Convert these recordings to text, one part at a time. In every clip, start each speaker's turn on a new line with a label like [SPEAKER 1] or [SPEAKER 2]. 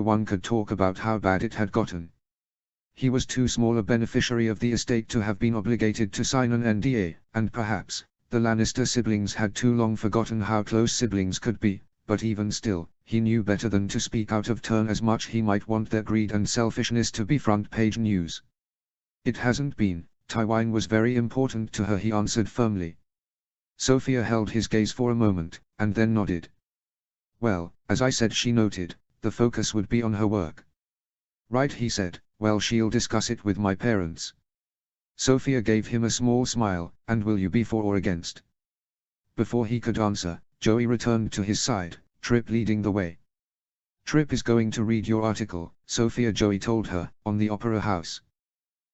[SPEAKER 1] one could talk about how bad it had gotten. He was too small a beneficiary of the estate to have been obligated to sign an NDA, and perhaps, the Lannister siblings had too long forgotten how close siblings could be, but even still, he knew better than to speak out of turn as much he might want their greed and selfishness to be front-page news. It hasn't been. Tywin was very important to her, he answered firmly. Sophia held his gaze for a moment, and then nodded. Well, as I said, she noted, the focus would be on her work. Right, he said, well, she'll discuss it with my parents. Sophia gave him a small smile, and will you be for or against? Before he could answer, Joey returned to his side, Trip leading the way. Trip is going to read your article, Sophia, Joey told her, on the Opera House.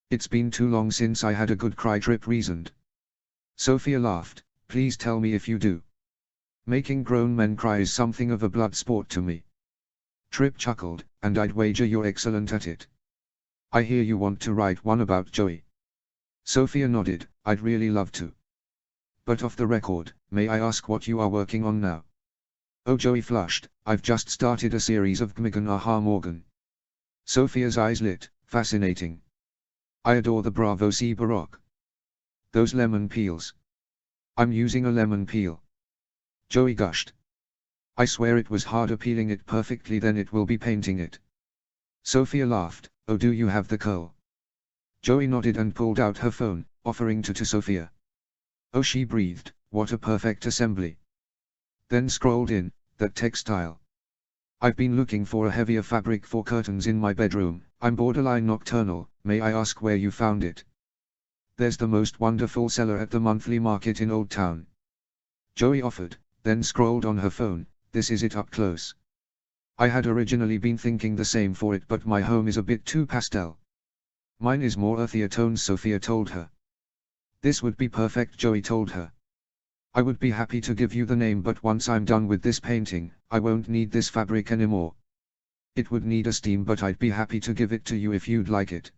[SPEAKER 1] It's been too long since I had a good cry, Trip reasoned. Sophia laughed, please tell me if you do. Making grown men cry is something of a blood sport to me. Trip chuckled, and I'd wager you're excellent at it. I hear you want to write one about Joey. Sophia nodded, I'd really love to. But off the record, may I ask what you are working on now? Oh, Joey flushed, I've just started a series of Gmigan Aha Morgan. Sophia's eyes lit, fascinating. I adore the Bravo C Baroque. Those lemon peels. I'm using a lemon peel. Joey gushed. I swear it was harder peeling it perfectly than it will be painting it. Sophia laughed, oh, do you have the curl? Joey nodded and pulled out her phone, offering to Sophia. Oh, she breathed, what a perfect assembly. Then scrolled in, that textile. I've been looking for a heavier fabric for curtains in my bedroom, I'm borderline nocturnal, may I ask where you found it? There's the most wonderful seller at the monthly market in Old Town. Joey offered, then scrolled on her phone, this is it up close. I had originally been thinking the same for it, but my home is a bit too pastel. Mine is more earthier tones, Sophia told her. This would be perfect, Joey told her. I would be happy to give you the name, but once I'm done with this painting, I won't need this fabric anymore. It would need a steam, but I'd be happy to give it to you if you'd like it.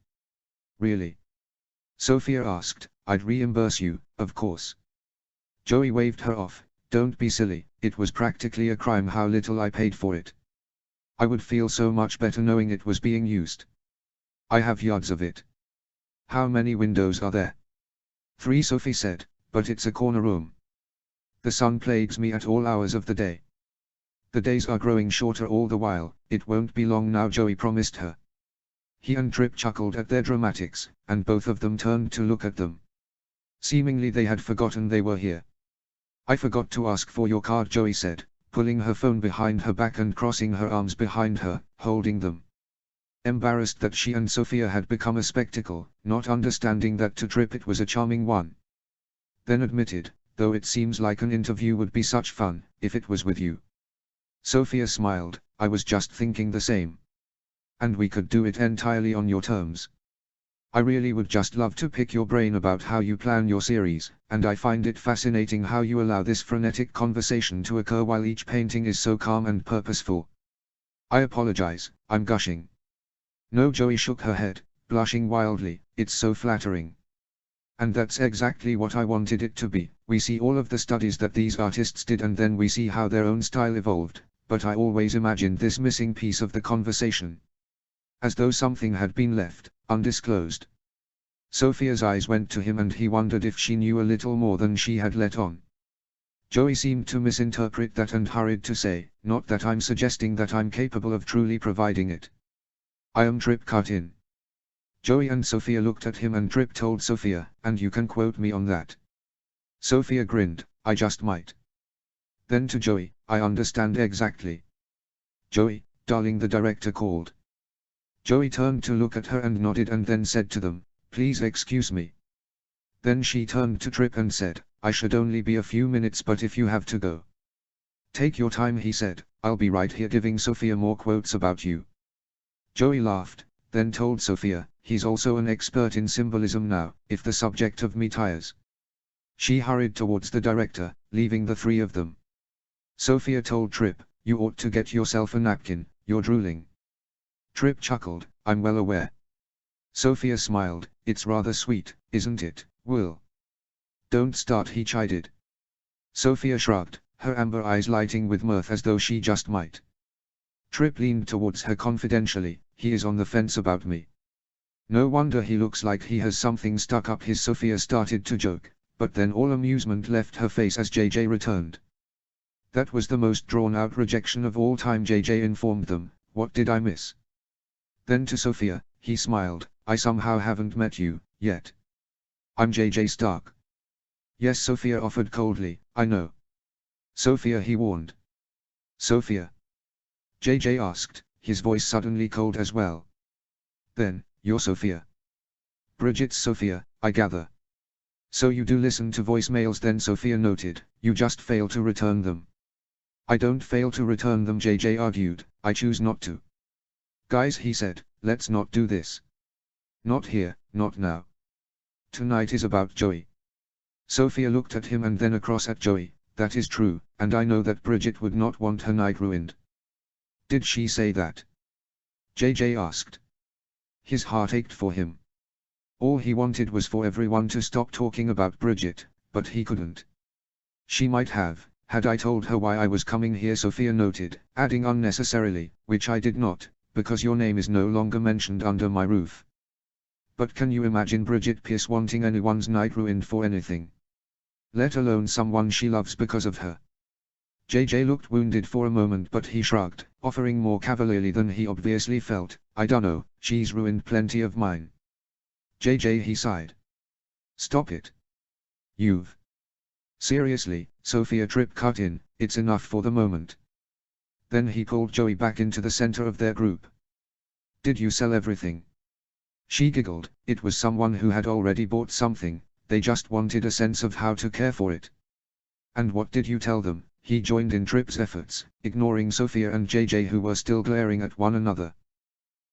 [SPEAKER 1] Really? Sophia asked. I'd reimburse you, of course. Joey waved her off. Don't be silly, it was practically a crime how little I paid for it. I would feel so much better knowing it was being used. I have yards of it. How many windows are there? 3, Sophie said, but it's a corner room. The sun plagues me at all hours of the day. The days are growing shorter all the while, it won't be long now, Joey promised her. He and Trip chuckled at their dramatics, and both of them turned to look at them. Seemingly they had forgotten they were here. I forgot to ask for your card, Joey said, pulling her phone behind her back and crossing her arms behind her, holding them. Embarrassed that she and Sophia had become a spectacle, not understanding that to Trip it was a charming one. Then admitted, though it seems like an interview would be such fun, if it was with you. Sophia smiled, I was just thinking the same. And we could do it entirely on your terms. I really would just love to pick your brain about how you plan your series, and I find it fascinating how you allow this frenetic conversation to occur while each painting is so calm and purposeful. I apologize, I'm gushing. No, Joey shook her head, blushing wildly, it's so flattering. And that's exactly what I wanted it to be. We see all of the studies that these artists did and then we see how their own style evolved, but I always imagined this missing piece of the conversation. As though something had been left, undisclosed. Sophia's eyes went to him and he wondered if she knew a little more than she had let on. Joey seemed to misinterpret that and hurried to say, not that I'm suggesting that I'm capable of truly providing it. I am Trip cut in. Joey and Sophia looked at him and Trip told Sophia, and you can quote me on that. Sophia grinned, I just might. Then to Joey, I understand exactly. Joey, darling, the director called. Joey turned to look at her and nodded and then said to them, please excuse me. Then she turned to Trip and said, I should only be a few minutes, but if you have to go. Take your time, he said, I'll be right here giving Sophia more quotes about you. Joey laughed, then told Sophia, he's also an expert in symbolism now, if the subject of me tires. She hurried towards the director, leaving the 3 of them. Sophia told Trip, you ought to get yourself a napkin, you're drooling. Trip chuckled, I'm well aware. Sophia smiled, it's rather sweet, isn't it, Will? Don't start, he chided. Sophia shrugged, her amber eyes lighting with mirth as though she just might. Trip leaned towards her confidentially. He is on the fence about me. No wonder he looks like he has something stuck up his. Sophia started to joke, but then all amusement left her face as JJ returned. That was the most drawn-out rejection of all time, JJ informed them. What did I miss? Then to Sophia, he smiled. I somehow haven't met you, yet. I'm JJ Stark. Yes, Sophia offered coldly. I know. Sophia, he warned. Sophia? JJ asked, his voice suddenly cold as well. Then, you're Sophia. Bridget's Sophia, I gather. So you do listen to voicemails then, Sophia noted. You just fail to return them. I don't fail to return them, JJ argued. I choose not to. Guys, he said, let's not do this. Not here, not now. Tonight is about Joey. Sophia looked at him and then across at Joey. That is true, and I know that Bridget would not want her night ruined. Did she say that? JJ asked. His heart ached for him. All he wanted was for everyone to stop talking about Bridget, but he couldn't. She might have, had I told her why I was coming here, Sophia noted, adding unnecessarily, which I did not, because your name is no longer mentioned under my roof. But can you imagine Bridget Pierce wanting anyone's night ruined for anything? Let alone someone she loves because of her. JJ looked wounded for a moment, but he shrugged, offering more cavalierly than he obviously felt. I dunno, she's ruined plenty of mine. JJ, he sighed. Stop it. You've. Seriously, Sophia, Trip cut in, it's enough for the moment. Then he pulled Joey back into the center of their group. Did you sell everything? She giggled. It was someone who had already bought something, they just wanted a sense of how to care for it. And what did you tell them? He joined in Trip's efforts, ignoring Sophia and JJ who were still glaring at one another.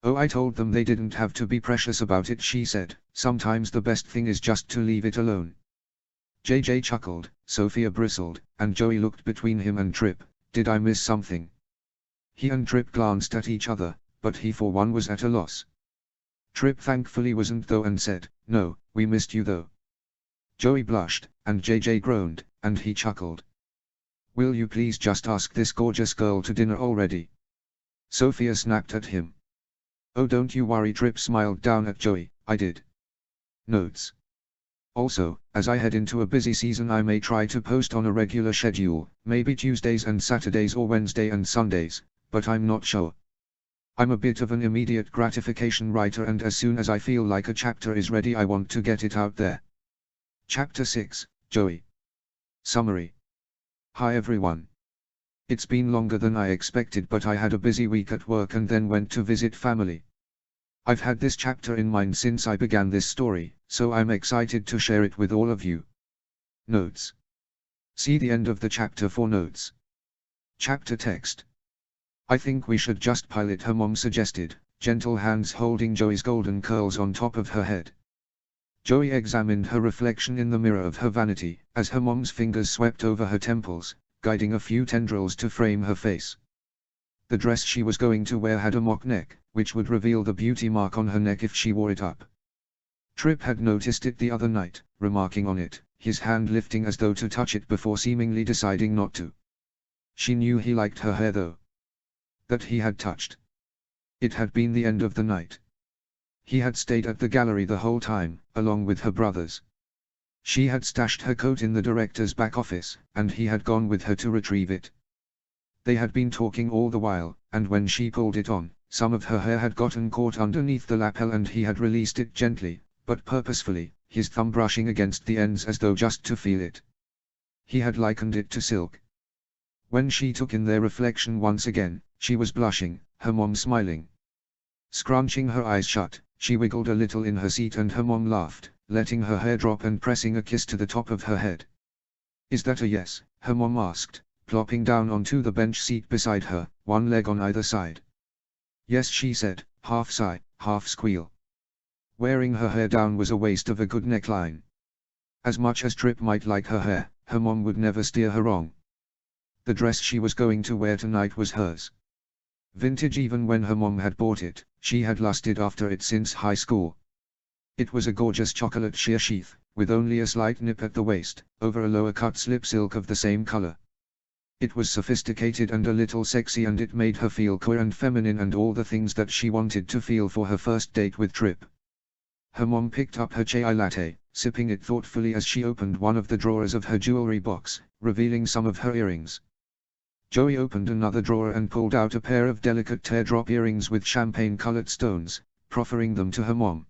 [SPEAKER 1] Oh, I told them they didn't have to be precious about it, she said. Sometimes the best thing is just to leave it alone. JJ chuckled, Sophia bristled, and Joey looked between him and Trip. Did I miss something? He and Trip glanced at each other, but he for one was at a loss. Trip thankfully wasn't though and said, no, we missed you though. Joey blushed, and JJ groaned, and he chuckled. Will you please just ask this gorgeous girl to dinner already? Sophia snapped at him. Oh, don't you worry, Trip smiled down at Joey, I did. Notes. Also, as I head into a busy season, I may try to post on a regular schedule, maybe Tuesdays and Saturdays or Wednesday and Sundays, but I'm not sure. I'm a bit of an immediate gratification writer, and as soon as I feel like a chapter is ready, I want to get it out there. Chapter 6, Joey. Summary. Hi everyone. It's been longer than I expected, but I had a busy week at work and then went to visit family. I've had this chapter in mind since I began this story, so I'm excited to share it with all of you. Notes. See the end of the chapter for notes. Chapter text. I think we should just pilot, her mom suggested, gentle hands holding Joey's golden curls on top of her head. Joey examined her reflection in the mirror of her vanity, as her mom's fingers swept over her temples, guiding a few tendrils to frame her face. The dress she was going to wear had a mock neck, which would reveal the beauty mark on her neck if she wore it up. Trip had noticed it the other night, remarking on it, his hand lifting as though to touch it before seemingly deciding not to. She knew he liked her hair though. That he had touched. It had been the end of the night. He had stayed at the gallery the whole time, along with her brothers. She had stashed her coat in the director's back office, and he had gone with her to retrieve it. They had been talking all the while, and when she pulled it on, some of her hair had gotten caught underneath the lapel and he had released it gently, but purposefully, his thumb brushing against the ends as though just to feel it. He had likened it to silk. When she took in their reflection once again, she was blushing, her mom smiling. Scrunching her eyes shut, she wiggled a little in her seat and her mom laughed, letting her hair drop and pressing a kiss to the top of her head. Is that a yes? Her mom asked, plopping down onto the bench seat beside her, one leg on either side. Yes, she said, half sigh, half squeal. Wearing her hair down was a waste of a good neckline. As much as Trip might like her hair, her mom would never steer her wrong. The dress she was going to wear tonight was hers. Vintage even when her mom had bought it, she had lusted after it since high school. It was a gorgeous chocolate sheer sheath, with only a slight nip at the waist, over a lower cut slip silk of the same color. It was sophisticated and a little sexy, and it made her feel queer and feminine and all the things that she wanted to feel for her first date with Trip. Her mom picked up her chai latte, sipping it thoughtfully as she opened one of the drawers of her jewelry box, revealing some of her earrings. Joey opened another drawer and pulled out a pair of delicate teardrop earrings with champagne-colored stones, proffering them to her mom.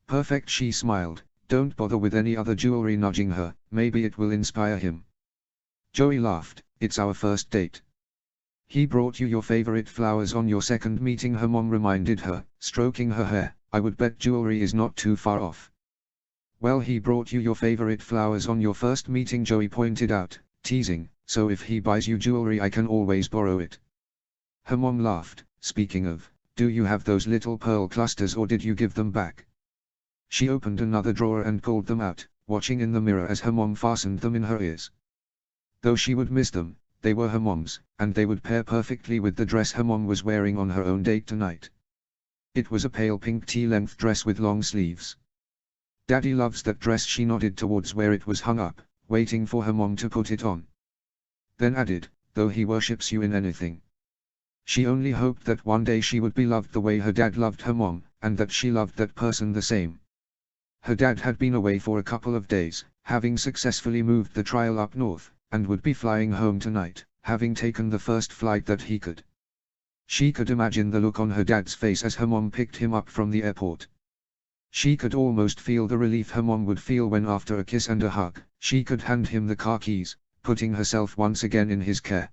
[SPEAKER 1] "Perfect," she smiled. "Don't bother with any other jewelry," nudging her. "Maybe it will inspire him." Joey laughed. "It's our first date." "He brought you your favorite flowers on your second meeting," her mom reminded her, stroking her hair. "I would bet jewelry is not too far off." "Well, he brought you your favorite flowers on your first meeting," Joey pointed out, teasing. "So if he buys you jewelry, I can always borrow it." Her mom laughed. "Speaking of, do you have those little pearl clusters, or did you give them back?" She opened another drawer and pulled them out, watching in the mirror as her mom fastened them in her ears. Though she would miss them, they were her mom's, and they would pair perfectly with the dress her mom was wearing on her own date tonight. It was a pale pink tea-length dress with long sleeves. "Daddy loves that dress," she nodded towards where it was hung up, waiting for her mom to put it on. Then added, "Though he worships you in anything." She only hoped that one day she would be loved the way her dad loved her mom, and that she loved that person the same. Her dad had been away for a couple of days, having successfully moved the trial up north, and would be flying home tonight, having taken the first flight that he could. She could imagine the look on her dad's face as her mom picked him up from the airport. She could almost feel the relief her mom would feel when, after a kiss and a hug, she could hand him the car keys, putting herself once again in his care.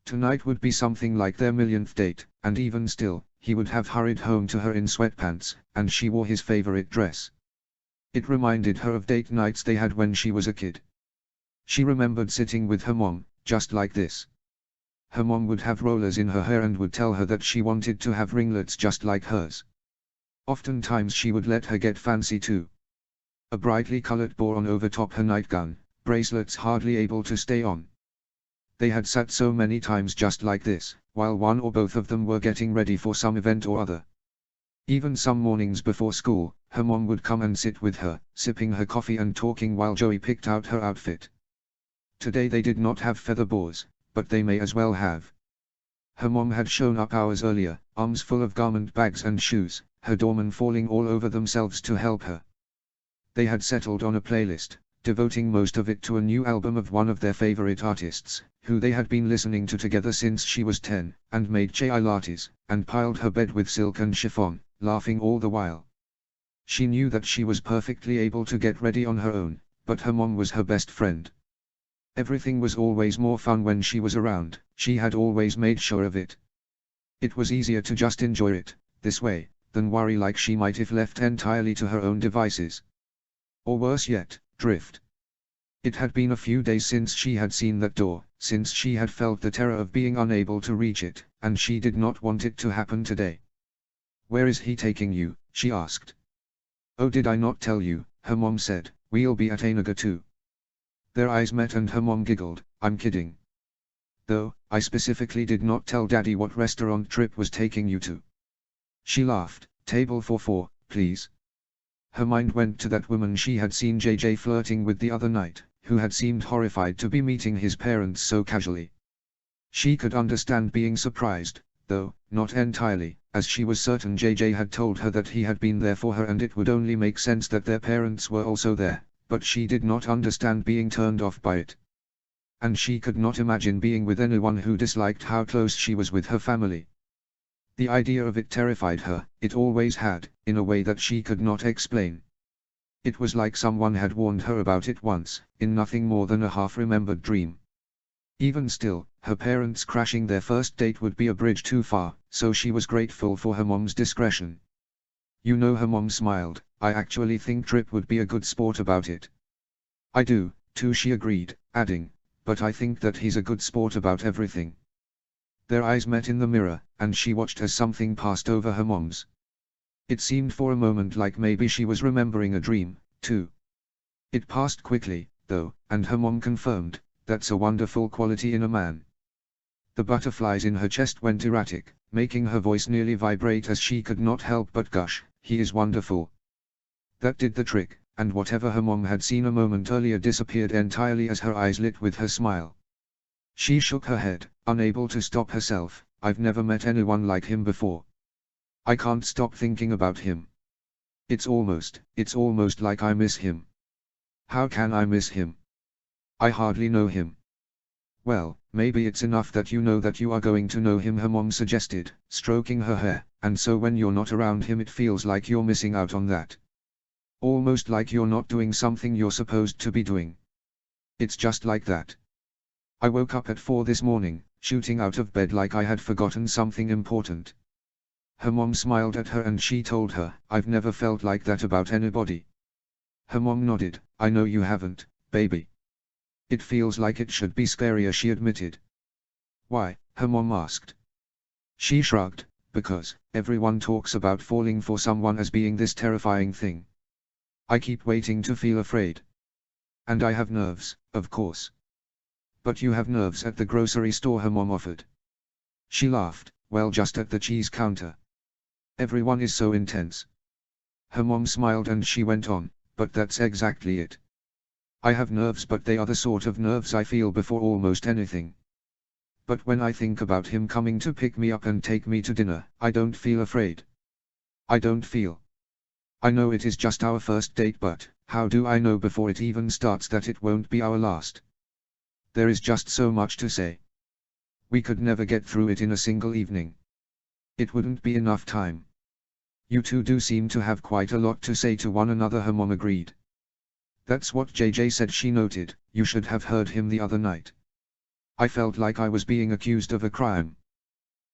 [SPEAKER 1] Tonight would be something like their millionth date, and even still, he would have hurried home to her in sweatpants, and she wore his favorite dress. It reminded her of date nights they had when she was a kid. She remembered sitting with her mom, just like this. Her mom would have rollers in her hair and would tell her that she wanted to have ringlets just like hers. Oftentimes she would let her get fancy too. A brightly colored bow on over top her nightgown, bracelets hardly able to stay on. They had sat so many times just like this, while one or both of them were getting ready for some event or other. Even some mornings before school, her mom would come and sit with her, sipping her coffee and talking while Joey picked out her outfit. Today they did not have feather boas, but they may as well have. Her mom had shown up hours earlier, arms full of garment bags and shoes, her doorman falling all over themselves to help her. They had settled on a playlist, devoting most of it to a new album of one of their favorite artists, who they had been listening to together since she was 10, and made chai lattes, and piled her bed with silk and chiffon, laughing all the while. She knew that she was perfectly able to get ready on her own, but her mom was her best friend. Everything was always more fun when she was around, she had always made sure of it. It was easier to just enjoy it, this way, than worry like she might if left entirely to her own devices. Or worse yet, drift. It had been a few days since she had seen that door, since she had felt the terror of being unable to reach it, and she did not want it to happen today. "Where is he taking you?" she asked. "Oh, did I not tell you?" her mom said. "We'll be at Enaga too." Their eyes met and her mom giggled. "I'm kidding. Though, I specifically did not tell Daddy what restaurant Trip was taking you to." She laughed. "Table for 4, please." Her mind went to that woman she had seen JJ flirting with the other night, who had seemed horrified to be meeting his parents so casually. She could understand being surprised, though, not entirely, as she was certain JJ had told her that he had been there for her and it would only make sense that their parents were also there, but she did not understand being turned off by it. And she could not imagine being with anyone who disliked how close she was with her family. The idea of it terrified her, it always had, in a way that she could not explain. It was like someone had warned her about it once, in nothing more than a half-remembered dream. Even still, her parents crashing their first date would be a bridge too far, so she was grateful for her mom's discretion. "You know," her mom smiled, "I actually think Trip would be a good sport about it." "I do, too," she agreed, adding, "but I think that he's a good sport about everything." Their eyes met in the mirror, and she watched as something passed over her mom's. It seemed for a moment like maybe she was remembering a dream, too. It passed quickly, though, and her mom confirmed, "That's a wonderful quality in a man." The butterflies in her chest went erratic, making her voice nearly vibrate as she could not help but gush, "He is wonderful." That did the trick, and whatever her mom had seen a moment earlier disappeared entirely as her eyes lit with her smile. She shook her head, unable to stop herself. I've never met anyone like him before. I can't stop thinking about him. It's almost like I miss him. How can I miss him? I hardly know him. Well, maybe it's enough that you know that you are going to know him, her mom suggested, stroking her hair, and so when you're not around him it feels like you're missing out on that. Almost like you're not doing something you're supposed to be doing. It's just like that. I woke up at 4 this morning, shooting out of bed like I had forgotten something important. Her mom smiled at her and she told her, I've never felt like that about anybody. Her mom nodded, I know you haven't, baby. It feels like it should be scarier, she admitted. Why? Her mom asked. She shrugged, because everyone talks about falling for someone as being this terrifying thing. I keep waiting to feel afraid. And I have nerves, of course. But you have nerves at the grocery store, her mom offered. She laughed, well, just at the cheese counter. Everyone is so intense. Her mom smiled and she went on, but that's exactly it. I have nerves, but they are the sort of nerves I feel before almost anything. But when I think about him coming to pick me up and take me to dinner, I don't feel afraid. I don't feel. I know it is just our first date, but how do I know before it even starts that it won't be our last? There is just so much to say. We could never get through it in a single evening. It wouldn't be enough time. You two do seem to have quite a lot to say to one another, her mom agreed. That's what JJ said, she noted. You should have heard him the other night. I felt like I was being accused of a crime.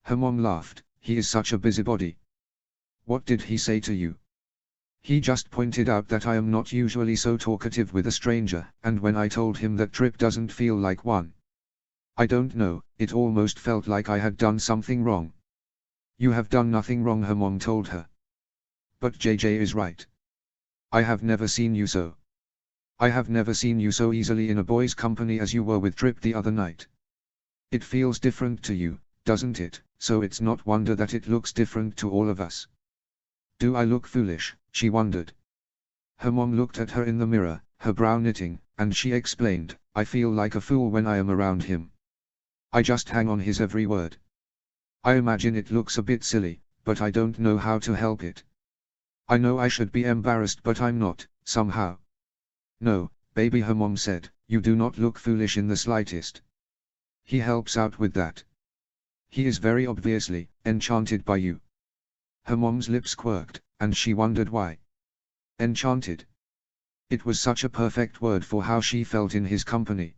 [SPEAKER 1] Her mom laughed. He is such a busybody. What did he say to you? He just pointed out that I am not usually so talkative with a stranger, and when I told him that Trip doesn't feel like one. I don't know, it almost felt like I had done something wrong. You have done nothing wrong, her mom told her. But JJ is right. I have never seen you so. I have never seen you so easily in a boy's company as you were with Trip the other night. It feels different to you, doesn't it? So it's not wonder that it looks different to all of us. Do I look foolish? She wondered. Her mom looked at her in the mirror, her brow knitting, and she explained, I feel like a fool when I am around him. I just hang on his every word. I imagine it looks a bit silly, but I don't know how to help it. I know I should be embarrassed, but I'm not, somehow. No, baby, her mom said, you do not look foolish in the slightest. He helps out with that. He is very obviously enchanted by you. Her mom's lips quirked, and she wondered why. Enchanted. It was such a perfect word for how she felt in his company.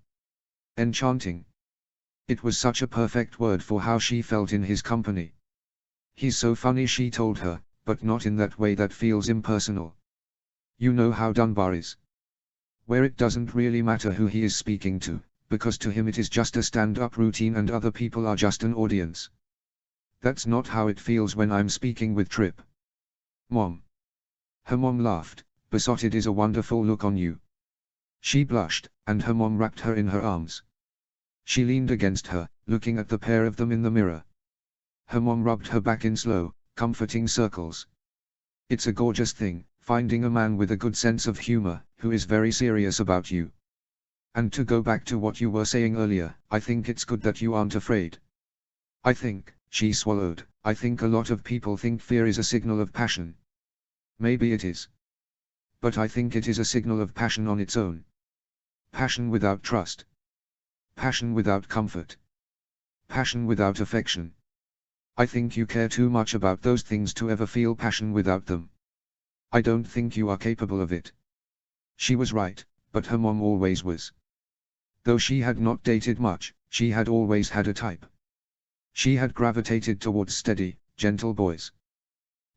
[SPEAKER 1] Enchanting. It was such a perfect word for how she felt in his company. He's so funny, she told her, but not in that way that feels impersonal. You know how Dunbar is. Where it doesn't really matter who he is speaking to, because to him it is just a stand-up routine and other people are just an audience. That's not how it feels when I'm speaking with Trip. Mom. Her mom laughed, besotted is a wonderful look on you. She blushed, and her mom wrapped her in her arms. She leaned against her, looking at the pair of them in the mirror. Her mom rubbed her back in slow, comforting circles. It's a gorgeous thing, finding a man with a good sense of humor, who is very serious about you. And to go back to what you were saying earlier, I think it's good that you aren't afraid. I think, she swallowed, I think a lot of people think fear is a signal of passion. Maybe it is. But I think it is a signal of passion on its own. Passion without trust. Passion without comfort. Passion without affection. I think you care too much about those things to ever feel passion without them. I don't think you are capable of it. She was right, but her mom always was. Though she had not dated much, she had always had a type. She had gravitated towards steady, gentle boys.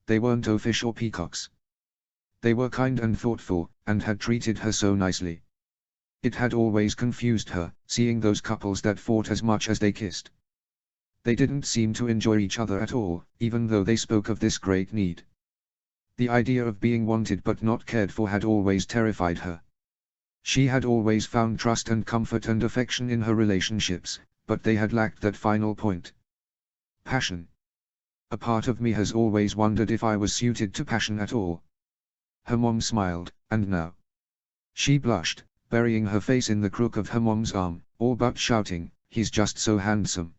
[SPEAKER 1] They weren't oafish or peacocks. They were kind and thoughtful, and had treated her so nicely. It had always confused her, seeing those couples that fought as much as they kissed. They didn't seem to enjoy each other at all, even though they spoke of this great need. The idea of being wanted but not cared for had always terrified her. She had always found trust and comfort and affection in her relationships, but they had lacked that final point. Passion. A part of me has always wondered if I was suited to passion at all. Her mom smiled, and now. She blushed, burying her face in the crook of her mom's arm, all but shouting, he's just so handsome.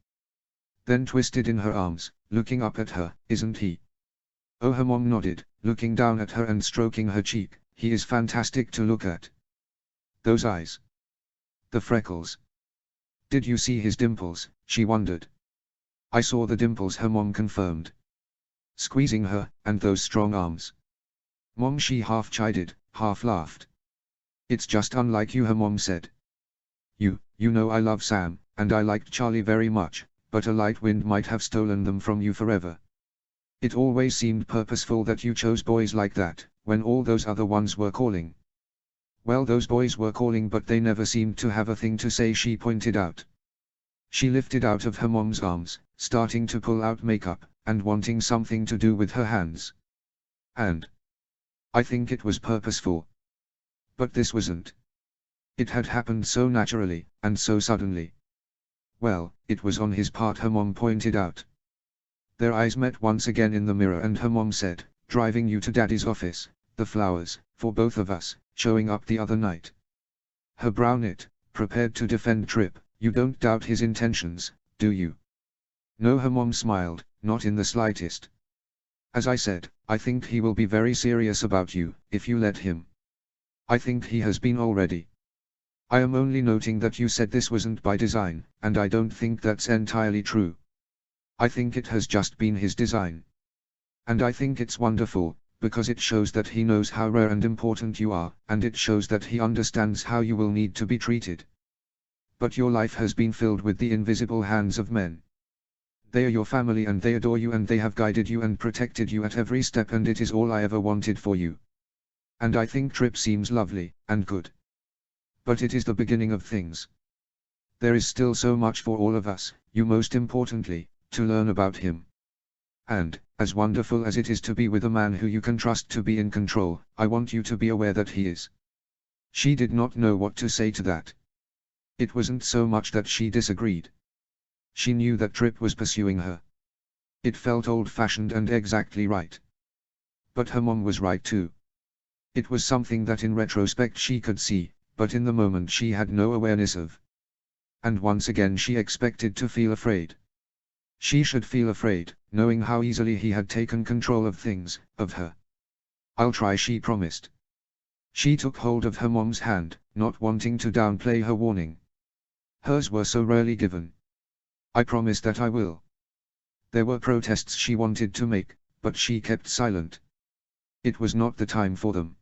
[SPEAKER 1] Then twisted in her arms, looking up at her, isn't he? Oh, her mom nodded, looking down at her and stroking her cheek, he is fantastic to look at. Those eyes. The freckles. Did you see his dimples, she wondered. I saw the dimples, her mom confirmed. Squeezing her, and those strong arms. Mom, she half chided, half laughed. It's just unlike you, her mom said. You know I love Sam, and I liked Charlie very much, but a light wind might have stolen them from you forever. It always seemed purposeful that you chose boys like that, when all those other ones were calling. Well, those boys were calling, but they never seemed to have a thing to say, she pointed out. She lifted out of her mom's arms, starting to pull out makeup, and wanting something to do with her hands. And I think it was purposeful. But this wasn't. It had happened so naturally, and so suddenly. Well, it was on his part, her mom pointed out. Their eyes met once again in the mirror, and her mom said, driving you to Daddy's office, the flowers, for both of us, showing up the other night. Her brow knit, prepared to defend Trip. You don't doubt his intentions, do you? No, her mom smiled, not in the slightest. As I said, I think he will be very serious about you, if you let him. I think he has been already. I am only noting that you said this wasn't by design, and I don't think that's entirely true. I think it has just been his design. And I think it's wonderful, because it shows that he knows how rare and important you are, and it shows that he understands how you will need to be treated. But your life has been filled with the invisible hands of men. They are your family, and they adore you, and they have guided you and protected you at every step, and it is all I ever wanted for you. And I think Trip seems lovely, and good. But it is the beginning of things. There is still so much for all of us, you most importantly, to learn about him. And, as wonderful as it is to be with a man who you can trust to be in control, I want you to be aware that he is. She did not know what to say to that. It wasn't so much that she disagreed. She knew that Trip was pursuing her. It felt old-fashioned and exactly right. But her mom was right too. It was something that in retrospect she could see, but in the moment she had no awareness of. And once again she expected to feel afraid. She should feel afraid, knowing how easily he had taken control of things, of her. I'll try, she promised. She took hold of her mom's hand, not wanting to downplay her warning. Hers were so rarely given. I promise that I will. There were protests she wanted to make, but she kept silent. It was not the time for them.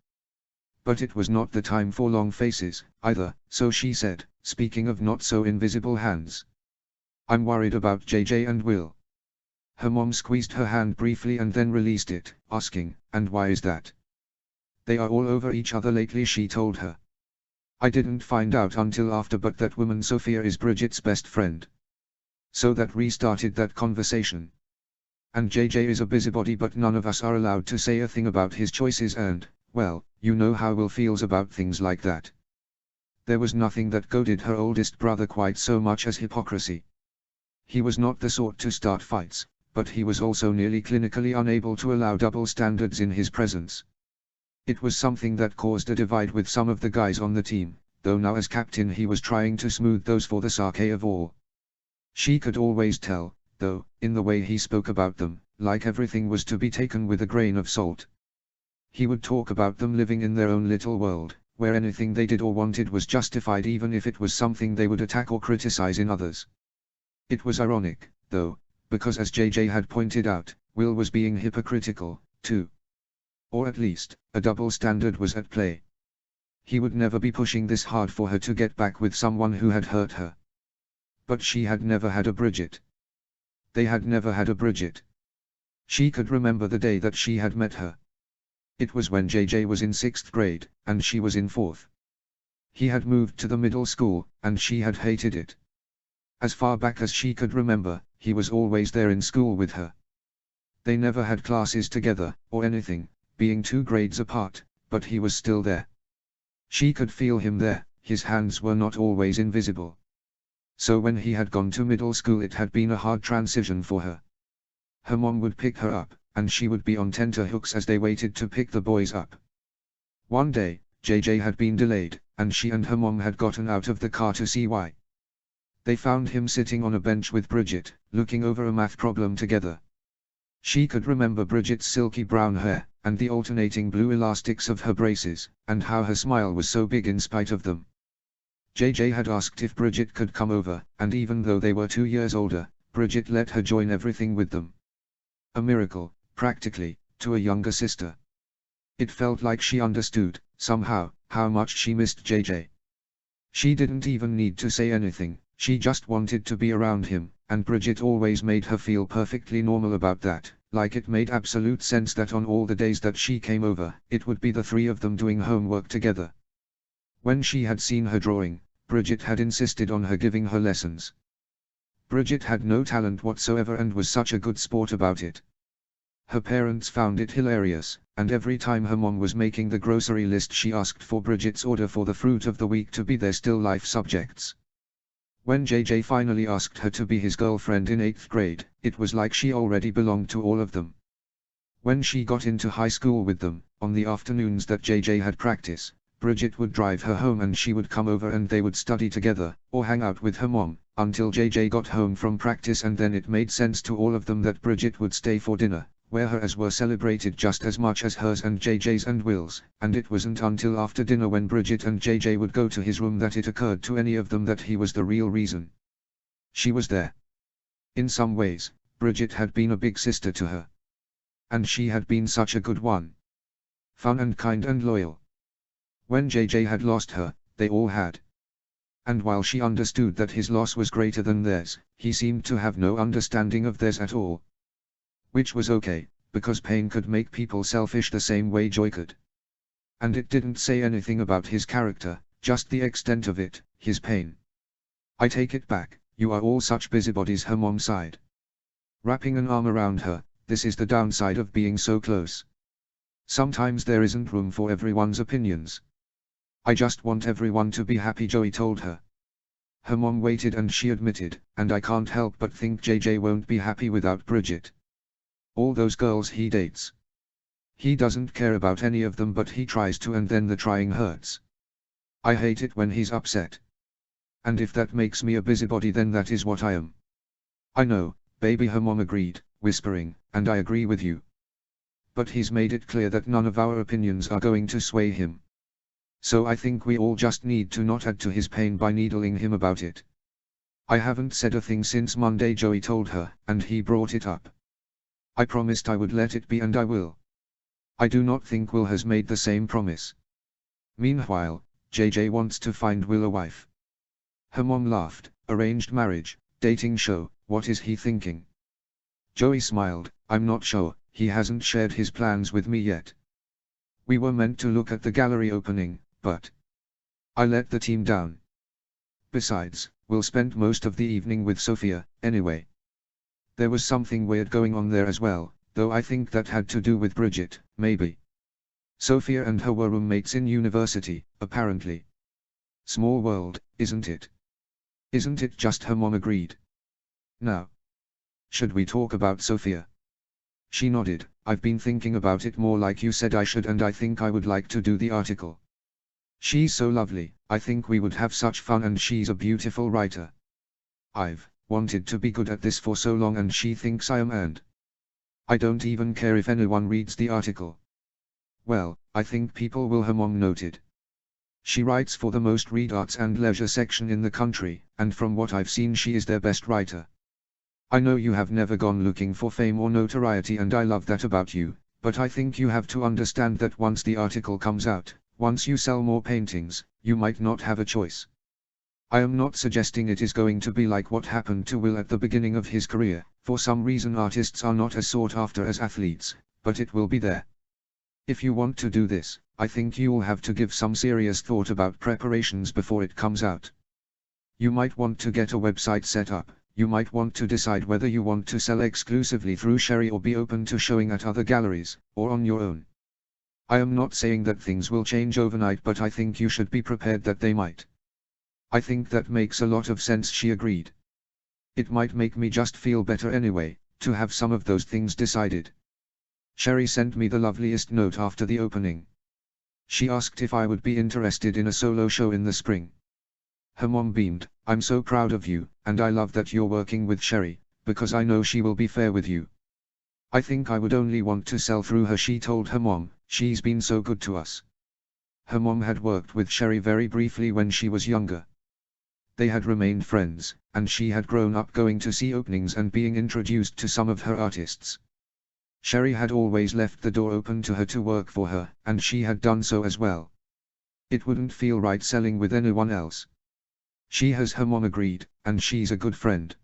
[SPEAKER 1] But it was not the time for long faces, either, so she said, speaking of not so invisible hands. I'm worried about JJ and Will. Her mom squeezed her hand briefly and then released it, asking, and why is that? They are all over each other lately, she told her. I didn't find out until after, but that woman Sophia is Bridget's best friend. So that restarted that conversation. And JJ is a busybody, but none of us are allowed to say a thing about his choices, and, well, you know how Will feels about things like that. There was nothing that goaded her oldest brother quite so much as hypocrisy. He was not the sort to start fights, but he was also nearly clinically unable to allow double standards in his presence. It was something that caused a divide with some of the guys on the team, though now as captain he was trying to smooth those for the sake of all. She could always tell, though, in the way he spoke about them, like everything was to be taken with a grain of salt. He would talk about them living in their own little world, where anything they did or wanted was justified, even if it was something they would attack or criticize in others. It was ironic, though, because as JJ had pointed out, Will was being hypocritical, too. Or at least, a double standard was at play. He would never be pushing this hard for her to get back with someone who had hurt her. But she had never had a Bridget. They had never had a Bridget. She could remember the day that she had met her. It was when JJ was in 6th grade, and she was in 4th. He had moved to the middle school, and she had hated it. As far back as she could remember, he was always there in school with her. They never had classes together, or anything, being 2 grades apart, but he was still there. She could feel him there, his hands were not always invisible. So when he had gone to middle school it had been a hard transition for her. Her mom would pick her up, and she would be on tenterhooks as they waited to pick the boys up. One day, JJ had been delayed, and she and her mom had gotten out of the car to see why. They found him sitting on a bench with Bridget, looking over a math problem together. She could remember Bridget's silky brown hair, and the alternating blue elastics of her braces, and how her smile was so big in spite of them. JJ had asked if Bridget could come over, and even though they were 2 years older, Bridget let her join everything with them. A miracle, practically, to a younger sister. It felt like she understood, somehow, how much she missed JJ. She didn't even need to say anything, she just wanted to be around him, and Bridget always made her feel perfectly normal about that, like it made absolute sense that on all the days that she came over, it would be the three of them doing homework together. When she had seen her drawing, Bridget had insisted on her giving her lessons. Bridget had no talent whatsoever and was such a good sport about it. Her parents found it hilarious, and every time her mom was making the grocery list she asked for Bridget's order for the fruit of the week to be their still life subjects. When JJ finally asked her to be his girlfriend in 8th grade, it was like she already belonged to all of them. When she got into high school with them, on the afternoons that JJ had practice, Bridget would drive her home and she would come over and they would study together, or hang out with her mom, until JJ got home from practice, and then it made sense to all of them that Bridget would stay for dinner, where hers were celebrated just as much as hers and JJ's and Will's, and it wasn't until after dinner when Bridget and JJ would go to his room that it occurred to any of them that he was the real reason. She was there. In some ways, Bridget had been a big sister to her. And she had been such a good one. Fun and kind and loyal. When JJ had lost her, they all had. And while she understood that his loss was greater than theirs, he seemed to have no understanding of theirs at all. Which was okay, because pain could make people selfish the same way joy could. And it didn't say anything about his character, just the extent of it, his pain. I take it back, you are all such busybodies, her mom sighed. Wrapping an arm around her, this is the downside of being so close. Sometimes there isn't room for everyone's opinions. I just want everyone to be happy, Joey told her. Her mom waited and she admitted, and I can't help but think JJ won't be happy without Bridget. All those girls he dates. He doesn't care about any of them, but he tries to, and then the trying hurts. I hate it when he's upset. And if that makes me a busybody, then that is what I am. I know, baby, her mom agreed, whispering, and I agree with you. But he's made it clear that none of our opinions are going to sway him. So I think we all just need to not add to his pain by needling him about it. I haven't said a thing since Monday, Joey told her, and he brought it up. I promised I would let it be, and I will. I do not think Will has made the same promise. Meanwhile, JJ wants to find Will a wife. Her mom laughed. Arranged marriage, dating show, what is he thinking? Joey smiled. I'm not sure, he hasn't shared his plans with me yet. We were meant to look at the gallery opening, but I let the team down. Besides, Will spent most of the evening with Sophia, anyway. There was something weird going on there as well, though I think that had to do with Bridget, maybe. Sophia and her were roommates in university, apparently. Small world, isn't it? Isn't it just, her mom agreed. Now, should we talk about Sophia? She nodded. I've been thinking about it more like you said I should, and I think I would like to do the article. She's so lovely, I think we would have such fun, and she's a beautiful writer. I've wanted to be good at this for so long, and she thinks I am, and I don't even care if anyone reads the article. Well, I think people will, her mom noted. She writes for the most read arts and leisure section in the country, and from what I've seen she is their best writer. I know you have never gone looking for fame or notoriety, and I love that about you, but I think you have to understand that once the article comes out, once you sell more paintings, you might not have a choice. I am not suggesting it is going to be like what happened to Will at the beginning of his career. For some reason artists are not as sought after as athletes, but it will be there. If you want to do this, I think you'll have to give some serious thought about preparations before it comes out. You might want to get a website set up, you might want to decide whether you want to sell exclusively through Sherry or be open to showing at other galleries, or on your own. I am not saying that things will change overnight, but I think you should be prepared that they might. I think that makes a lot of sense, she agreed. It might make me just feel better anyway, to have some of those things decided. Sherry sent me the loveliest note after the opening. She asked if I would be interested in a solo show in the spring. Her mom beamed. I'm so proud of you, and I love that you're working with Sherry, because I know she will be fair with you. I think I would only want to sell through her, she told her mom. She's been so good to us. Her mom had worked with Sherry very briefly when she was younger. They had remained friends, and she had grown up going to see openings and being introduced to some of her artists. Sherry had always left the door open to her to work for her, and she had done so as well. It wouldn't feel right selling with anyone else. She has, her mom agreed, and she's a good friend.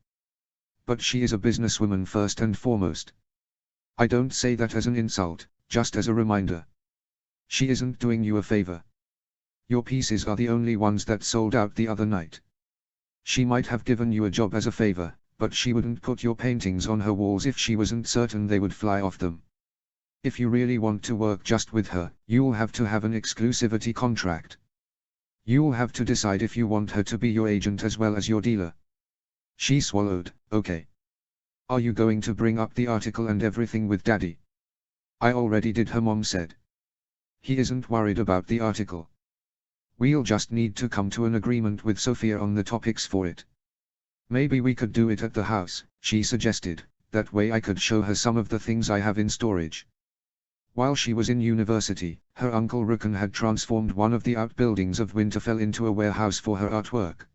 [SPEAKER 1] But she is a businesswoman first and foremost. I don't say that as an insult, just as a reminder. She isn't doing you a favor. Your pieces are the only ones that sold out the other night. She might have given you a job as a favor, but she wouldn't put your paintings on her walls if she wasn't certain they would fly off them. If you really want to work just with her, you'll have to have an exclusivity contract. You'll have to decide if you want her to be your agent as well as your dealer. She swallowed. Okay. Are you going to bring up the article and everything with Daddy? I already did, her mom said. He isn't worried about the article. We'll just need to come to an agreement with Sophia on the topics for it. Maybe we could do it at the house, she suggested, that way I could show her some of the things I have in storage. While she was in university, her uncle Rukun had transformed one of the outbuildings of Winterfell into a warehouse for her artwork.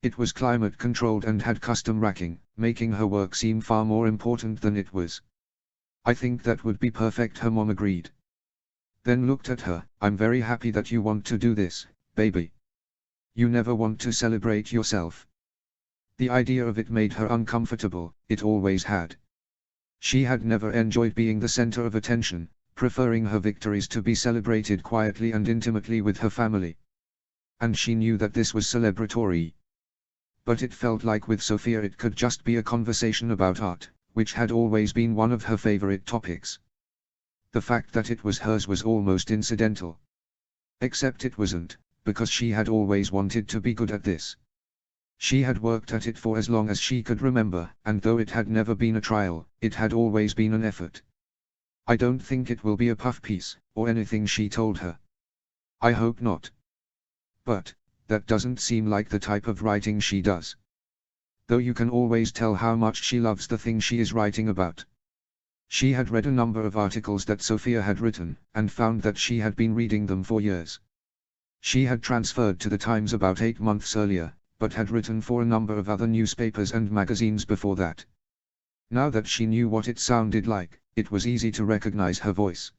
[SPEAKER 1] It was climate-controlled and had custom racking, making her work seem far more important than it was. I think that would be perfect, her mom agreed. Then looked at her. I'm very happy that you want to do this, baby. You never want to celebrate yourself. The idea of it made her uncomfortable, it always had. She had never enjoyed being the center of attention, preferring her victories to be celebrated quietly and intimately with her family. And she knew that this was celebratory. But it felt like with Sophia it could just be a conversation about art, which had always been one of her favorite topics. The fact that it was hers was almost incidental. Except it wasn't, because she had always wanted to be good at this. She had worked at it for as long as she could remember, and though it had never been a trial, it had always been an effort. I don't think it will be a puff piece, or anything, she told her. I hope not. But, that doesn't seem like the type of writing she does. Though you can always tell how much she loves the thing she is writing about. She had read a number of articles that Sophia had written, and found that she had been reading them for years. She had transferred to the Times about 8 months earlier, but had written for a number of other newspapers and magazines before that. Now that she knew what it sounded like, it was easy to recognize her voice.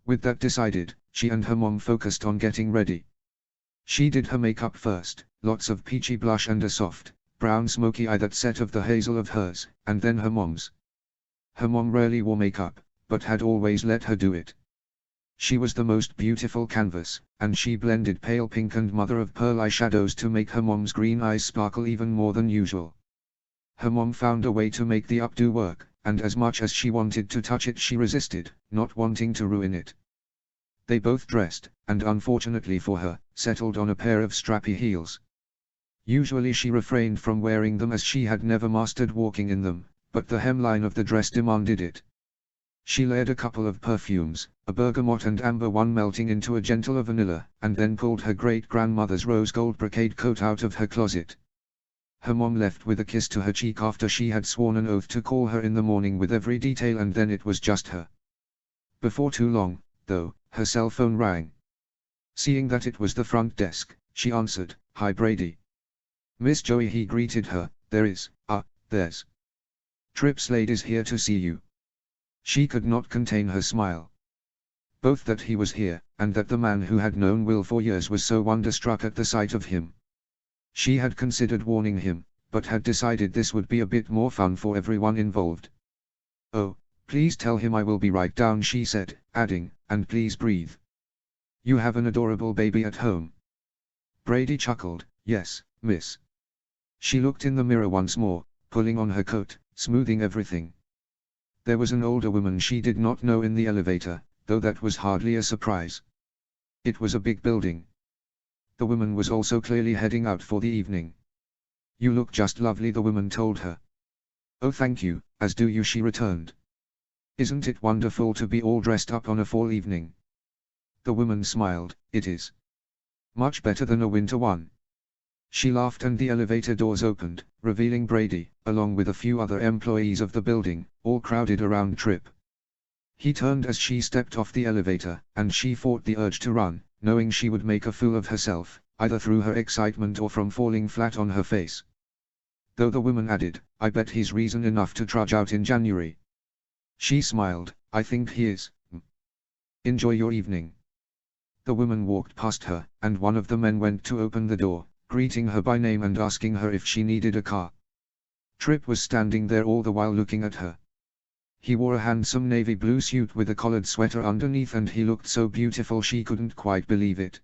[SPEAKER 1] With that decided, she and her mom focused on getting ready. She did her makeup first, lots of peachy blush and a soft, brown smoky eye that set of the hazel of hers, and then her mom's. Her mom rarely wore makeup, but had always let her do it. She was the most beautiful canvas, and she blended pale pink and mother-of-pearl eyeshadows to make her mom's green eyes sparkle even more than usual. Her mom found a way to make the updo work, and as much as she wanted to touch it she resisted, not wanting to ruin it. They both dressed, and unfortunately for her, settled on a pair of strappy heels. Usually she refrained from wearing them as she had never mastered walking in them, but the hemline of the dress demanded it. She layered a couple of perfumes, a bergamot and amber one melting into a gentler vanilla, and then pulled her great-grandmother's rose gold brocade coat out of her closet. Her mom left with a kiss to her cheek after she had sworn an oath to call her in the morning with every detail, and then it was just her. Before too long, though, her cell phone rang. Seeing that it was the front desk, she answered. Hi Brady. Miss Joey, he greeted her. There's Trip Slade is here to see you. She could not contain her smile. Both that he was here, and that the man who had known Will for years was so wonderstruck at the sight of him. She had considered warning him, but had decided this would be a bit more fun for everyone involved. Oh, please tell him I will be right down, she said, adding, and please breathe. You have an adorable baby at home. Brady chuckled. Yes, miss. She looked in the mirror once more, pulling on her coat, smoothing everything. There was an older woman she did not know in the elevator, though that was hardly a surprise. It was a big building. The woman was also clearly heading out for the evening. You look just lovely, the woman told her. Oh thank you, as do you, she returned. Isn't it wonderful to be all dressed up on a fall evening? The woman smiled. It is. Much better than a winter one. She laughed and the elevator doors opened, revealing Brady, along with a few other employees of the building, all crowded around Tripp. He turned as she stepped off the elevator, and she fought the urge to run, knowing she would make a fool of herself, either through her excitement or from falling flat on her face. Though the woman added, "I bet he's reason enough to trudge out in January." She smiled, "I think he is. Enjoy your evening." The woman walked past her, and one of the men went to open the door, greeting her by name and asking her if she needed a car. Tripp was standing there all the while looking at her. He wore a handsome navy blue suit with a collared sweater underneath, and he looked so beautiful she couldn't quite believe it.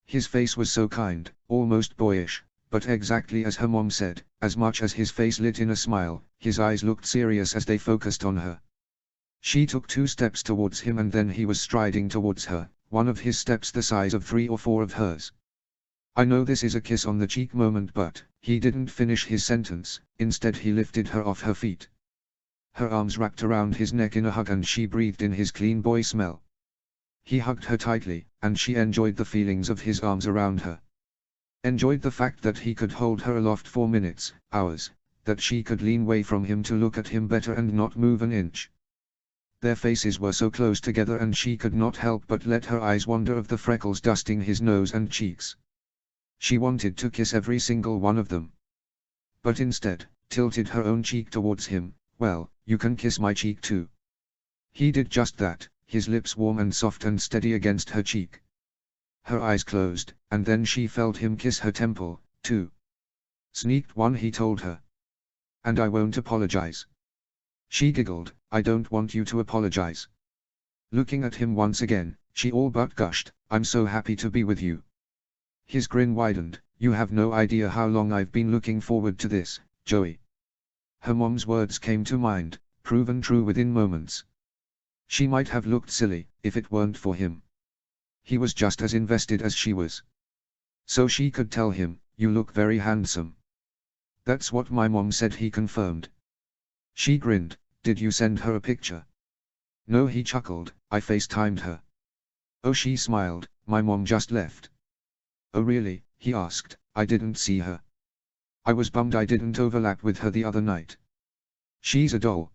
[SPEAKER 1] His face was so kind, almost boyish, but exactly as her mom said, as much as his face lit in a smile, his eyes looked serious as they focused on her. She took 2 steps towards him and then he was striding towards her, one of his steps the size of 3 or 4 of hers. "I know this is a kiss on the cheek moment," but he didn't finish his sentence. Instead he lifted her off her feet. Her arms wrapped around his neck in a hug and she breathed in his clean boy smell. He hugged her tightly, and she enjoyed the feelings of his arms around her. Enjoyed the fact that he could hold her aloft for minutes, hours, that she could lean away from him to look at him better and not move an inch. Their faces were so close together and she could not help but let her eyes wander of the freckles dusting his nose and cheeks. She wanted to kiss every single one of them. But instead, tilted her own cheek towards him. "Well, you can kiss my cheek too." He did just that, his lips warm and soft and steady against her cheek. Her eyes closed, and then she felt him kiss her temple, too. "Sneaked one," he told her. "And I won't apologize." She giggled, "I don't want you to apologize." Looking at him once again, she all but gushed, "I'm so happy to be with you." His grin widened, "You have no idea how long I've been looking forward to this, Joey." Her mom's words came to mind, proven true within moments. She might have looked silly, if it weren't for him. He was just as invested as she was. So she could tell him, "You look very handsome." "That's what my mom said," he confirmed. She grinned, "Did you send her a picture?" "No," he chuckled, "I FaceTimed her." "Oh," she smiled, "My mom just left." "Oh really?" he asked, "I didn't see her. I was bummed I didn't overlap with her the other night." "She's a doll."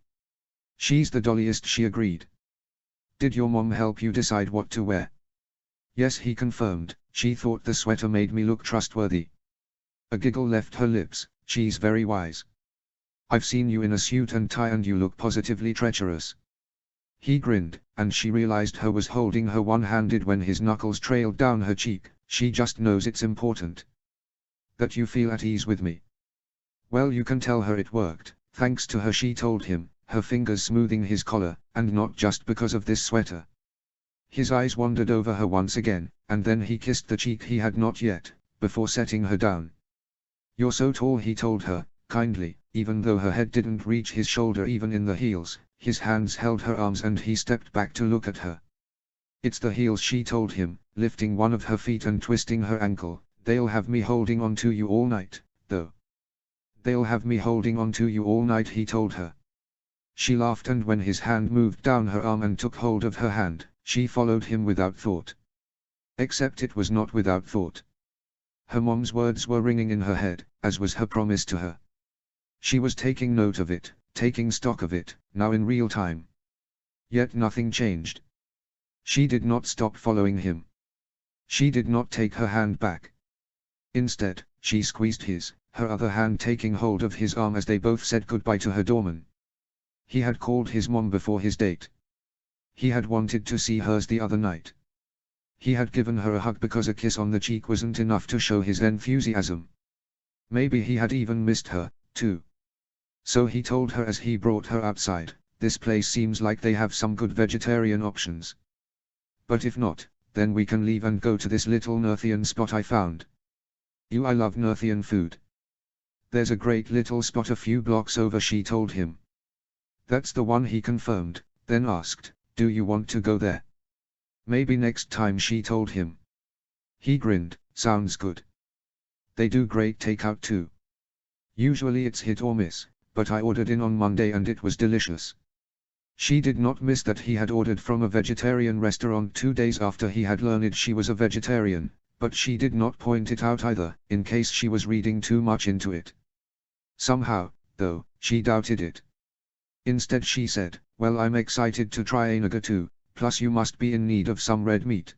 [SPEAKER 1] "She's the dolliest," she agreed. "Did your mom help you decide what to wear?" "Yes," he confirmed, "she thought the sweater made me look trustworthy." A giggle left her lips, "She's very wise. I've seen you in a suit and tie and you look positively treacherous." He grinned, and she realized he was holding her one-handed when his knuckles trailed down her cheek. "She just knows it's important that you feel at ease with me." Well, you can tell her it worked, thanks to her, she told him, her fingers smoothing his collar, "and not just because of this sweater." His eyes wandered over her once again, and then he kissed the cheek he had not yet, before setting her down. "You're so tall," he told her, kindly, even though her head didn't reach his shoulder even in the heels. His hands held her arms and he stepped back to look at her. "It's the heels," she told him, lifting one of her feet and twisting her ankle. "They'll have me holding on to you all night, though." "They'll have me holding on to you all night," he told her. She laughed, and when his hand moved down her arm and took hold of her hand, she followed him without thought. Except it was not without thought. Her mom's words were ringing in her head, as was her promise to her. She was taking note of it, taking stock of it, now in real time. Yet nothing changed. She did not stop following him. She did not take her hand back. Instead, she squeezed his, her other hand taking hold of his arm as they both said goodbye to her doorman. He had called his mom before his date. He had wanted to see hers the other night. He had given her a hug because a kiss on the cheek wasn't enough to show his enthusiasm. Maybe he had even missed her, too. So he told her as he brought her outside, "This place seems like they have some good vegetarian options. But if not, then we can leave and go to this little Nerthian spot I found." I love Nerthian food." "There's a great little spot a few blocks over," she told him. "That's the one," he confirmed, then asked, "Do you want to go there?" "Maybe next time," she told him. He grinned, "Sounds good. They do great takeout too. Usually it's hit or miss, but I ordered in on Monday and it was delicious." She did not miss that he had ordered from a vegetarian restaurant 2 days after he had learned she was a vegetarian, But she did not point it out either, in case she was reading too much into it. Somehow, though, she doubted it. Instead she said, "Well, I'm excited to try Anaga too, plus you must be in need of some red meat.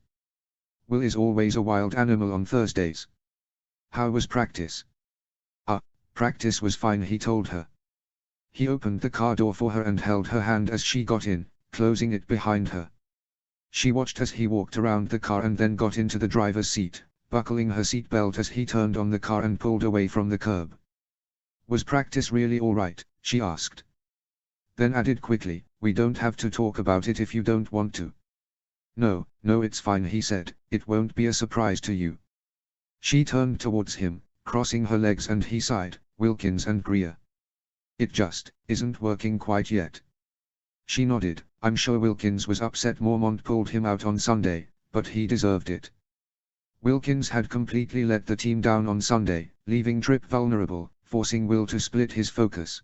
[SPEAKER 1] Will is always a wild animal on Thursdays. How was practice?" Practice was fine, he told her. He opened the car door for her and held her hand as she got in, closing it behind her. She watched as he walked around the car and then got into the driver's seat, buckling her seatbelt as he turned on the car and pulled away from the curb. "Was practice really all right?" she asked. Then added quickly, "We don't have to talk about it if you don't want to." No, it's fine," he said, "it won't be a surprise to you." She turned towards him, crossing her legs, and he sighed, "Wilkins and Greer. It just isn't working quite yet." She nodded. "I'm sure Wilkins was upset Mormont pulled him out on Sunday, but he deserved it." Wilkins had completely let the team down on Sunday, leaving Tripp vulnerable, forcing Will to split his focus.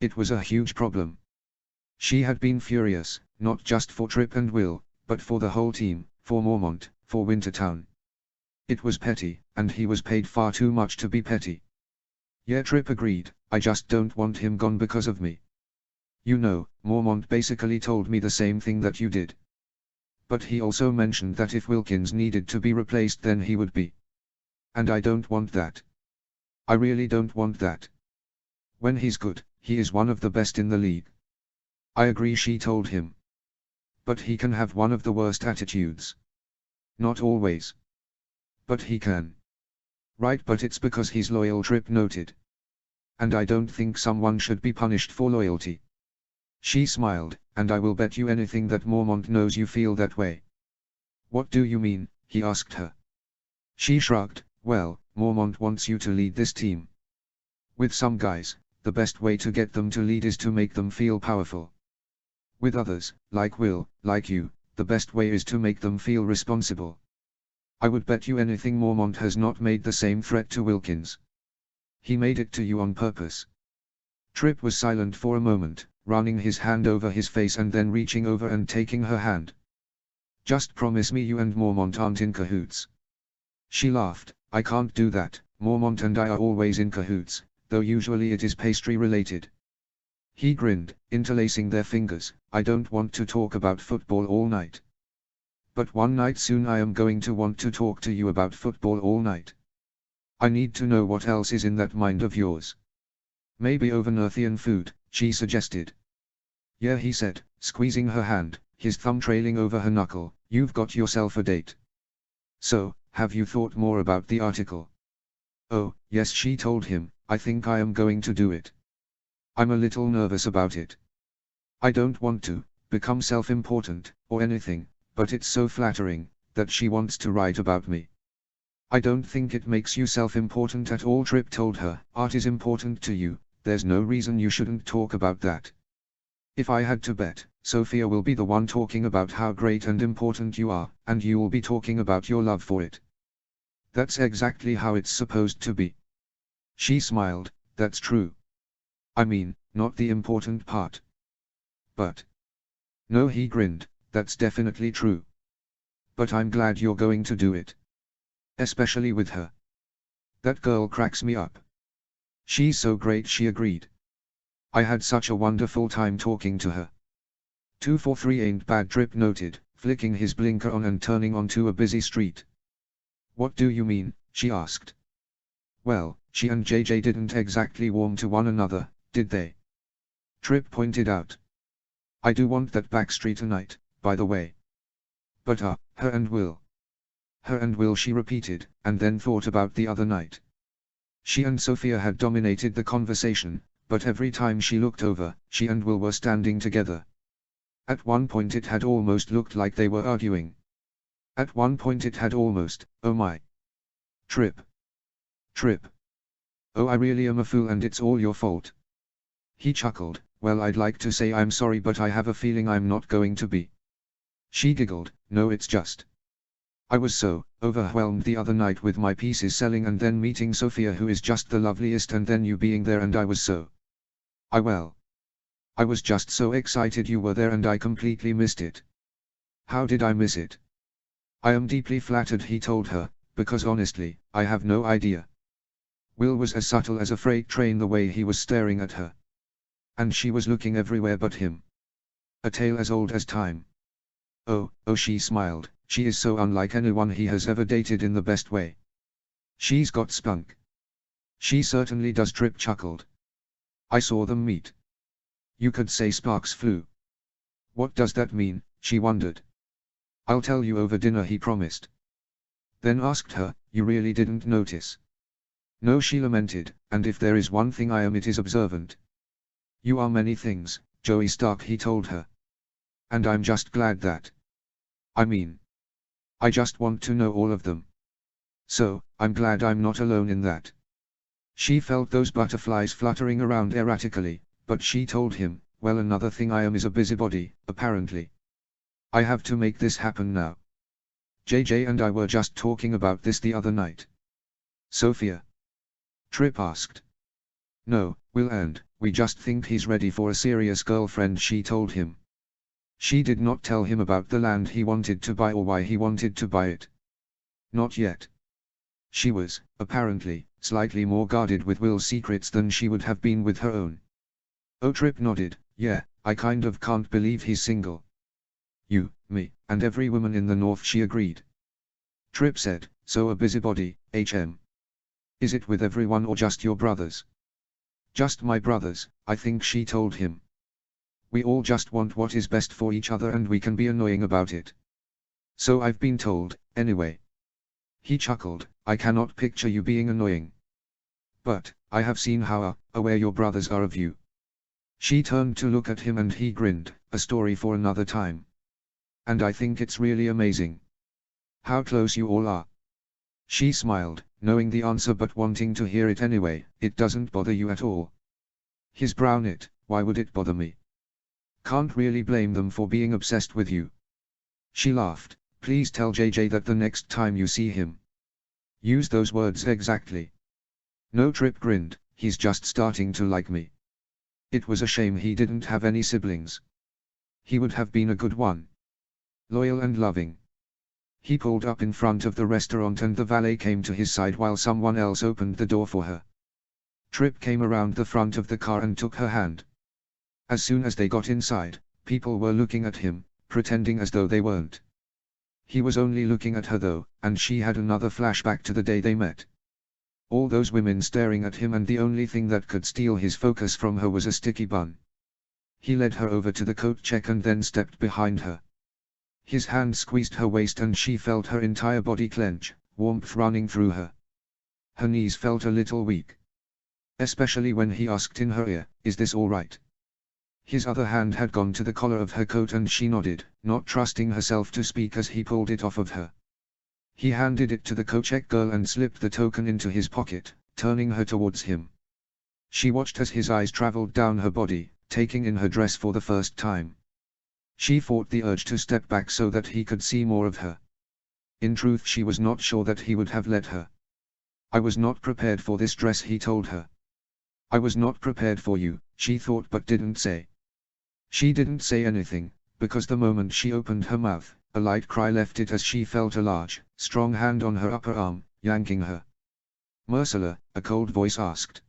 [SPEAKER 1] It was a huge problem. She had been furious, not just for Tripp and Will, but for the whole team, for Mormont, for Wintertown. It was petty, and he was paid far too much to be petty. "Yeah," Tripp agreed, "I just don't want him gone because of me. You know, Mormont basically told me the same thing that you did. But he also mentioned that if Wilkins needed to be replaced then he would be. And I don't want that. I really don't want that. When he's good, he is one of the best in the league." "I agree," she told him. "But he can have one of the worst attitudes." "Not always. But he can." "Right, but it's because he's loyal," Tripp noted. "And I don't think someone should be punished for loyalty." She smiled, "And I will bet you anything that Mormont knows you feel that way." "What do you mean?" he asked her. She shrugged. "Well, Mormont wants you to lead this team. With some guys, the best way to get them to lead is to make them feel powerful. With others, like Will, like you, the best way is to make them feel responsible. I would bet you anything Mormont has not made the same threat to Wilkins. He made it to you on purpose." Tripp was silent for a moment, running his hand over his face and then reaching over and taking her hand. "Just promise me you and Mormont aren't in cahoots." She laughed. "I can't do that. Mormont and I are always in cahoots, though usually it is pastry related." He grinned, interlacing their fingers. "I don't want to talk about football all night. But one night soon I am going to want to talk to you about football all night. I need to know what else is in that mind of yours." "Maybe Overnathian food," she suggested. "Yeah," he said, squeezing her hand, his thumb trailing over her knuckle, "you've got yourself a date. So, have you thought more about the article?" "Oh, yes," she told him, "I think I am going to do it. I'm a little nervous about it. I don't want to become self-important, or anything, but it's so flattering that she wants to write about me." "I don't think it makes you self-important at all," Tripp told her. "Art is important to you, there's no reason you shouldn't talk about that. If I had to bet, Sophia will be the one talking about how great and important you are, and you will be talking about your love for it. That's exactly how it's supposed to be." She smiled. "That's true. I mean, not the important part. But." "No," he grinned, "that's definitely true. But I'm glad you're going to do it. Especially with her. That girl cracks me up." "She's so great," she agreed. "I had such a wonderful time talking to her." 243 ain't bad, Tripp noted, flicking his blinker on and turning onto a busy street. "What do you mean?" she asked. "Well, she and JJ didn't exactly warm to one another, did they?" Tripp pointed out. "I do want that backstreet tonight, by the way." "But her and Will." "Her and Will," she repeated, and then thought about the other night. She and Sophia had dominated the conversation, but every time she looked over, she and Will were standing together. At one point it had almost looked like they were arguing. At one point it had almost, oh my. Tripp. Oh, I really am a fool and it's all your fault." He chuckled. "Well, I'd like to say I'm sorry, but I have a feeling I'm not going to be." She giggled. "No, it's just. I was so overwhelmed the other night with my pieces selling and then meeting Sophia, who is just the loveliest, and then you being there, and I was so. I was just so excited you were there and I completely missed it." "How did I miss it?" "I am deeply flattered," he told her, because honestly, I have no idea. Will was as subtle as a freight train the way he was staring at her. And she was looking everywhere but him. A tale as old as time. Oh, she smiled, she is so unlike anyone he has ever dated in the best way. She's got spunk. She certainly does. Trip chuckled. I saw them meet. You could say sparks flew. What does that mean, she wondered. I'll tell you over dinner, he promised. Then asked her, you really didn't notice? No, she lamented, and if there is one thing I am, it is observant. You are many things, Joey Stark, he told her. And I'm just glad that. I mean, I just want to know all of them. So, I'm glad I'm not alone in that. She felt those butterflies fluttering around erratically, but she told him, well, another thing I am is a busybody, apparently. I have to make this happen now. JJ and I were just talking about this the other night. Sophia? Trip asked. No, Will, and we just think he's ready for a serious girlfriend, she told him. She did not tell him about the land he wanted to buy or why he wanted to buy it. Not yet. She was, apparently, slightly more guarded with Will's secrets than she would have been with her own. Oh, Trip nodded. Yeah, I kind of can't believe he's single. You, me, and every woman in the North, she agreed. Trip said, so a busybody, HM. Is it with everyone or just your brothers? Just my brothers, I think, she told him. We all just want what is best for each other and we can be annoying about it. So I've been told, anyway. He chuckled, I cannot picture you being annoying. But, I have seen how aware your brothers are of you. She turned to look at him and he grinned, a story for another time. And I think it's really amazing. How close you all are. She smiled, knowing the answer but wanting to hear it anyway. It doesn't bother you at all? His brow knit. Why would it bother me? Can't really blame them for being obsessed with you. She laughed. Please tell JJ that the next time you see him. Use those words exactly. No, Trip grinned, he's just starting to like me. It was a shame he didn't have any siblings. He would have been a good one. Loyal and loving. He pulled up in front of the restaurant and the valet came to his side while someone else opened the door for her. Trip came around the front of the car and took her hand. As soon as they got inside, people were looking at him, pretending as though they weren't. He was only looking at her though, and she had another flashback to the day they met. All those women staring at him, and the only thing that could steal his focus from her was a sticky bun. He led her over to the coat check and then stepped behind her. His hand squeezed her waist and she felt her entire body clench, warmth running through her. Her knees felt a little weak. Especially when he asked in her ear, is this all right? His other hand had gone to the collar of her coat and she nodded, not trusting herself to speak as he pulled it off of her. He handed it to the coat-check girl and slipped the token into his pocket, turning her towards him. She watched as his eyes traveled down her body, taking in her dress for the first time. She fought the urge to step back so that he could see more of her. In truth, she was not sure that he would have let her. I was not prepared for this dress, he told her. I was not prepared for you, she thought but didn't say. She didn't say anything, because the moment she opened her mouth, a light cry left it as she felt a large, strong hand on her upper arm, yanking her. Ursula, a cold voice asked.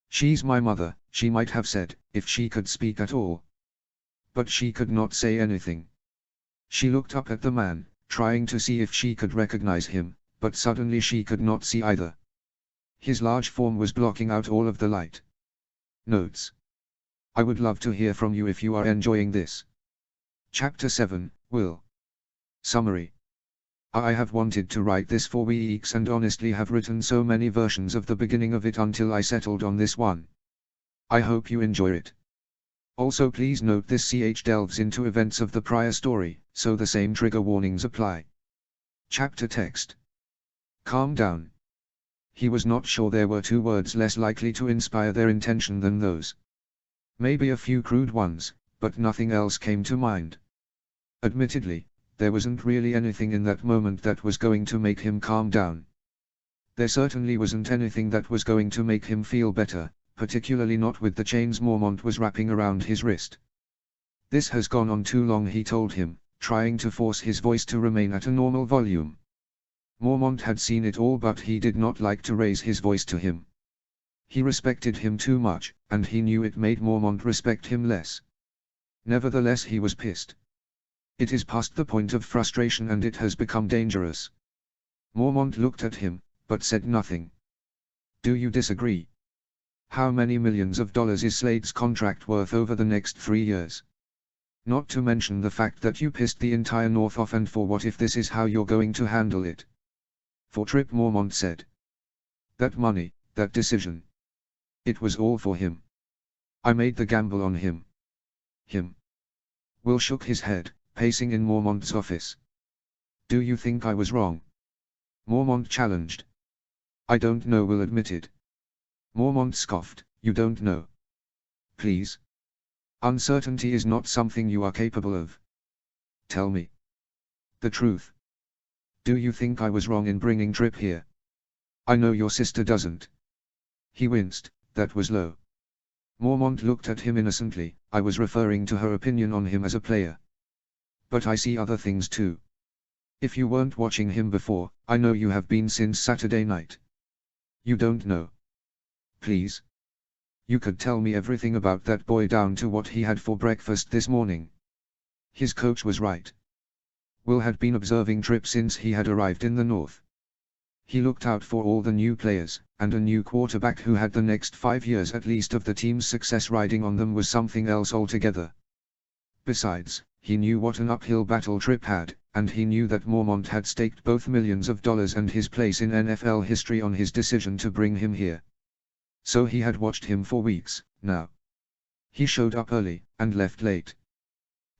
[SPEAKER 1] She's my mother, she might have said, if she could speak at all. But she could not say anything. She looked up at the man, trying to see if she could recognize him, but suddenly she could not see either. His large form was blocking out all of the light. Notes. I would love to hear from you if you are enjoying this. Chapter 7, Will. Summary. I have wanted to write this for weeks and honestly have written so many versions of the beginning of it until I settled on this one. I hope you enjoy it. Also, please note this delves into events of the prior story, so the same trigger warnings apply. Chapter text. Calm down. He was not sure there were 2 words less likely to inspire their intention than those. Maybe a few crude ones, but nothing else came to mind. Admittedly, there wasn't really anything in that moment that was going to make him calm down. There certainly wasn't anything that was going to make him feel better, particularly not with the chains Mormont was wrapping around his wrist. This has gone on too long, he told him, trying to force his voice to remain at a normal volume. Mormont had seen it all, but he did not like to raise his voice to him. He respected him too much, and he knew it made Mormont respect him less. Nevertheless, he was pissed. It is past the point of frustration and it has become dangerous. Mormont looked at him, but said nothing. Do you disagree? How many millions of dollars is Slade's contract worth over the next 3 years? Not to mention the fact that you pissed the entire North off, and for what if this is how you're going to handle it? For Tripp, Mormont said. That money, that decision. It was all for him. I made the gamble on him. Him. Will shook his head, pacing in Mormont's office. Do you think I was wrong? Mormont challenged. I don't know, Will admitted. Mormont scoffed, you don't know. Please. Uncertainty is not something you are capable of. Tell me the truth. Do you think I was wrong in bringing Tripp here? I know your sister doesn't. He winced, that was low. Mormont looked at him innocently. I was referring to her opinion on him as a player. But I see other things too. If you weren't watching him before, I know you have been since Saturday night. You don't know. Please. You could tell me everything about that boy down to what he had for breakfast this morning. His coach was right. Will had been observing Tripp since he had arrived in the North. He looked out for all the new players, and a new quarterback who had the next 5 years at least of the team's success riding on them was something else altogether. Besides, he knew what an uphill battle Tripp had, and he knew that Mormont had staked both millions of dollars and his place in NFL history on his decision to bring him here. So he had watched him for weeks, now. He showed up early, and left late.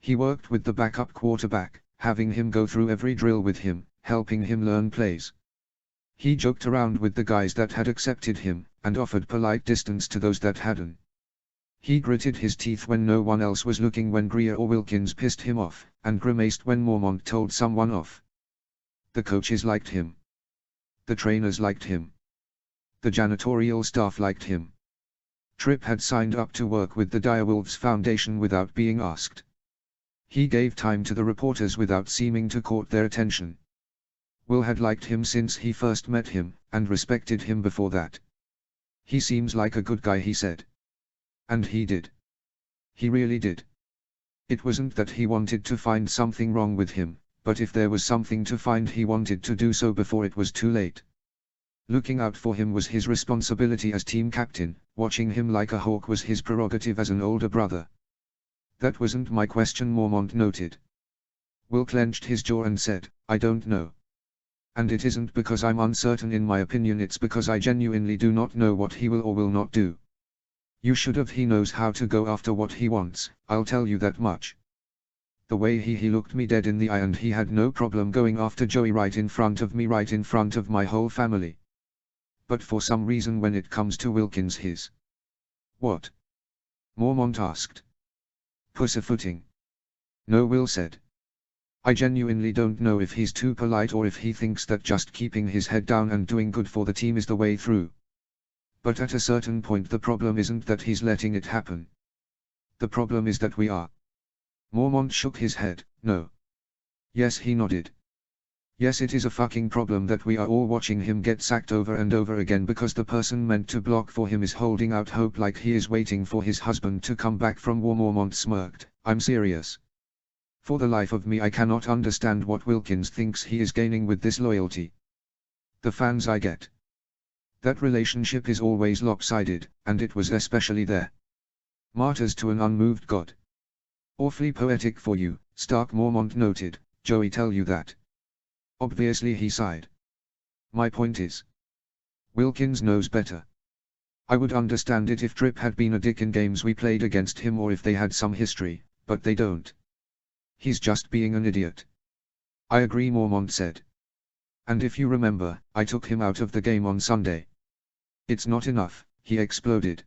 [SPEAKER 1] He worked with the backup quarterback, having him go through every drill with him, helping him learn plays. He joked around with the guys that had accepted him, and offered polite distance to those that hadn't. He gritted his teeth when no one else was looking when Grier or Wilkins pissed him off, and grimaced when Mormont told someone off. The coaches liked him. The trainers liked him. The janitorial staff liked him. Tripp had signed up to work with the Direwolves Foundation without being asked. He gave time to the reporters without seeming to court their attention. Will had liked him since he first met him, and respected him before that. He seems like a good guy, he said. And he did. He really did. It wasn't that he wanted to find something wrong with him, but if there was something to find, he wanted to do so before it was too late. Looking out for him was his responsibility as team captain, watching him like a hawk was his prerogative as an older brother. That wasn't my question, Mormont noted. Will clenched his jaw and said, I don't know. And it isn't because I'm uncertain in my opinion, it's because I genuinely do not know what he will or will not do. You should have. He knows how to go after what he wants, I'll tell you that much. The way he looked me dead in the eye, and he had no problem going after Joey right in front of me, right in front of my whole family. But for some reason when it comes to Wilkins, his what? Mormont asked. Pussyfooting. No, Will said. I genuinely don't know if he's too polite or if he thinks that just keeping his head down and doing good for the team is the way through. But at a certain point the problem isn't that he's letting it happen. The problem is that we are. Mormont shook his head, no. Yes, he nodded. Yes, it is a fucking problem that we are all watching him get sacked over and over again because the person meant to block for him is holding out hope like he is waiting for his husband to come back from war. Mormont smirked, I'm serious. For the life of me I cannot understand what Wilkins thinks he is gaining with this loyalty. The fans I get. That relationship is always lopsided, and it was especially there. Martyrs to an unmoved God. Awfully poetic for you, Stark, Mormont noted. Joey tell you that? Obviously, he sighed. My point is, Wilkins knows better. I would understand it if Tripp had been a dick in games we played against him or if they had some history, but they don't. He's just being an idiot. I agree, Mormont said. And if you remember, I took him out of the game on Sunday. It's not enough, he exploded.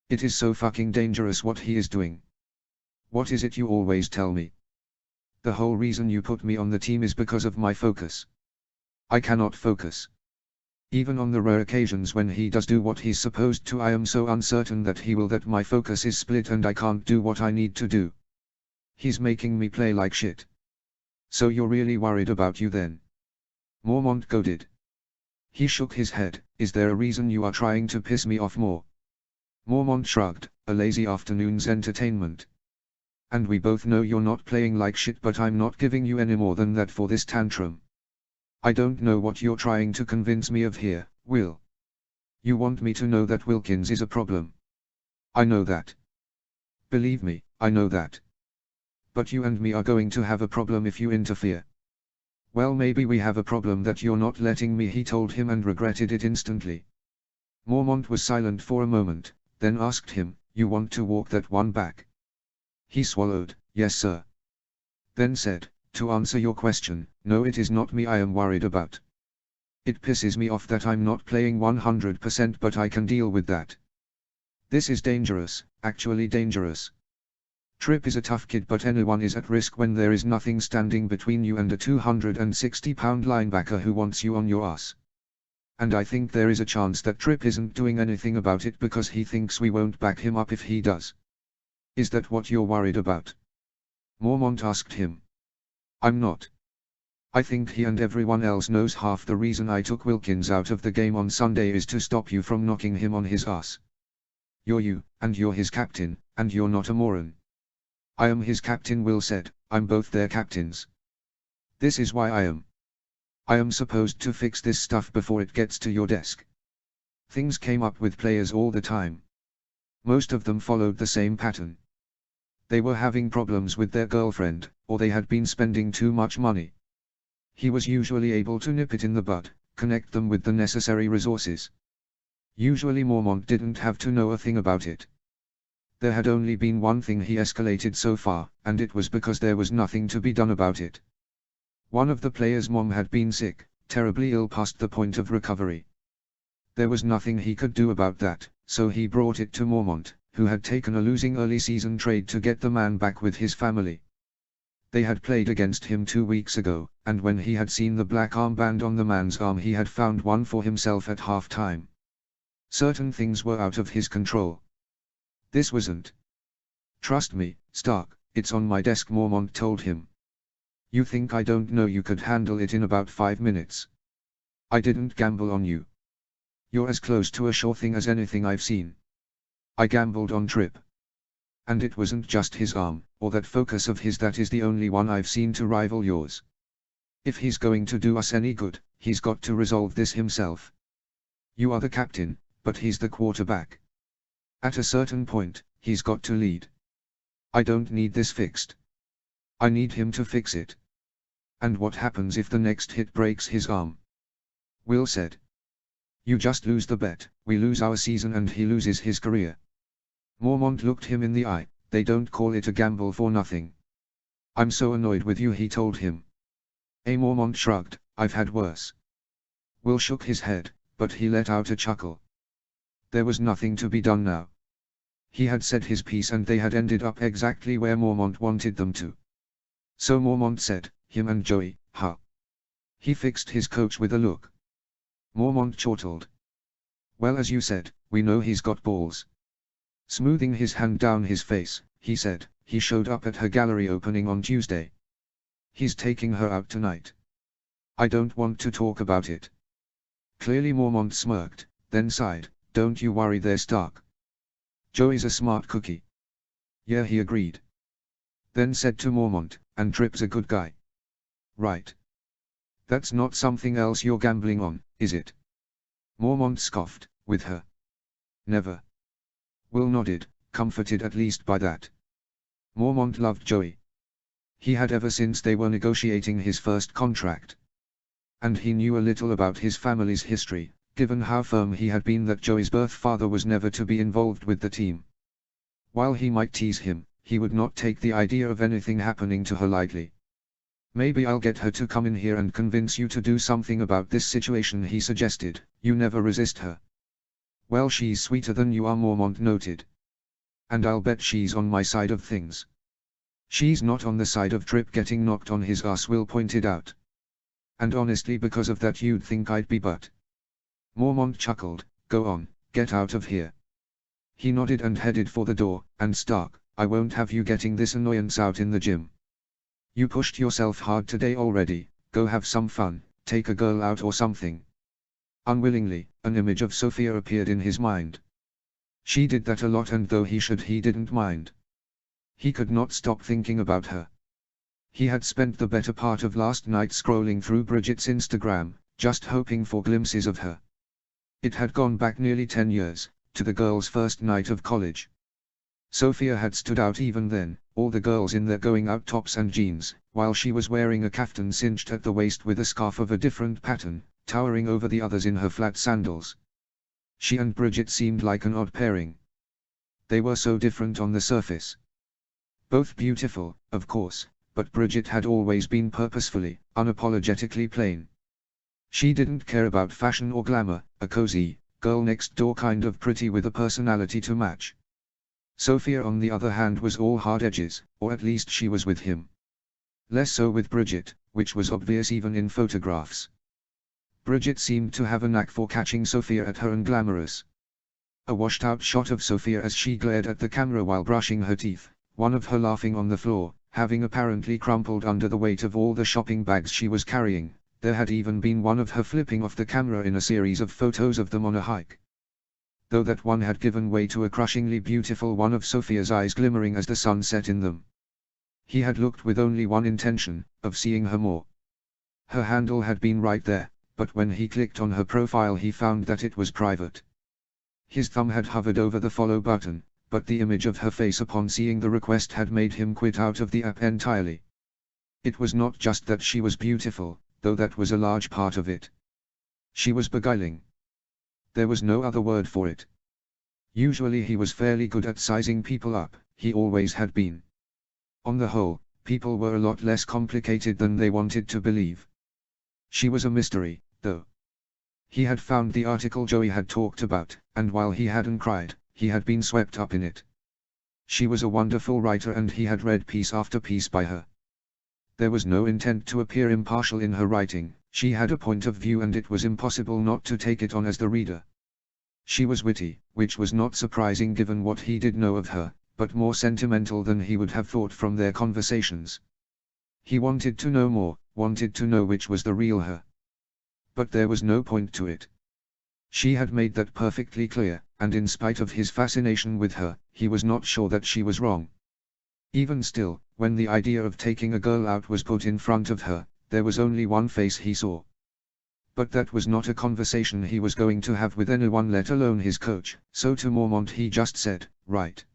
[SPEAKER 1] It is so fucking dangerous what he is doing. What is it you always tell me? The whole reason you put me on the team is because of my focus. I cannot focus. Even on the rare occasions when he does do what he's supposed to, I am so uncertain that he will that my focus is split and I can't do what I need to do. He's making me play like shit. So you're really worried about you then? Mormont goaded. He shook his head. Is there a reason you are trying to piss me off more? Mormont shrugged. A lazy afternoon's entertainment. And we both know you're not playing like shit, but I'm not giving you any more than that for this tantrum. I don't know what you're trying to convince me of here, Will. You want me to know that Wilkins is a problem. I know that. Believe me, I know that. But you and me are going to have a problem if you interfere. Well, maybe we have a problem that you're not letting me, he told him, and regretted it instantly. Mormont was silent for a moment, then asked him, you want to walk that one back? He swallowed, yes sir. Then said, to answer your question, no, it is not me I am worried about. It pisses me off that I'm not playing 100%, but I can deal with that. This is dangerous, actually dangerous. Tripp is a tough kid, but anyone is at risk when there is nothing standing between you and a 260-pound linebacker who wants you on your ass. And I think there is a chance that Tripp isn't doing anything about it because he thinks we won't back him up if he does. Is that what you're worried about? Mormont asked him. I'm not. I think he and everyone else knows half the reason I took Wilkins out of the game on Sunday is to stop you from knocking him on his ass. You're you, and you're his captain, and you're not a moron. I am his captain, Will said. I'm both their captains. This is why I am supposed to fix this stuff before it gets to your desk. Things came up with players all the time. Most of them followed the same pattern. They were having problems with their girlfriend, or they had been spending too much money. He was usually able to nip it in the bud, connect them with the necessary resources. Usually Mormont didn't have to know a thing about it. There had only been one thing he escalated so far, and it was because there was nothing to be done about it. One of the players' mom had been sick, terribly ill past the point of recovery. There was nothing he could do about that, so he brought it to Mormont, who had taken a losing early season trade to get the man back with his family. They had played against him 2 weeks ago, and when he had seen the black armband on the man's arm, he had found one for himself at half-time. Certain things were out of his control. This wasn't. Trust me, Stark, it's on my desk, Mormont told him. You think I don't know you could handle it in about 5 minutes? I didn't gamble on you. You're as close to a sure thing as anything I've seen. I gambled on Tripp. And it wasn't just his arm, or that focus of his, that is the only one I've seen to rival yours. If he's going to do us any good, he's got to resolve this himself. You are the captain, but he's the quarterback. At a certain point, he's got to lead. I don't need this fixed. I need him to fix it. And what happens if the next hit breaks his arm? Will said. You just lose the bet, we lose our season and he loses his career. Mormont looked him in the eye. They don't call it a gamble for nothing. I'm so annoyed with you, he told him. Mormont shrugged. I've had worse. Will shook his head, but he let out a chuckle. There was nothing to be done now. He had said his piece and they had ended up exactly where Mormont wanted them to. So Mormont said, him and Joey, huh? He fixed his coach with a look. Mormont chortled. Well, as you said, we know he's got balls. Smoothing his hand down his face, he said, he showed up at her gallery opening on Tuesday. He's taking her out tonight. I don't want to talk about it. Clearly Mormont smirked, then sighed, don't you worry there, Stark. Joey's a smart cookie. Yeah, he agreed. Then said to Mormont, and Tripp's a good guy. Right. That's not something else you're gambling on, is it? Mormont scoffed, with her. Never. Will nodded, comforted at least by that. Mormont loved Joey. He had ever since they were negotiating his first contract. And he knew a little about his family's history, given how firm he had been that Joey's birth father was never to be involved with the team. While he might tease him, he would not take the idea of anything happening to her lightly. Maybe I'll get her to come in here and convince you to do something about this situation, he suggested. You never resist her. Well, she's sweeter than you are, Mormont noted. And I'll bet she's on my side of things. She's not on the side of Tripp getting knocked on his ass, Will pointed out. And honestly, because of that you'd think I'd be, but. Mormont chuckled, go on, get out of here. He nodded and headed for the door, and Stark, I won't have you getting this annoyance out in the gym. You pushed yourself hard today already, go have some fun, take a girl out or something. Unwillingly, an image of Sophia appeared in his mind. She did that a lot, and though he didn't mind. He could not stop thinking about her. He had spent the better part of last night scrolling through Bridget's Instagram, just hoping for glimpses of her. It had gone back nearly 10 years, to the girl's first night of college. Sophia had stood out even then, all the girls in their going-out tops and jeans, while she was wearing a kaftan cinched at the waist with a scarf of a different pattern, towering over the others in her flat sandals. She and Bridget seemed like an odd pairing. They were so different on the surface. Both beautiful, of course, but Bridget had always been purposefully, unapologetically plain. She didn't care about fashion or glamour, a cozy, girl-next-door kind of pretty with a personality to match. Sophia on the other hand was all hard edges, or at least she was with him. Less so with Bridget, which was obvious even in photographs. Bridget seemed to have a knack for catching Sophia at her unglamorous. A washed-out shot of Sophia as she glared at the camera while brushing her teeth, one of her laughing on the floor, having apparently crumpled under the weight of all the shopping bags she was carrying. There had even been one of her flipping off the camera in a series of photos of them on a hike. Though that one had given way to a crushingly beautiful one of Sophia's eyes glimmering as the sun set in them. He had looked with only one intention, of seeing her more. Her handle had been right there, but when he clicked on her profile he found that it was private. His thumb had hovered over the follow button, but the image of her face upon seeing the request had made him quit out of the app entirely. It was not just that she was beautiful, though that was a large part of it. She was beguiling. There was no other word for it. Usually he was fairly good at sizing people up, he always had been. On the whole, people were a lot less complicated than they wanted to believe. She was a mystery, though. He had found the article Joey had talked about, and while he hadn't cried, he had been swept up in it. She was a wonderful writer and he had read piece after piece by her. There was no intent to appear impartial in her writing, she had a point of view and it was impossible not to take it on as the reader. She was witty, which was not surprising given what he did know of her, but more sentimental than he would have thought from their conversations. He wanted to know more, wanted to know which was the real her. But there was no point to it. She had made that perfectly clear, and in spite of his fascination with her, he was not sure that she was wrong. Even still, when the idea of taking a girl out was put in front of her, there was only one face he saw. But that was not a conversation he was going to have with anyone, let alone his coach, so to Mormont he just said, "Right.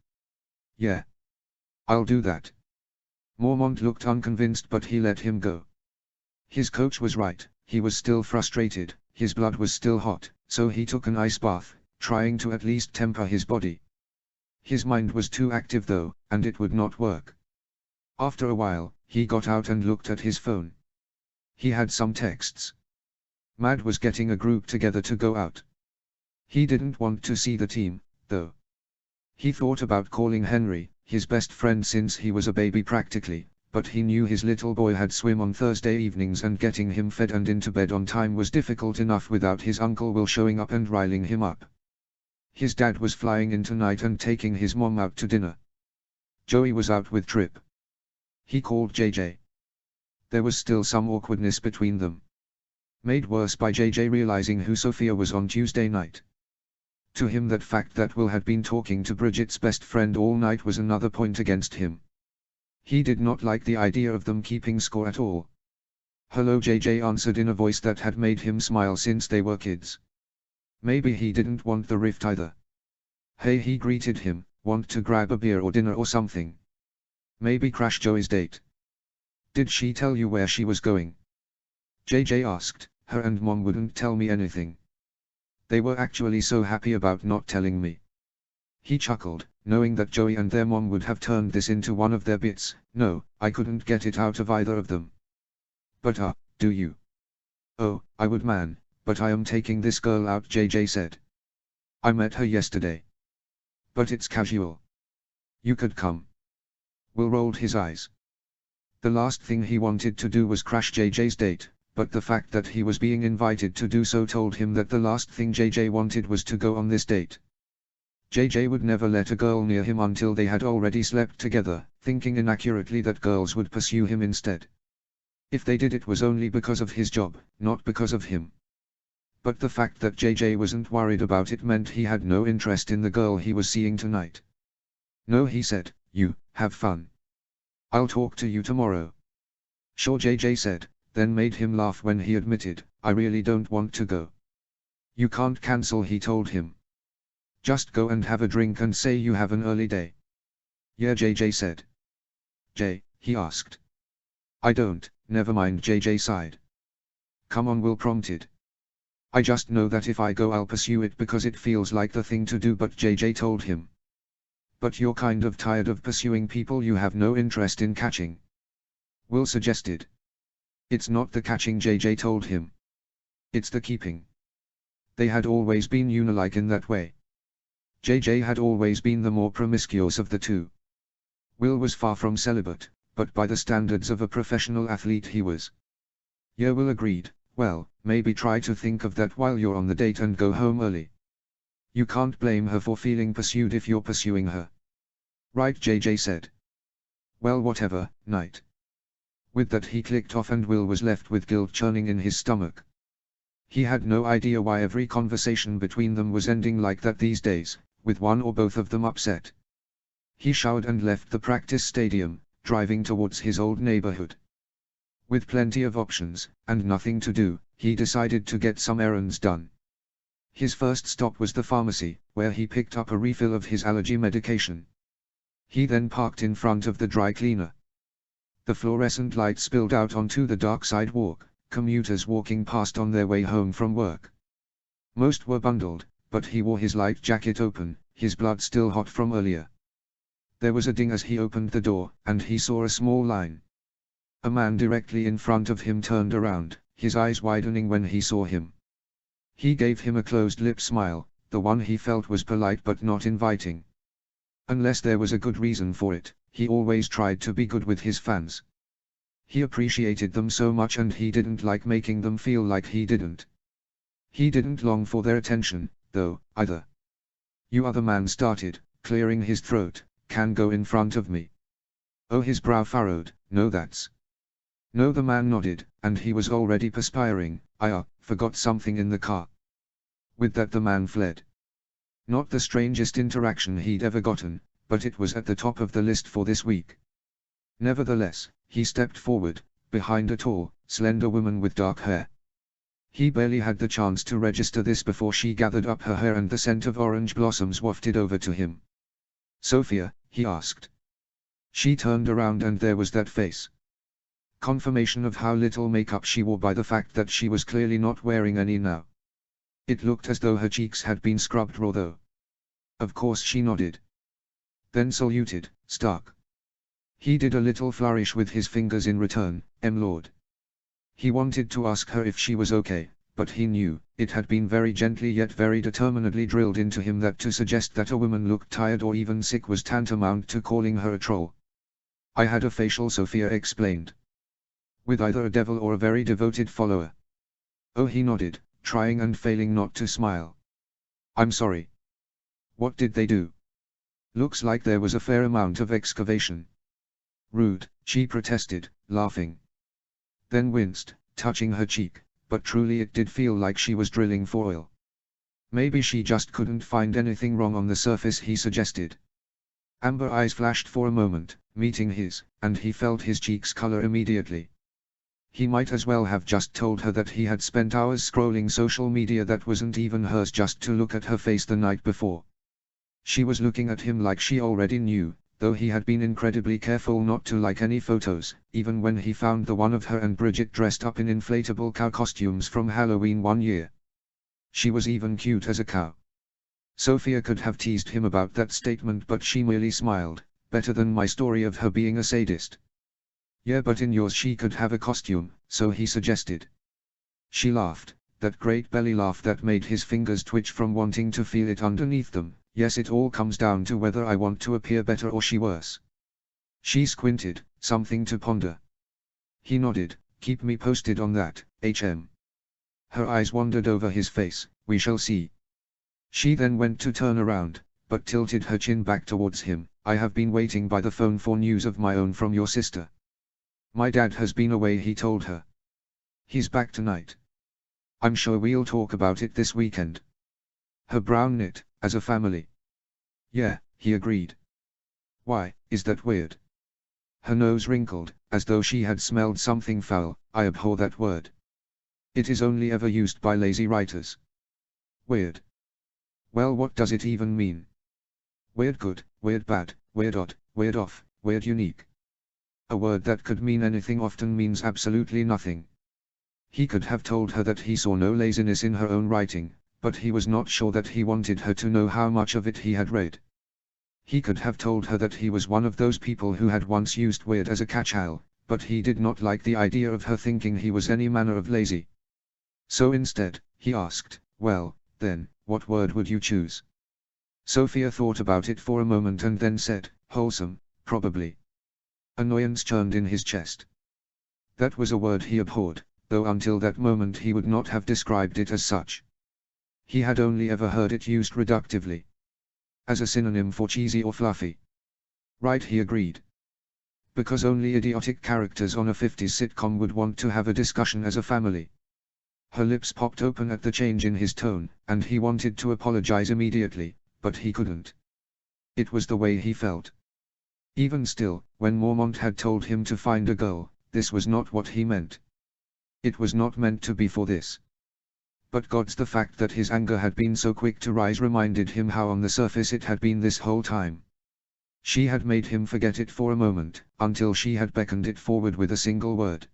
[SPEAKER 1] Yeah. I'll do that." Mormont looked unconvinced but he let him go. His coach was right, he was still frustrated, his blood was still hot, so he took an ice bath, trying to at least temper his body. His mind was too active though, and it would not work. After a while, he got out and looked at his phone. He had some texts. Mad was getting a group together to go out. He didn't want to see the team, though. He thought about calling Henry, his best friend since he was a baby practically, but he knew his little boy had swim on Thursday evenings and getting him fed and into bed on time was difficult enough without his Uncle Will showing up and riling him up. His dad was flying in tonight and taking his mom out to dinner. Joey was out with Trip. He called JJ. There was still some awkwardness between them. Made worse by JJ realizing who Sophia was on Tuesday night. To him that fact that Will had been talking to Bridget's best friend all night was another point against him. He did not like the idea of them keeping score at all. "Hello," JJ answered in a voice that had made him smile since they were kids. Maybe he didn't want the rift either. "Hey," he greeted him, "want to grab a beer or dinner or something? Maybe crash Joey's date?" "Did she tell you where she was going?" JJ asked. "Her and Mom wouldn't tell me anything. They were actually so happy about not telling me." He chuckled, knowing that Joey and their mom would have turned this into one of their bits. "No, I couldn't get it out of either of them." "But do you?" "Oh, I would man, but I am taking this girl out," JJ said. "I met her yesterday. But it's casual. You could come." Will rolled his eyes. The last thing he wanted to do was crash JJ's date, but the fact that he was being invited to do so told him that the last thing JJ wanted was to go on this date. JJ would never let a girl near him until they had already slept together, thinking inaccurately that girls would pursue him instead. If they did, it was only because of his job, not because of him. But the fact that JJ wasn't worried about it meant he had no interest in the girl he was seeing tonight. No, he said, you, have fun. I'll talk to you tomorrow. Sure, JJ said, then made him laugh when he admitted, I really don't want to go. You can't cancel, he told him. Just go and have a drink and say you have an early day. Yeah, JJ said. Jay, he asked. I don't, never mind, JJ sighed. Come on, Will prompted. I just know that if I go I'll pursue it because it feels like the thing to do, but JJ told him. But you're kind of tired of pursuing people you have no interest in catching. Will suggested. It's not the catching, JJ told him. It's the keeping. They had always been unilike in that way. JJ had always been the more promiscuous of the two. Will was far from celibate, but by the standards of a professional athlete he was. Yeah, Will agreed. Well, maybe try to think of that while you're on the date and go home early. You can't blame her for feeling pursued if you're pursuing her. Right, JJ said. Well, whatever, night. With that he clicked off and Will was left with guilt churning in his stomach. He had no idea why every conversation between them was ending like that these days, with one or both of them upset. He showered and left the practice stadium, driving towards his old neighborhood. With plenty of options, and nothing to do, he decided to get some errands done. His first stop was the pharmacy, where he picked up a refill of his allergy medication. He then parked in front of the dry cleaner. The fluorescent light spilled out onto the dark sidewalk, commuters walking past on their way home from work. Most were bundled, but he wore his light jacket open, his blood still hot from earlier. There was a ding as he opened the door, and he saw a small line. A man directly in front of him turned around, his eyes widening when he saw him. He gave him a closed-lip smile, the one he felt was polite but not inviting. Unless there was a good reason for it, he always tried to be good with his fans. He appreciated them so much and he didn't like making them feel like he didn't. He didn't long for their attention, though, either. You other man started, clearing his throat, can go in front of me. Oh, his brow furrowed, no that's. No, the man nodded, and he was already perspiring. I forgot something in the car. With that the man fled. Not the strangest interaction he'd ever gotten, but it was at the top of the list for this week. Nevertheless, he stepped forward, behind a tall, slender woman with dark hair. He barely had the chance to register this before she gathered up her hair and the scent of orange blossoms wafted over to him. Sophia, he asked. She turned around and there was that face. Confirmation of how little makeup she wore by the fact that she was clearly not wearing any now. It looked as though her cheeks had been scrubbed raw though. Of course she nodded. Then saluted, Stark. He did a little flourish with his fingers in return, Lord. He wanted to ask her if she was okay, but he knew, it had been very gently yet very determinedly drilled into him that to suggest that a woman looked tired or even sick was tantamount to calling her a troll. I had a facial, Sophia explained. With either a devil or a very devoted follower. Oh, he nodded, trying and failing not to smile. I'm sorry. What did they do? Looks like there was a fair amount of excavation. Rude, she protested, laughing. Then winced, touching her cheek, but truly it did feel like she was drilling for oil. Maybe she just couldn't find anything wrong on the surface, he suggested. Amber eyes flashed for a moment, meeting his, and he felt his cheeks color immediately. He might as well have just told her that he had spent hours scrolling social media that wasn't even hers just to look at her face the night before. She was looking at him like she already knew, though he had been incredibly careful not to like any photos, even when he found the one of her and Bridget dressed up in inflatable cow costumes from Halloween one year. She was even cute as a cow. Sophia could have teased him about that statement, but she merely smiled, better than my story of her being a sadist. Yeah, but in yours she could have a costume, so he suggested. She laughed, that great belly laugh that made his fingers twitch from wanting to feel it underneath them. Yes, it all comes down to whether I want to appear better or she worse. She squinted, something to ponder. He nodded, keep me posted on that, HM. Her eyes wandered over his face, we shall see. She then went to turn around, but tilted her chin back towards him. I have been waiting by the phone for news of my own from your sister. My dad has been away, he told her. He's back tonight. I'm sure we'll talk about it this weekend. Her brow knit, as a family. Yeah, he agreed. Why, is that weird? Her nose wrinkled, as though she had smelled something foul. I abhor that word. It is only ever used by lazy writers. Weird. Well, what does it even mean? Weird good, weird bad, weird odd, weird off, weird unique. A word that could mean anything often means absolutely nothing. He could have told her that he saw no laziness in her own writing, but he was not sure that he wanted her to know how much of it he had read. He could have told her that he was one of those people who had once used weird as a catch-all, but he did not like the idea of her thinking he was any manner of lazy. So instead, he asked, well, then, what word would you choose? Sophia thought about it for a moment and then said, wholesome, probably. Annoyance churned in his chest. That was a word he abhorred, though until that moment he would not have described it as such. He had only ever heard it used reductively. As a synonym for cheesy or fluffy. Right, he agreed. Because only idiotic characters on a 50s sitcom would want to have a discussion as a family. Her lips popped open at the change in his tone, and he wanted to apologize immediately, but he couldn't. It was the way he felt. Even still, when Mormont had told him to find a girl, this was not what he meant. It was not meant to be for this. But God's the fact that his anger had been so quick to rise reminded him how on the surface it had been this whole time. She had made him forget it for a moment, until she had beckoned it forward with a single word.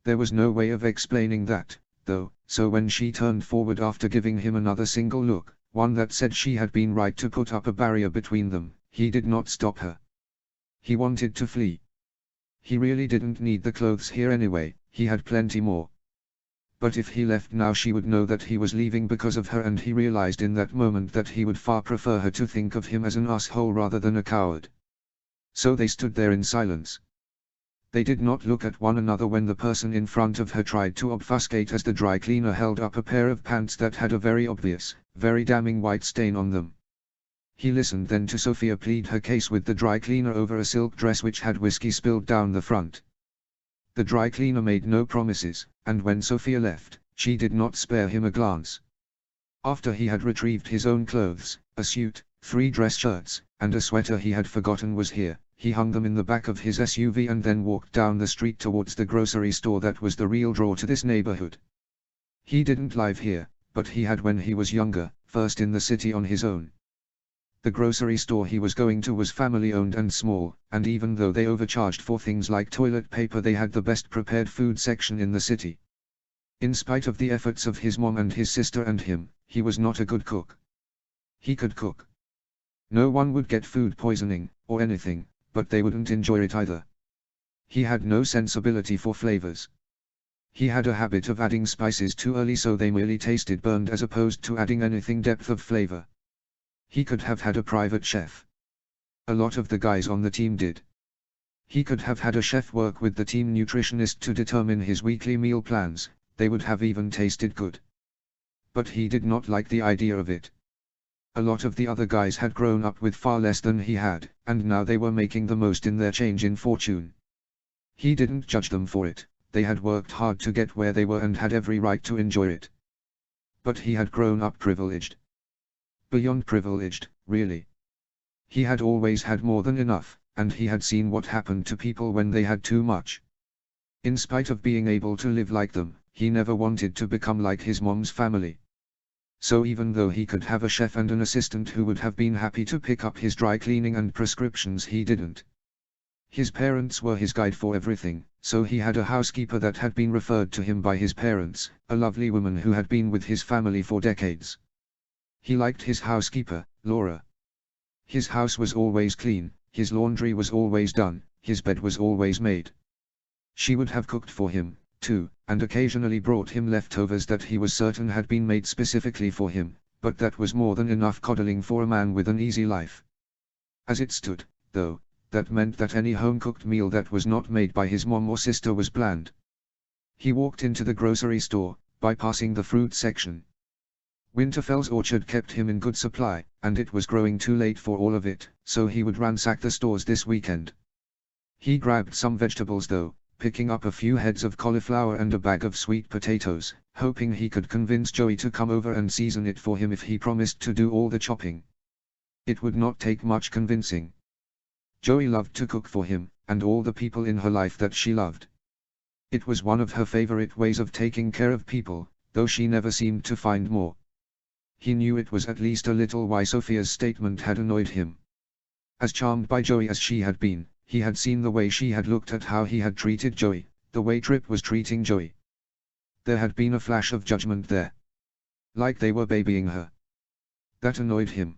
[SPEAKER 1] There was no way of explaining that, though, so when she turned forward after giving him another single look, one that said she had been right to put up a barrier between them, he did not stop her. He wanted to flee. He really didn't need the clothes here anyway, he had plenty more. But if he left now she would know that he was leaving because of her, and he realized in that moment that he would far prefer her to think of him as an asshole rather than a coward. So they stood there in silence. They did not look at one another when the person in front of her tried to obfuscate as the dry cleaner held up a pair of pants that had a very obvious, very damning white stain on them. He listened then to Sophia plead her case with the dry cleaner over a silk dress which had whiskey spilled down the front. The dry cleaner made no promises, and when Sophia left, she did not spare him a glance. After he had retrieved his own clothes, a suit, 3 dress shirts, and a sweater he had forgotten was here, he hung them in the back of his SUV and then walked down the street towards the grocery store that was the real draw to this neighborhood. He didn't live here, but he had when he was younger, first in the city on his own. The grocery store he was going to was family-owned and small, and even though they overcharged for things like toilet paper, they had the best prepared food section in the city. In spite of the efforts of his mom and his sister and him, he was not a good cook. He could cook. No one would get food poisoning, or anything, but they wouldn't enjoy it either. He had no sensibility for flavors. He had a habit of adding spices too early so they merely tasted burned as opposed to adding anything depth of flavor. He could have had a private chef. A lot of the guys on the team did. He could have had a chef work with the team nutritionist to determine his weekly meal plans, they would have even tasted good. But he did not like the idea of it. A lot of the other guys had grown up with far less than he had, and now they were making the most in their change in fortune. He didn't judge them for it, they had worked hard to get where they were and had every right to enjoy it. But he had grown up privileged. Beyond privileged, really. He had always had more than enough, and he had seen what happened to people when they had too much. In spite of being able to live like them, he never wanted to become like his mom's family. So even though he could have a chef and an assistant who would have been happy to pick up his dry cleaning and prescriptions, he didn't. His parents were his guide for everything, so he had a housekeeper that had been referred to him by his parents, a lovely woman who had been with his family for decades. He liked his housekeeper, Laura. His house was always clean, his laundry was always done, his bed was always made. She would have cooked for him, too, and occasionally brought him leftovers that he was certain had been made specifically for him, but that was more than enough coddling for a man with an easy life. As it stood, though, that meant that any home-cooked meal that was not made by his mom or sister was bland. He walked into the grocery store, bypassing the fruit section. Winterfell's orchard kept him in good supply, and it was growing too late for all of it, so he would ransack the stores this weekend. He grabbed some vegetables though, picking up a few heads of cauliflower and a bag of sweet potatoes, hoping he could convince Joey to come over and season it for him if he promised to do all the chopping. It would not take much convincing. Joey loved to cook for him, and all the people in her life that she loved. It was one of her favorite ways of taking care of people, though she never seemed to find more. He knew it was at least a little why Sophia's statement had annoyed him. As charmed by Joey as she had been, he had seen the way she had looked at how he had treated Joey, the way Trip was treating Joey. There had been a flash of judgment there. Like they were babying her. That annoyed him.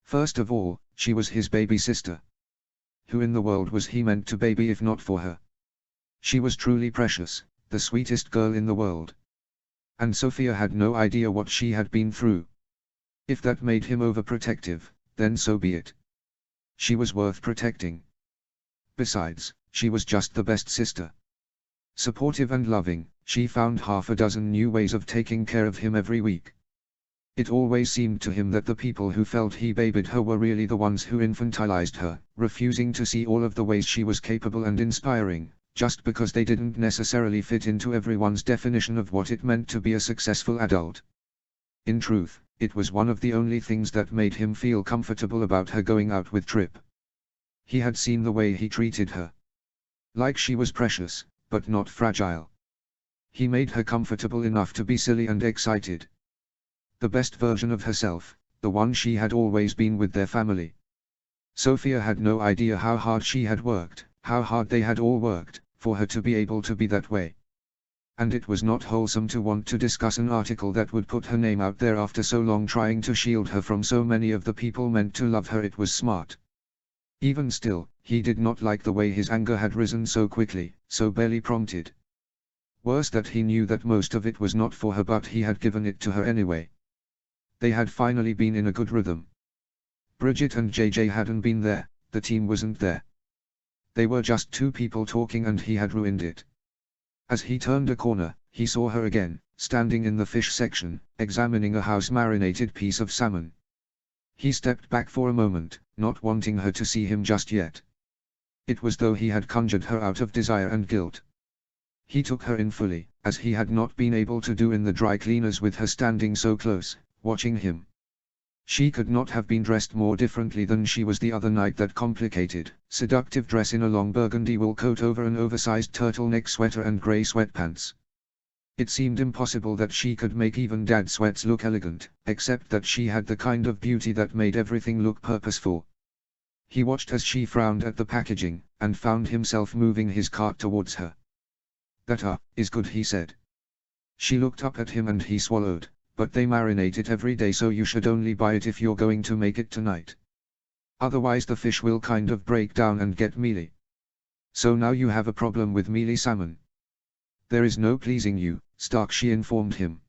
[SPEAKER 1] First of all, she was his baby sister. Who in the world was he meant to baby if not for her? She was truly precious, the sweetest girl in the world. And Sophia had no idea what she had been through. If that made him overprotective, then so be it. She was worth protecting. Besides, she was just the best sister. Supportive and loving, she found half a dozen new ways of taking care of him every week. It always seemed to him that the people who felt he babied her were really the ones who infantilized her, refusing to see all of the ways she was capable and inspiring, just because they didn't necessarily fit into everyone's definition of what it meant to be a successful adult. In truth, it was one of the only things that made him feel comfortable about her going out with Trip. He had seen the way he treated her. Like she was precious, but not fragile. He made her comfortable enough to be silly and excited. The best version of herself, the one she had always been with their family. Sophia had no idea how hard she had worked, how hard they had all worked, for her to be able to be that way. And it was not wholesome to want to discuss an article that would put her name out there after so long trying to shield her from so many of the people meant to love her. It was smart. Even still, he did not like the way his anger had risen so quickly, so barely prompted. Worse that he knew that most of it was not for her, but he had given it to her anyway. They had finally been in a good rhythm. Bridget and JJ hadn't been there, the team wasn't there. They were just two people talking and he had ruined it. As he turned a corner, he saw her again, standing in the fish section, examining a house-marinated piece of salmon. He stepped back for a moment, not wanting her to see him just yet. It was though he had conjured her out of desire and guilt. He took her in fully, as he had not been able to do in the dry cleaners with her standing so close, watching him. She could not have been dressed more differently than she was the other night. That complicated, seductive dress in a long burgundy wool coat over an oversized turtleneck sweater and grey sweatpants. It seemed impossible that she could make even Dad's sweats look elegant, except that she had the kind of beauty that made everything look purposeful. He watched as she frowned at the packaging, and found himself moving his cart towards her. "That is good," he said. She looked up at him and he swallowed. "But they marinate it every day, so you should only buy it if you're going to make it tonight. Otherwise the fish will kind of break down and get mealy. So now you have a problem with mealy salmon." "There is no pleasing you, Stark," she informed him.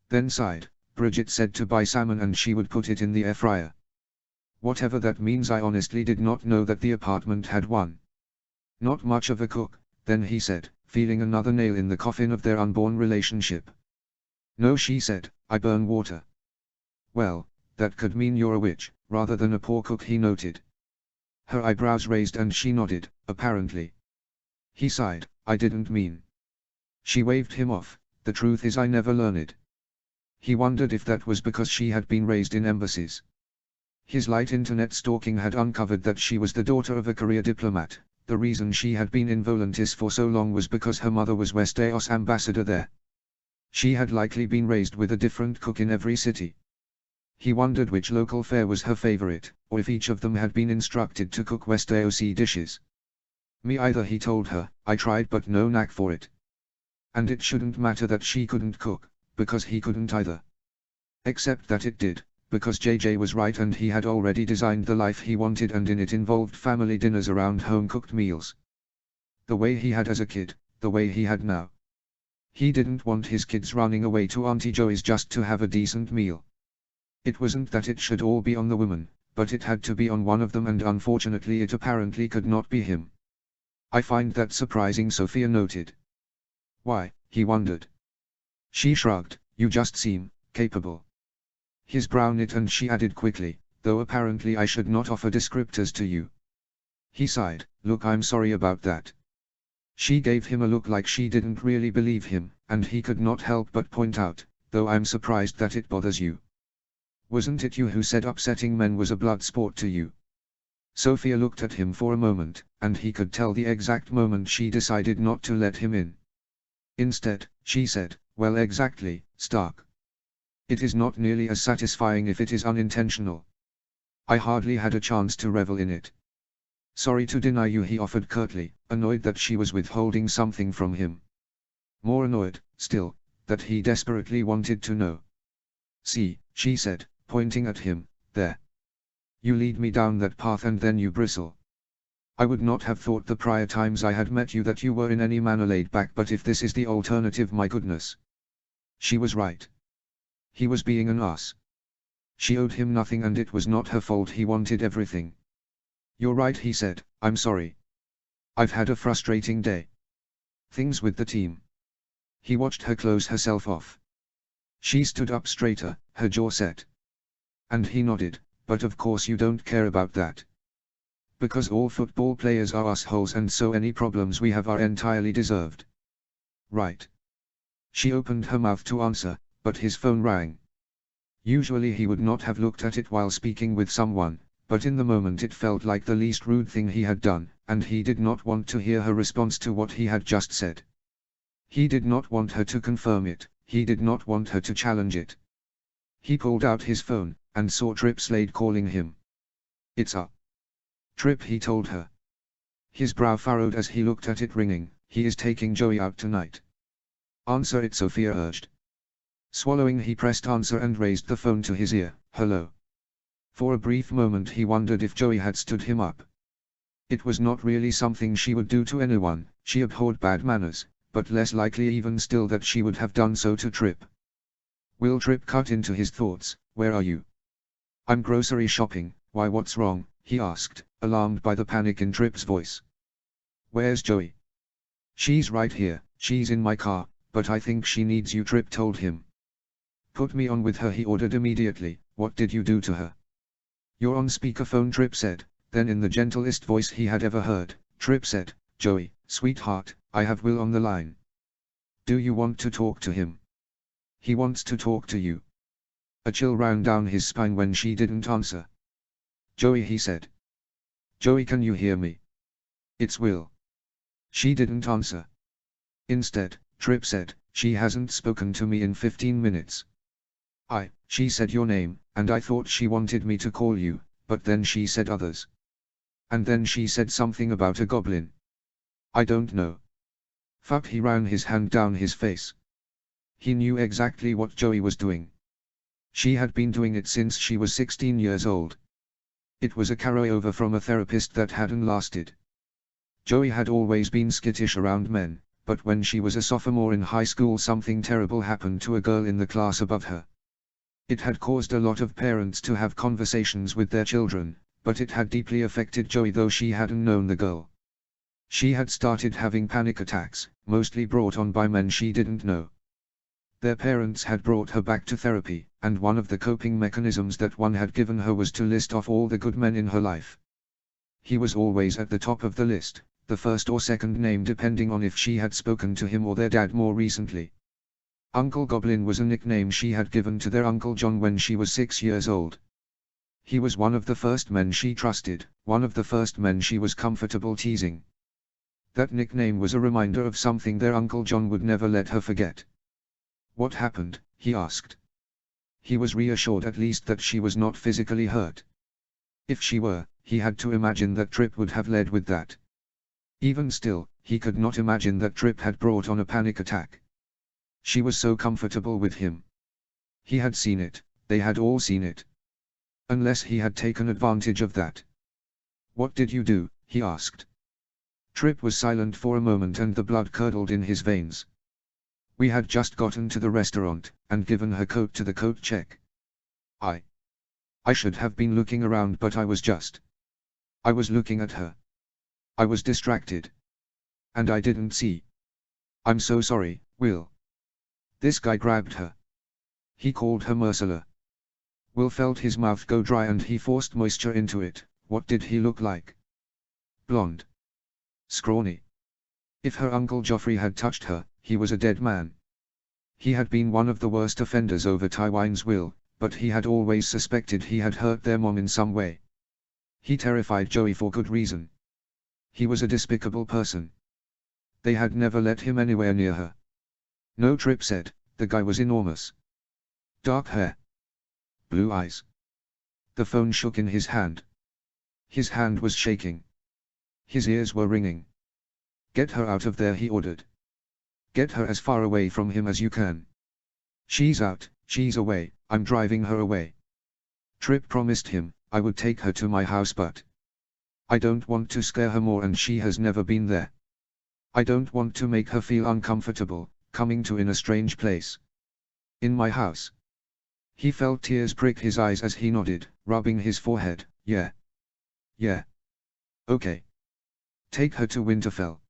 [SPEAKER 1] Then sighed. "Bridget said to buy salmon and she would put it in the air fryer. Whatever that means. I honestly did not know that the apartment had one." "Not much of a cook, then," he said, feeling another nail in the coffin of their unborn relationship. "No," she said, "I burn water." "Well, that could mean you're a witch, rather than a poor cook," he noted. Her eyebrows raised and she nodded, apparently. He sighed. "I didn't mean." She waved him off. "The truth is I never learned." He wondered if that was because she had been raised in embassies. His light internet stalking had uncovered that she was the daughter of a career diplomat. The reason she had been in Volantis for so long was because her mother was Westeros ambassador there. She had likely been raised with a different cook in every city. He wondered which local fare was her favorite, or if each of them had been instructed to cook Westerosi dishes. "Me either," he told her. "I tried but no knack for it." And it shouldn't matter that she couldn't cook, because he couldn't either. Except that it did, because JJ was right and he had already designed the life he wanted, and in it involved family dinners around home-cooked meals. The way he had as a kid, the way he had now. He didn't want his kids running away to Auntie Joey's just to have a decent meal. It wasn't that it should all be on the woman, but it had to be on one of them, and unfortunately it apparently could not be him. "I find that surprising," Sophia noted. "Why?" he wondered. She shrugged. "You just seem capable." His brow knit and she added quickly, "Though apparently I should not offer descriptors to you." He sighed. "Look, I'm sorry about that. She gave him a look like she didn't really believe him, and he could not help but point out, though I'm surprised that it bothers you. Wasn't it you who said upsetting men was a blood sport to you? Sophia looked at him for a moment, and he could tell the exact moment she decided not to let him in. Instead, she said, well exactly, Stark. It is not nearly as satisfying if it is unintentional. I hardly had a chance to revel in it. Sorry to deny you, he offered curtly, annoyed that she was withholding something from him. More annoyed, still, that he desperately wanted to know. See, she said, pointing at him, there. You lead me down that path and then you bristle. I would not have thought the prior times I had met you that you were in any manner laid back, but if this is the alternative, my goodness. She was right. He was being an ass. She owed him nothing and it was not her fault he wanted everything. You're right, he said, I'm sorry. I've had a frustrating day. Things with the team. He watched her close herself off. She stood up straighter, her jaw set. And he nodded, but of course you don't care about that. Because all football players are assholes and so any problems we have are entirely deserved. Right. She opened her mouth to answer, but his phone rang. Usually he would not have looked at it while speaking with someone, but in the moment it felt like the least rude thing he had done, and he did not want to hear her response to what he had just said. He did not want her to confirm it, he did not want her to challenge it. He pulled out his phone, and saw Trip Slade calling him. It's up. Trip, he told her. His brow furrowed as he looked at it ringing. He is taking Joey out tonight. Answer it, Sophia urged. Swallowing, he pressed answer and raised the phone to his ear. Hello. For a brief moment he wondered if Joey had stood him up. It was not really something she would do to anyone, she abhorred bad manners, but less likely even still that she would have done so to Trip. Will Trip cut into his thoughts. Where are you? I'm grocery shopping. Why, what's wrong? He asked, alarmed by the panic in Trip's voice. Where's Joey? She's right here, she's in my car, but I think she needs you, Trip told him. Put me on with her, he ordered immediately. What did you do to her? You're on speakerphone, Trip said. Then in the gentlest voice he had ever heard, Trip said, Joey, sweetheart, I have Will on the line. Do you want to talk to him? He wants to talk to you. A chill ran down his spine when she didn't answer. Joey, he said. Joey, can you hear me? It's Will. She didn't answer. Instead, Trip said, she hasn't spoken to me in 15 minutes. She said your name, and I thought she wanted me to call you, but then she said others. And then she said something about a goblin. I don't know. Fuck, he ran his hand down his face. He knew exactly what Joey was doing. She had been doing it since she was 16 years old. It was a carryover from a therapist that hadn't lasted. Joey had always been skittish around men, but when she was a sophomore in high school something terrible happened to a girl in the class above her. It had caused a lot of parents to have conversations with their children, but it had deeply affected Joey, though she hadn't known the girl. She had started having panic attacks, mostly brought on by men she didn't know. Their parents had brought her back to therapy, and one of the coping mechanisms that one had given her was to list off all the good men in her life. He was always at the top of the list, the first or second name depending on if she had spoken to him or their dad more recently. Uncle Goblin was a nickname she had given to their Uncle John when she was 6 years old. He was one of the first men she trusted, one of the first men she was comfortable teasing. That nickname was a reminder of something their Uncle John would never let her forget. What happened? He asked. He was reassured at least that she was not physically hurt. If she were, he had to imagine that Trip would have led with that. Even still, he could not imagine that Trip had brought on a panic attack. She was so comfortable with him. He had seen it, they had all seen it. Unless he had taken advantage of that. What did you do? He asked. Trip was silent for a moment and the blood curdled in his veins. We had just gotten to the restaurant, and given her coat to the coat check. I should have been looking around, but I was looking at her. I was distracted. And I didn't see. I'm so sorry, Will. This guy grabbed her. He called her Ursula. Will felt his mouth go dry and he forced moisture into it. What did he look like? Blonde. Scrawny. If her Uncle Geoffrey had touched her, he was a dead man. He had been one of the worst offenders over Tywin's will, but he had always suspected he had hurt their mom in some way. He terrified Joey for good reason. He was a despicable person. They had never let him anywhere near her. No, Trip said. The guy was enormous. Dark hair. Blue eyes. The phone shook in his hand. His hand was shaking. His ears were ringing. Get her out of there, he ordered. Get her as far away from him as you can. She's out, she's away, I'm driving her away. Trip promised him, I would take her to my house, but I don't want to scare her more, and she has never been there. I don't want to make her feel uncomfortable, coming to in a strange place. In my house. He felt tears prick his eyes as he nodded, rubbing his forehead. Yeah. Yeah. Okay. Take her to Winterfell.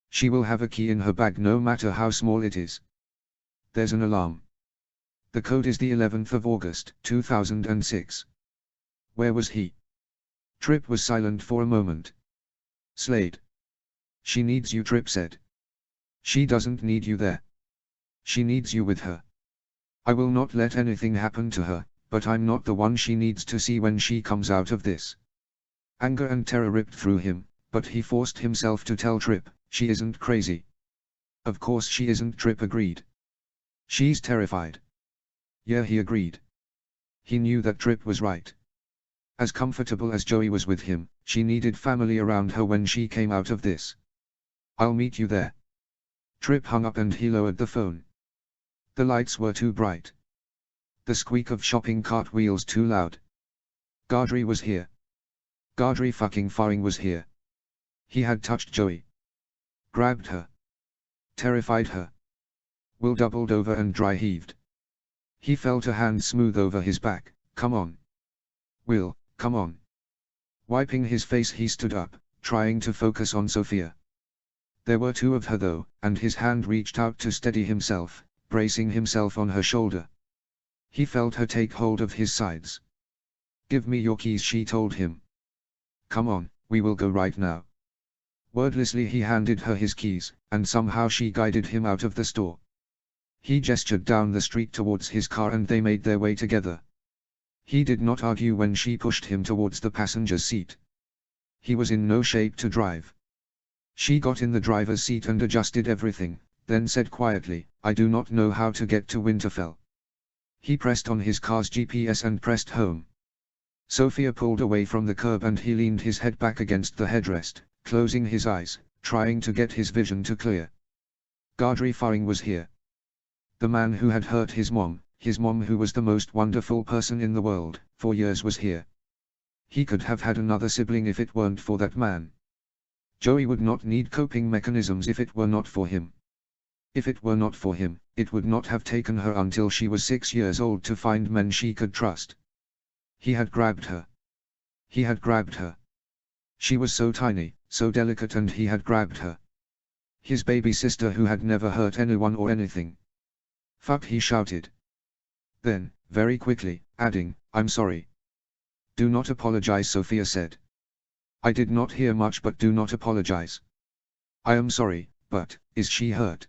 [SPEAKER 1] She will have a key in her bag no matter how small it is. There's an alarm. The code is the 11th of August, 2006. Where was he? Trip was silent for a moment. Slade. She needs you, Trip said. She doesn't need you there. She needs you with her. I will not let anything happen to her, but I'm not the one she needs to see when she comes out of this. Anger and terror ripped through him, but he forced himself to tell Trip, she isn't crazy. Of course she isn't, Trip agreed. She's terrified. Yeah, he agreed. He knew that Trip was right. As comfortable as Joey was with him, she needed family around her when she came out of this. I'll meet you there. Trip hung up and he lowered the phone. The lights were too bright. The squeak of shopping cart wheels too loud. Gendry was here. Gendry fucking Faring was here. He had touched Joey. Grabbed her. Terrified her. Will doubled over and dry heaved. He felt a hand smooth over his back. Come on. Will, come on. Wiping his face he stood up, trying to focus on Sophia. There were two of her though, and his hand reached out to steady himself, bracing himself on her shoulder. He felt her take hold of his sides. Give me your keys, she told him. Come on, we will go right now. Wordlessly he handed her his keys, and somehow she guided him out of the store. He gestured down the street towards his car and they made their way together. He did not argue when she pushed him towards the passenger's seat. He was in no shape to drive. She got in the driver's seat and adjusted everything, then said quietly, I do not know how to get to Winterfell. He pressed on his car's GPS and pressed home. Sophia pulled away from the curb and he leaned his head back against the headrest, closing his eyes, trying to get his vision to clear. Gendry Faring was here. The man who had hurt his mom who was the most wonderful person in the world, for years, was here. He could have had another sibling if it weren't for that man. Joey would not need coping mechanisms if it were not for him. If it were not for him, it would not have taken her until she was 6 years old to find men she could trust. He had grabbed her. He had grabbed her. She was so tiny, so delicate, and he had grabbed her. His baby sister who had never hurt anyone or anything. Fuck, he shouted. Then, very quickly, adding, I'm sorry. Do not apologize, Sophia said. I did not hear much, but do not apologize. I am sorry, but, is she hurt?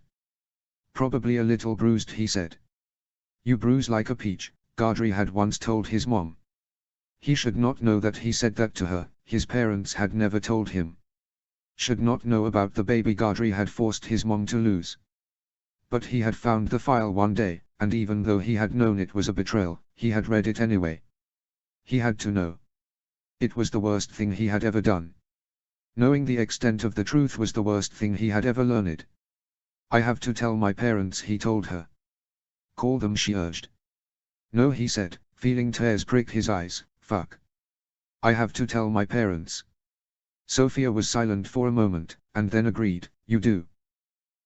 [SPEAKER 1] Probably a little bruised, he said. You bruise like a peach, Gendry had once told his mom. He should not know that he said that to her, his parents had never told him. Should not know about the baby Gendry had forced his mom to lose. But he had found the file one day, and even though he had known it was a betrayal, he had read it anyway. He had to know. It was the worst thing he had ever done. Knowing the extent of the truth was the worst thing he had ever learned. I have to tell my parents, he told her. Call them, she urged. No, he said, feeling tears prick his eyes. Fuck. I have to tell my parents. Sophia was silent for a moment, and then agreed, you do.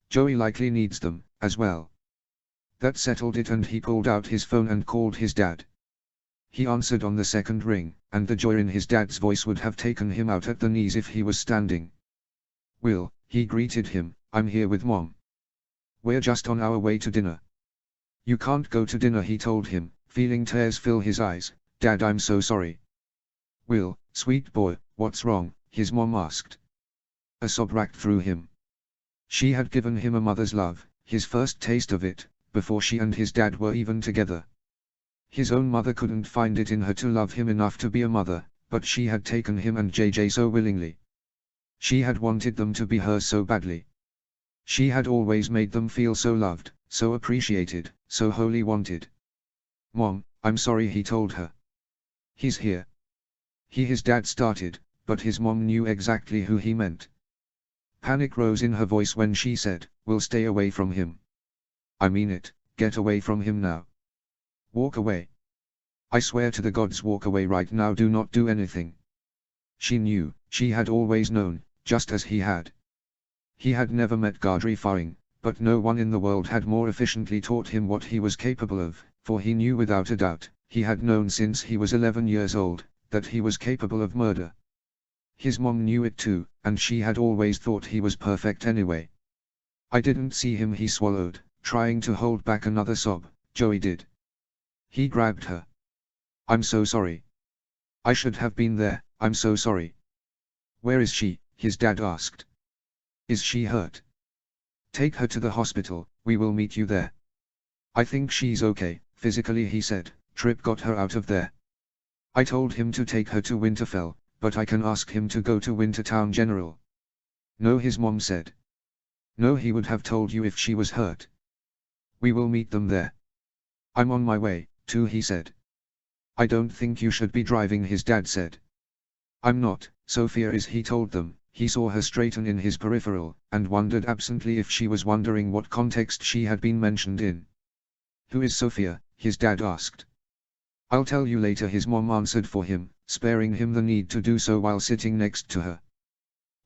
[SPEAKER 1] Joey likely needs them, as well. That settled it, and he pulled out his phone and called his dad. He answered on the second ring, and the joy in his dad's voice would have taken him out at the knees if he was standing. Will, he greeted him, I'm here with Mom. We're just on our way to dinner. You can't go to dinner, he told him, feeling tears fill his eyes. Dad, I'm so sorry. Will, sweet boy, what's wrong? His mom asked. A sob racked through him. She had given him a mother's love, his first taste of it, before she and his dad were even together. His own mother couldn't find it in her to love him enough to be a mother, but she had taken him and JJ so willingly. She had wanted them to be hers so badly. She had always made them feel so loved, so appreciated, so wholly wanted. "Mom, I'm sorry," he told her. "He's here." His dad started, but his mom knew exactly who he meant. Panic rose in her voice when she said, "We'll stay away from him. I mean it, get away from him now. Walk away. I swear to the gods, walk away right now, do not do anything." She knew, she had always known, just as he had. He had never met Gadri Faring, but no one in the world had more efficiently taught him what he was capable of, for he knew without a doubt, he had known since he was 11 years old, that he was capable of murder. His mom knew it too, and she had always thought he was perfect anyway. "I didn't see him," he swallowed, trying to hold back another sob. "Joey did." He grabbed her. "I'm so sorry. I should have been there, I'm so sorry." "Where is she?" his dad asked. "Is she hurt? Take her to the hospital, we will meet you there." "I think she's okay, physically," he said. "Trip got her out of there. I told him to take her to Winterfell, but I can ask him to go to Wintertown General." "No," his mom said. "No, he would have told you if she was hurt. We will meet them there." "I'm on my way, too," he said. "I don't think you should be driving," his dad said. "I'm not, Sophia is," he told them. He saw her straighten in his peripheral, and wondered absently if she was wondering what context she had been mentioned in. "Who is Sophia?" his dad asked. "I'll tell you later," his mom answered for him, sparing him the need to do so while sitting next to her.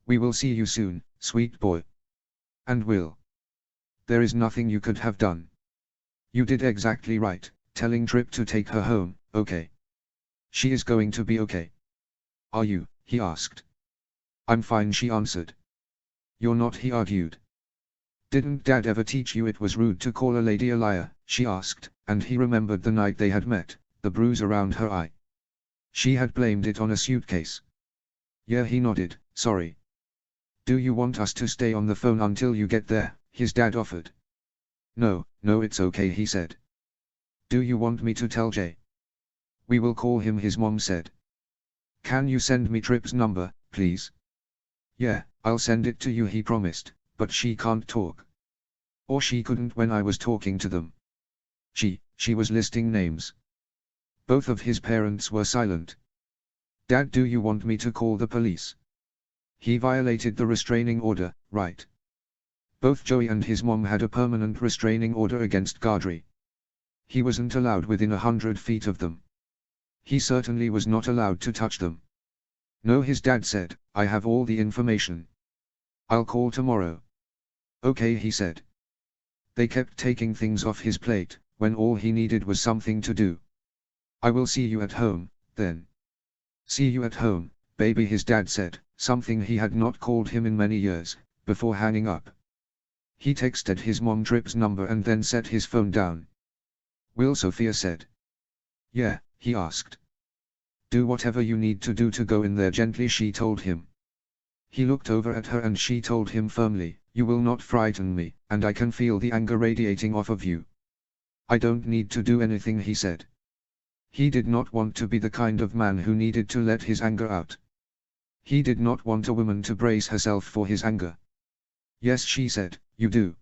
[SPEAKER 1] "We will see you soon, sweet boy." "And will. There is nothing you could have done. You did exactly right, telling Trip to take her home, okay? She is going to be okay." "Are you?" he asked. "I'm fine," she answered. "You're not," he argued. "Didn't Dad ever teach you it was rude to call a lady a liar?" she asked, and he remembered the night they had met, the bruise around her eye. She had blamed it on a suitcase. "Yeah," he nodded. "Sorry." "Do you want us to stay on the phone until you get there?" his dad offered. No, it's okay," he said. "Do you want me to tell Jay?" "We will call him," his mom said. "Can you send me Trip's number, please?" "Yeah, I'll send it to you," he promised, "but she can't talk. Or she couldn't when I was talking to them." She was listing names. Both of his parents were silent. "Dad, do you want me to call the police?" He violated the restraining order, right? Both Joey and his mom had a permanent restraining order against Gadri. He wasn't allowed within 100 feet of them. He certainly was not allowed to touch them. "No," his dad said, "I have all the information. I'll call tomorrow." "Okay," he said. They kept taking things off his plate, when all he needed was something to do. "I will see you at home, then." "See you at home, baby," his dad said, something he had not called him in many years, before hanging up. He texted his mom Trip's number and then set his phone down. "Will?" Sophia said. "Yeah," he asked. "Do whatever you need to do to go in there gently," she told him. He looked over at her and she told him firmly, "You will not frighten me, and I can feel the anger radiating off of you." "I don't need to do anything," he said. He did not want to be the kind of man who needed to let his anger out. He did not want a woman to brace herself for his anger. "Yes," she said, "you do.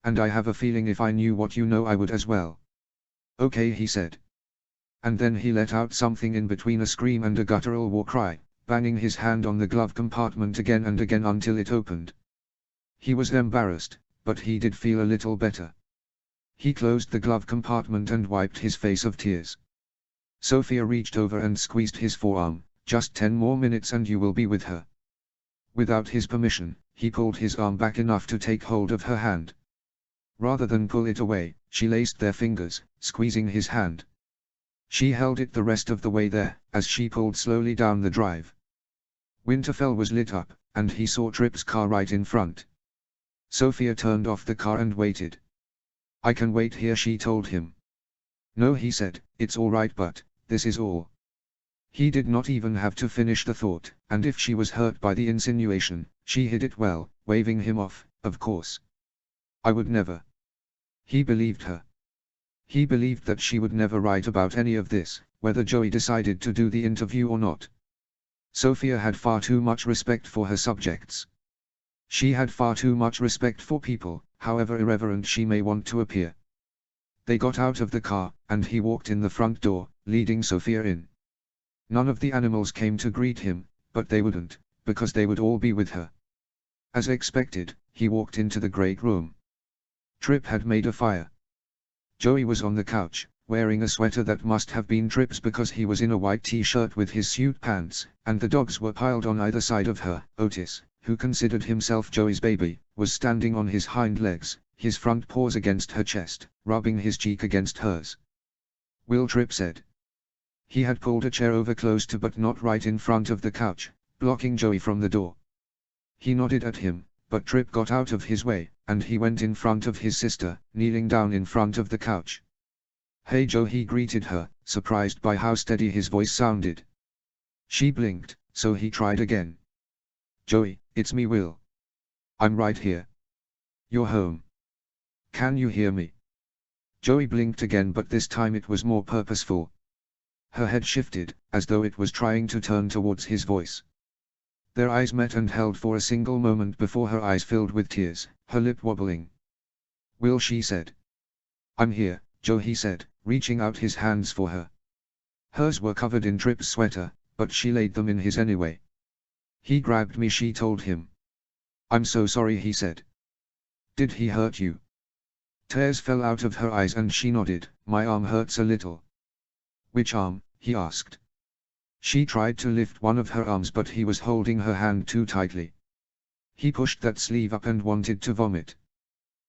[SPEAKER 1] And I have a feeling if I knew what you know I would as well." "Okay," he said. And then he let out something in between a scream and a guttural war cry, banging his hand on the glove compartment again and again until it opened. He was embarrassed, but he did feel a little better. He closed the glove compartment and wiped his face of tears. Sophia reached over and squeezed his forearm. "Just 10 more minutes and you will be with her." Without his permission, he pulled his arm back enough to take hold of her hand. Rather than pull it away, she laced their fingers, squeezing his hand. She held it the rest of the way there, as she pulled slowly down the drive. Winterfell was lit up, and he saw Trip's car right in front. Sophia turned off the car and waited. "I can wait here," she told him. "No," he said, "it's all right, but this is all." He did not even have to finish the thought, and if she was hurt by the insinuation, she hid it well, waving him off. Of course. I would never. He believed her. He believed that she would never write about any of this, whether Joey decided to do the interview or not. Sophia had far too much respect for her subjects. She had far too much respect for people, however irreverent she may want to appear. They got out of the car, and he walked in the front door, leading Sophia in. None of the animals came to greet him, but they wouldn't, because they would all be with her. As expected, he walked into the great room. Trip had made a fire. Joey was on the couch, wearing a sweater that must have been Trip's because he was in a white t-shirt with his suit pants, and the dogs were piled on either side of her. Otis, who considered himself Joey's baby, was standing on his hind legs, his front paws against her chest, rubbing his cheek against hers. Will, Trip said. He had pulled a chair over close to but not right in front of the couch, blocking Joey from the door. He nodded at him, but Trip got out of his way, and he went in front of his sister, kneeling down in front of the couch. "Hey Joe," he greeted her, surprised by how steady his voice sounded. She blinked, so he tried again. "Joey, it's me, Will. I'm right here. You're home. Can you hear me?" Joey blinked again, but this time it was more purposeful. Her head shifted, as though it was trying to turn towards his voice. Their eyes met and held for a single moment before her eyes filled with tears, her lip wobbling. "Will," she said. "I'm here, Joe," he said, reaching out his hands for her. Hers were covered in Trip's sweater, but she laid them in his anyway. "He grabbed me," she told him. "I'm so sorry," he said. "Did he hurt you?" Tears fell out of her eyes and she nodded. "My arm hurts a little." "Which arm?" he asked. She tried to lift one of her arms, but he was holding her hand too tightly. He pushed that sleeve up and wanted to vomit.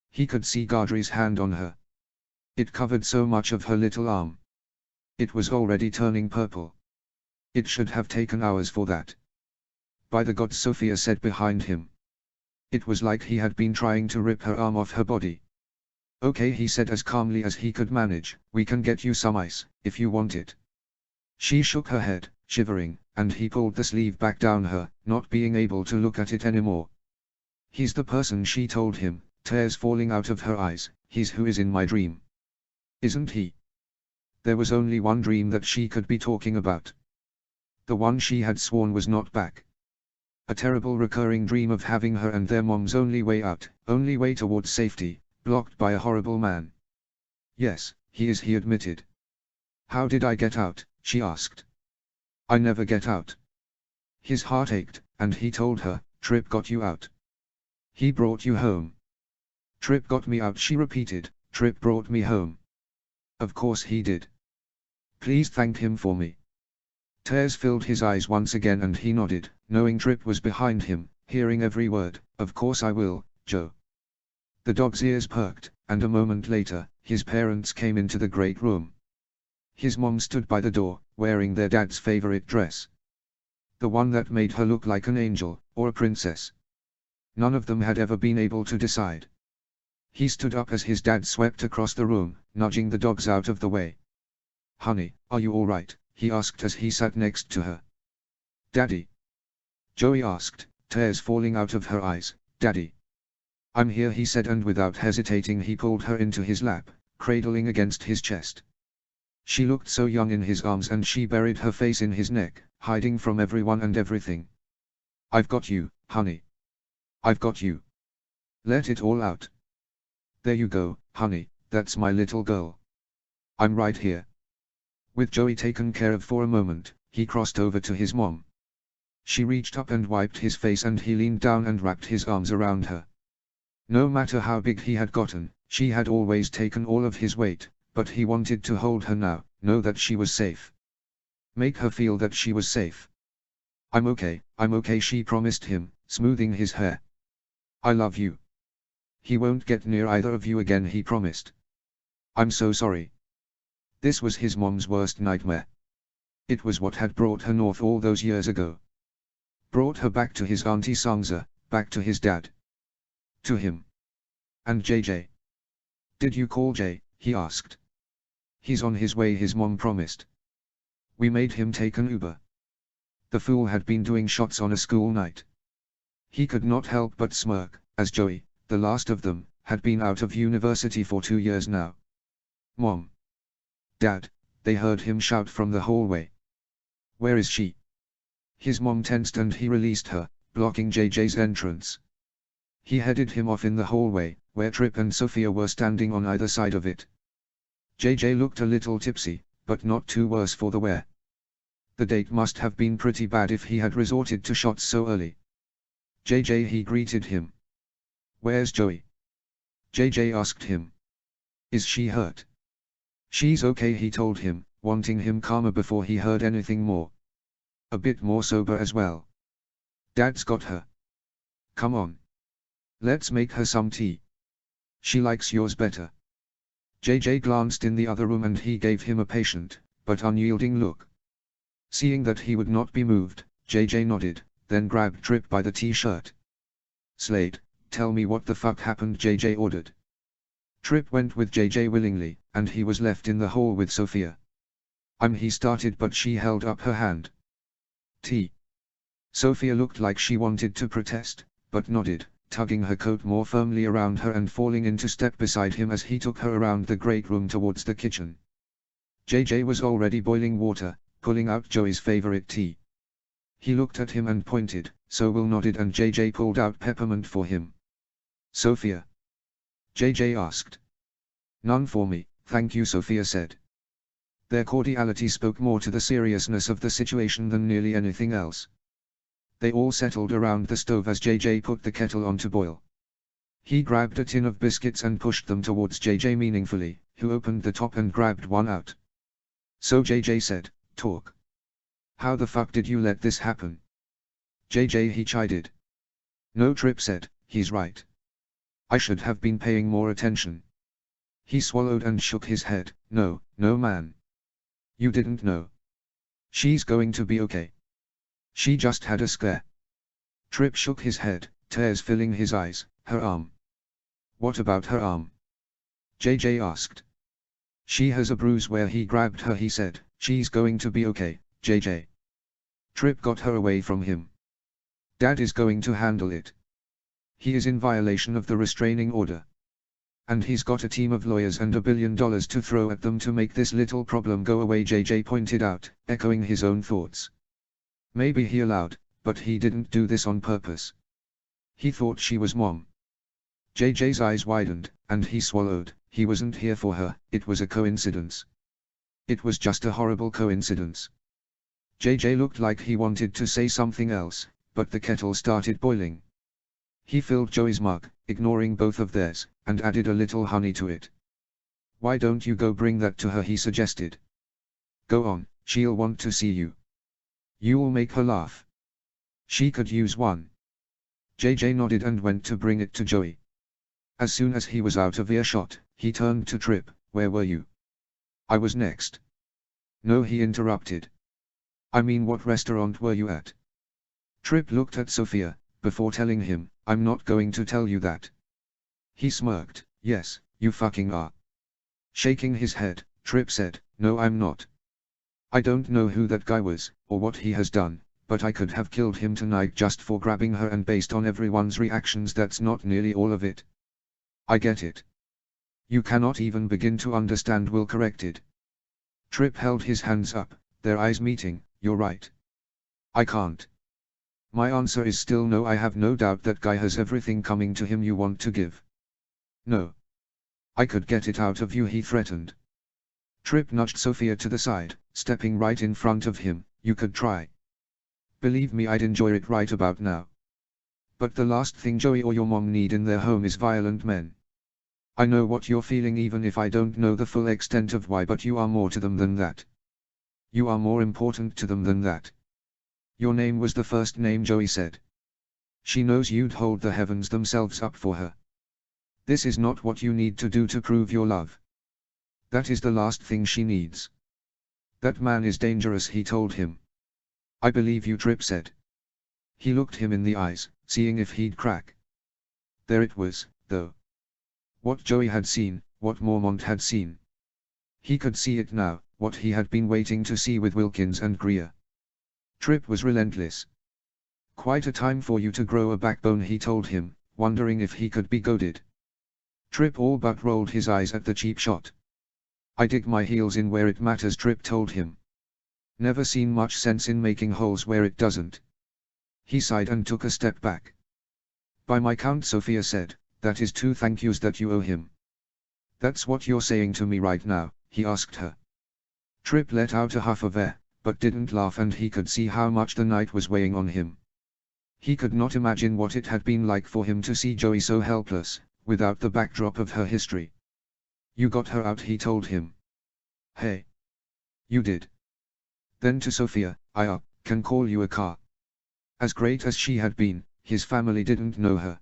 [SPEAKER 1] He could see Gaudry's hand on her. It covered so much of her little arm. It was already turning purple. It should have taken hours for that. "By the gods," Sophia said behind him. It was like he had been trying to rip her arm off her body. "Okay," he said as calmly as he could manage, "we can get you some ice, if you want it." She shook her head, shivering, and he pulled the sleeve back down her, not being able to look at it anymore. "He's the person," she told him, tears falling out of her eyes. "He's who is in my dream. Isn't he?" There was only one dream that she could be talking about. The one she had sworn was not back. A terrible recurring dream of having her and their mom's only way out, only way towards safety, blocked by a horrible man. "Yes, he is," he admitted. "How did I get out?" she asked. "I never get out." His heart ached, and he told her, "Trip got you out. He brought you home." "Trip got me out," she repeated. "Trip brought me home." "Of course he did. Please thank him for me." Tears filled his eyes once again and he nodded, knowing Trip was behind him, hearing every word. "Of course I will, Joe." The dog's ears perked, and a moment later, his parents came into the great room. His mom stood by the door, wearing their dad's favorite dress. The one that made her look like an angel, or a princess. None of them had ever been able to decide. He stood up as his dad swept across the room, nudging the dogs out of the way. "Honey, are you all right?" he asked as he sat next to her. "Daddy?" Joey asked, tears falling out of her eyes. "Daddy?" "I'm here," he said, and without hesitating he pulled her into his lap, cradling against his chest. She looked so young in his arms and she buried her face in his neck, hiding from everyone and everything. "I've got you, honey. I've got you. Let it all out. There you go, honey, that's my little girl. I'm right here." With Joey taken care of for a moment, he crossed over to his mom. She reached up and wiped his face and he leaned down and wrapped his arms around her. No matter how big he had gotten, she had always taken all of his weight, but he wanted to hold her now, know that she was safe. Make her feel that she was safe. I'm okay," she promised him, smoothing his hair. "I love you. He won't get near either of you again," he promised. "I'm so sorry." This was his mom's worst nightmare. It was what had brought her north all those years ago. Brought her back to his auntie Sangza, back to his dad. To him. "And JJ? Did you call Jay?" he asked. "He's on his way," his mom promised. "We made him take an Uber." The fool had been doing shots on a school night. He could not help but smirk, as Joey, the last of them, had been out of university for 2 years now. "Mom! Dad!" they heard him shout from the hallway. "Where is she?" His mom tensed and he released her, blocking JJ's entrance. He headed him off in the hallway, where Trip and Sophia were standing on either side of it. JJ looked a little tipsy, but not too worse for the wear. The date must have been pretty bad if he had resorted to shots so early. JJ, he greeted him. "Where's Joey?" JJ asked him. "Is she hurt?" "She's okay," he told him, wanting him calmer before he heard anything more. "A bit more sober as well. Dad's got her. Come on. Let's make her some tea. She likes yours better." JJ glanced in the other room and he gave him a patient, but unyielding look. Seeing that he would not be moved, JJ nodded, then grabbed Trip by the t-shirt. "Slade, tell me what the fuck happened," JJ ordered. Trip went with JJ willingly, and he was left in the hall with Sophia. He started, but she held up her hand. "Tea." Sophia looked like she wanted to protest, but nodded, tugging her coat more firmly around her and falling into step beside him as he took her around the great room towards the kitchen. JJ was already boiling water, pulling out Joey's favorite tea. He looked at him and pointed, so Will nodded and JJ pulled out peppermint for him. "Sophia?" JJ asked. "None for me, thank you," Sophia said. Their cordiality spoke more to the seriousness of the situation than nearly anything else. They all settled around the stove as JJ put the kettle on to boil. He grabbed a tin of biscuits and pushed them towards JJ meaningfully, who opened the top and grabbed one out. "So," JJ said, "talk. How the fuck did you let this happen?" JJ, he chided. "No," Trip said, "he's right. I should have been paying more attention." He swallowed and shook his head. No man. You didn't know. She's going to be okay. She just had a scare." Trip shook his head, tears filling his eyes. "Her arm." "What about her arm?" JJ asked. "She has a bruise where he grabbed her," he said. "She's going to be okay, JJ." Trip got her away from him. "Dad is going to handle it. He is in violation of the restraining order. And he's got a team of lawyers and $1 billion to throw at them to make this little problem go away," JJ pointed out, echoing his own thoughts. "Maybe he allowed, but he didn't do this on purpose. He thought she was Mom." JJ's eyes widened, and he swallowed. He wasn't here for her, it was a coincidence. It was just a horrible coincidence. JJ looked like he wanted to say something else, but the kettle started boiling. He filled Joey's mug, ignoring both of theirs, and added a little honey to it. "Why don't you go bring that to her?" he suggested. "Go on, she'll want to see you. You'll make her laugh. She could use one." JJ nodded and went to bring it to Joey. As soon as he was out of earshot, he turned to Trip. "Where were you?" "I was next." "No," he interrupted. "I mean, what restaurant were you at?" Trip looked at Sophia, before telling him, "I'm not going to tell you that." He smirked. "Yes, you fucking are." Shaking his head, Trip said, "No, I'm not. I don't know who that guy was, or what he has done, but I could have killed him tonight just for grabbing her, and based on everyone's reactions that's not nearly all of it." "I get it. You cannot even begin to understand," Will corrected. Trip held his hands up, their eyes meeting. "You're right. I can't. My answer is still no. I have no doubt that guy has everything coming to him you want to give." "No. I could get it out of you," he threatened. Trip nudged Sophia to the side, stepping right in front of him. "You could try. Believe me, I'd enjoy it right about now. But the last thing Joey or your mom need in their home is violent men. I know what you're feeling, even if I don't know the full extent of why, but you are more to them than that. You are more important to them than that. Your name was the first name," Joey said. "She knows you'd hold the heavens themselves up for her. This is not what you need to do to prove your love. That is the last thing she needs. That man is dangerous," he told him. "I believe you," Trip said. He looked him in the eyes, seeing if he'd crack. There it was, though. What Joey had seen, what Mormont had seen. He could see it now, what he had been waiting to see with Wilkins and Greer. Trip was relentless. "Quite a time for you to grow a backbone," he told him, wondering if he could be goaded. Trip all but rolled his eyes at the cheap shot. "I dig my heels in where it matters," Trip told him. "Never seen much sense in making holes where it doesn't." He sighed and took a step back. "By my count," Sophia said, "that is 2 thank yous that you owe him." "That's what you're saying to me right now?" he asked her. Trip let out a huff of air, but didn't laugh, and he could see how much the night was weighing on him. He could not imagine what it had been like for him to see Joey so helpless, without the backdrop of her history. "You got her out," he told him. "Hey. You did?" Then to Sophia, "I can call you a car." As great as she had been, his family didn't know her.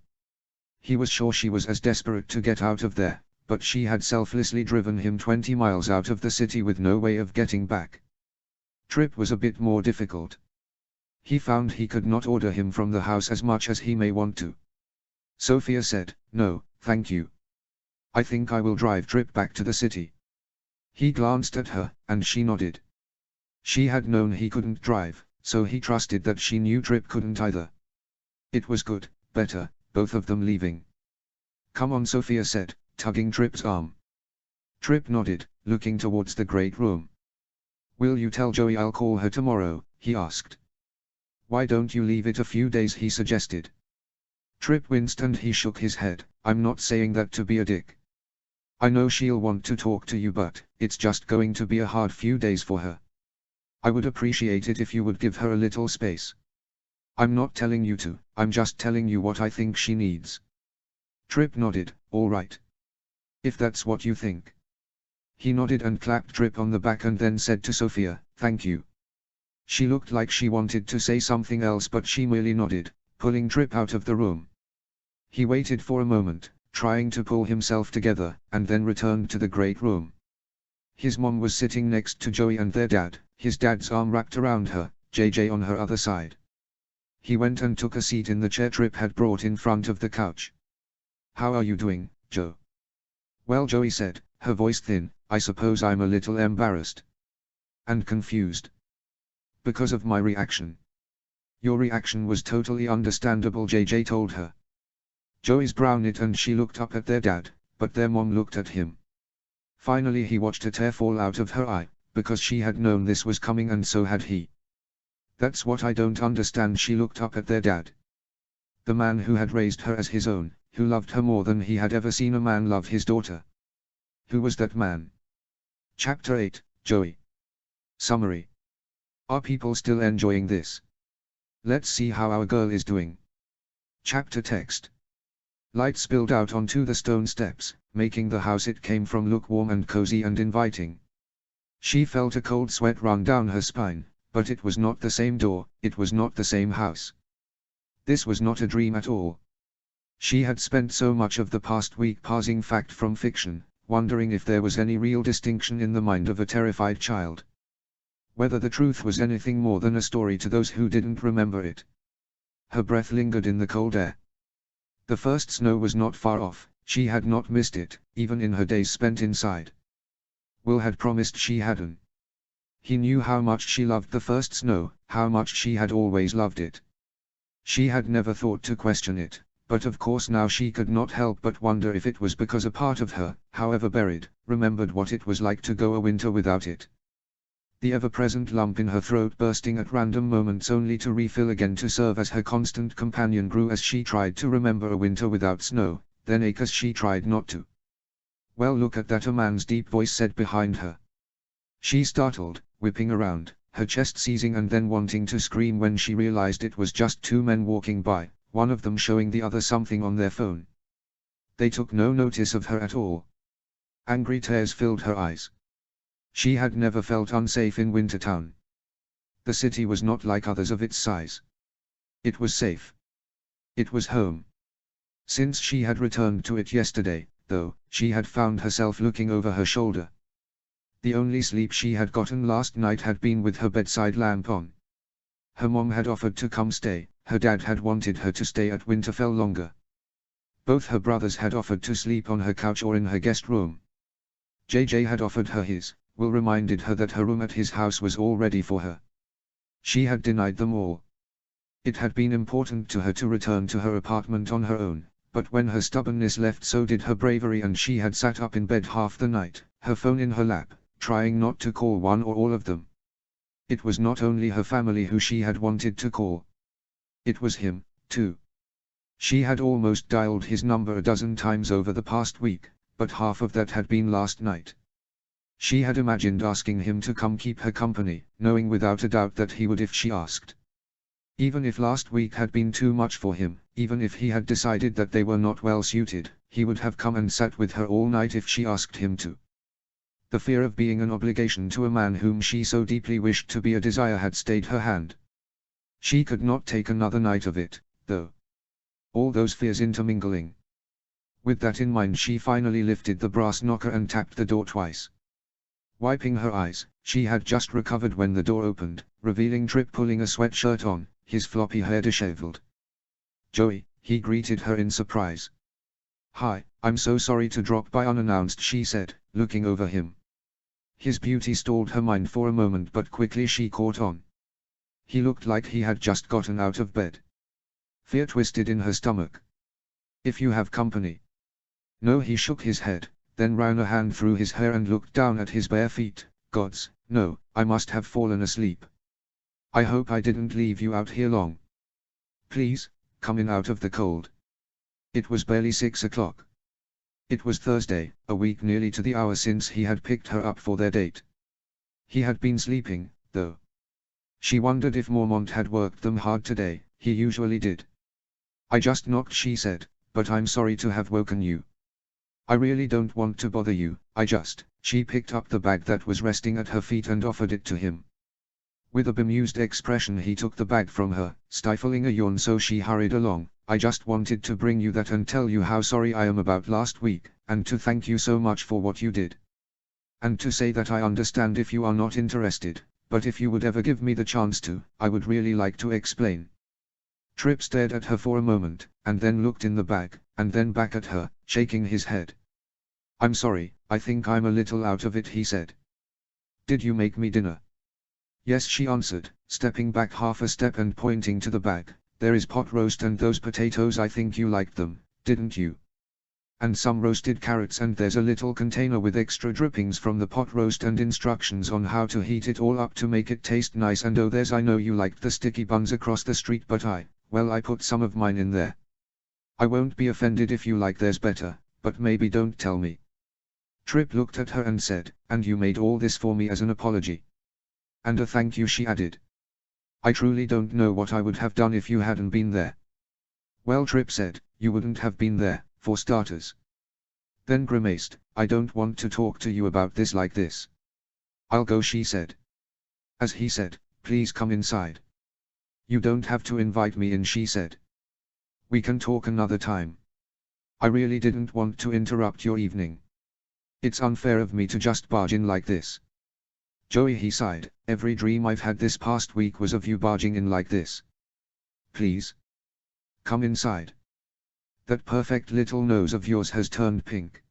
[SPEAKER 1] He was sure she was as desperate to get out of there, but she had selflessly driven him 20 miles out of the city with no way of getting back. Trip was a bit more difficult. He found he could not order him from the house as much as he may want to. Sophia said, "No, thank you. I think I will drive Trip back to the city." He glanced at her, and she nodded. She had known he couldn't drive, so he trusted that she knew Trip couldn't either. It was good, better, both of them leaving. "Come on," Sophia said, tugging Trip's arm. Trip nodded, looking towards the great room. "Will you tell Joey I'll call her tomorrow?" he asked. "Why don't you leave it a few days?" he suggested. Trip winced and he shook his head. "I'm not saying that to be a dick. I know she'll want to talk to you, but it's just going to be a hard few days for her. I would appreciate it if you would give her a little space. I'm not telling you to, I'm just telling you what I think she needs." Trip nodded, "All right. If that's what you think." He nodded and clapped Trip on the back and then said to Sophia, "Thank you." She looked like she wanted to say something else, but she merely nodded, pulling Trip out of the room. He waited for a moment, trying to pull himself together, and then returned to the great room. His mom was sitting next to Joey and their dad, his dad's arm wrapped around her, JJ on her other side. He went and took a seat in the chair Trip had brought in front of the couch. "How are you doing, Joe?" "Well," Joey said, her voice thin, "I suppose I'm a little embarrassed. And confused. Because of my reaction." "Your reaction was totally understandable," JJ told her. Joey's brow knit and she looked up at their dad, but their mom looked at him. Finally he watched a tear fall out of her eye, because she had known this was coming and so had he. "That's what I don't understand." She looked up at their dad. The man who had raised her as his own, who loved her more than he had ever seen a man love his daughter. Who was that man? Chapter 8, Joey. Summary. Are people still enjoying this? Let's see how our girl is doing. Chapter text. Light spilled out onto the stone steps, making the house it came from look warm and cozy and inviting. She felt a cold sweat run down her spine, but it was not the same door, it was not the same house. This was not a dream at all. She had spent so much of the past week parsing fact from fiction, wondering if there was any real distinction in the mind of a terrified child. Whether the truth was anything more than a story to those who didn't remember it. Her breath lingered in the cold air. The first snow was not far off, she had not missed it, even in her days spent inside. Will had promised she hadn't. He knew how much she loved the first snow, how much she had always loved it. She had never thought to question it, but of course now she could not help but wonder if it was because a part of her, however buried, remembered what it was like to go a winter without it. The ever-present lump in her throat bursting at random moments only to refill again to serve as her constant companion grew as she tried to remember a winter without snow, then ache as she tried not to. "Well, look at that," a man's deep voice said behind her. She startled, whipping around, her chest seizing and then wanting to scream when she realized it was just 2 men walking by, one of them showing the other something on their phone. They took no notice of her at all. Angry tears filled her eyes. She had never felt unsafe in Wintertown. The city was not like others of its size. It was safe. It was home. Since she had returned to it yesterday, though, she had found herself looking over her shoulder. The only sleep she had gotten last night had been with her bedside lamp on. Her mom had offered to come stay, her dad had wanted her to stay at Winterfell longer. Both her brothers had offered to sleep on her couch or in her guest room. JJ had offered her his. Will reminded her that her room at his house was all ready for her. She had denied them all. It had been important to her to return to her apartment on her own, But when her stubbornness left, so did her bravery, and she had sat up in bed half the night, her phone in her lap, trying not to call one or all of them. It was not only her family who she had wanted to call. It was him, too. She had almost dialed his number a dozen times over the past week, but half of that had been last night. She had imagined asking him to come keep her company, knowing without a doubt that he would if she asked. Even if last week had been too much for him, even if he had decided that they were not well suited, he would have come and sat with her all night if she asked him to. The fear of being an obligation to a man whom she so deeply wished to be a desire had stayed her hand. She could not take another night of it, though. All those fears intermingling. With that in mind, she finally lifted the brass knocker and tapped the door twice. Wiping her eyes, she had just recovered when the door opened, revealing Trip pulling a sweatshirt on, his floppy hair disheveled. "Joey," he greeted her in surprise. "Hi, I'm so sorry to drop by unannounced," she said, looking over him. His beauty stalled her mind for a moment, but quickly she caught on. He looked like he had just gotten out of bed. Fear twisted in her stomach. "If you have company." "No," he shook his head, then ran a hand through his hair and looked down at his bare feet. "Gods, no, I must have fallen asleep. I hope I didn't leave you out here long. Please, come in out of the cold." It was barely 6 o'clock. It was Thursday, a week nearly to the hour since he had picked her up for their date. He had been sleeping, though. She wondered if Mormont had worked them hard today. He usually did. "I just knocked," she said, "but I'm sorry to have woken you. I really don't want to bother you, She picked up the bag that was resting at her feet and offered it to him. With a bemused expression he took the bag from her, stifling a yawn, so she hurried along. "I just wanted to bring you that and tell you how sorry I am about last week, and to thank you so much for what you did. And to say that I understand if you are not interested, but if you would ever give me the chance to, I would really like to explain." Trip stared at her for a moment, and then looked in the bag, and then back at her, shaking his head. "I'm sorry, I think I'm a little out of it," he said. "Did you make me dinner?" "Yes," she answered, stepping back half a step and pointing to the bag. "There is pot roast and those potatoes, I think you liked them, didn't you? And some roasted carrots, and there's a little container with extra drippings from the pot roast and instructions on how to heat it all up to make it taste nice, and oh, I know you liked the sticky buns across the street, but I put some of mine in there. I won't be offended if you like theirs better, but maybe don't tell me." Trip looked at her and said, "And you made all this for me as an apology?" "And a thank you," she added. "I truly don't know what I would have done if you hadn't been there." "Well," Trip said, "you wouldn't have been there, for starters." Then grimaced, "I don't want to talk to you about this like this." "I'll go," she said. As he said, "Please come inside." "You don't have to invite me in," she said. "We can talk another time. I really didn't want to interrupt your evening. It's unfair of me to just barge in like this." "Joey," he sighed, "every dream I've had this past week was of you barging in like this. Please. Come inside. That perfect little nose of yours has turned pink."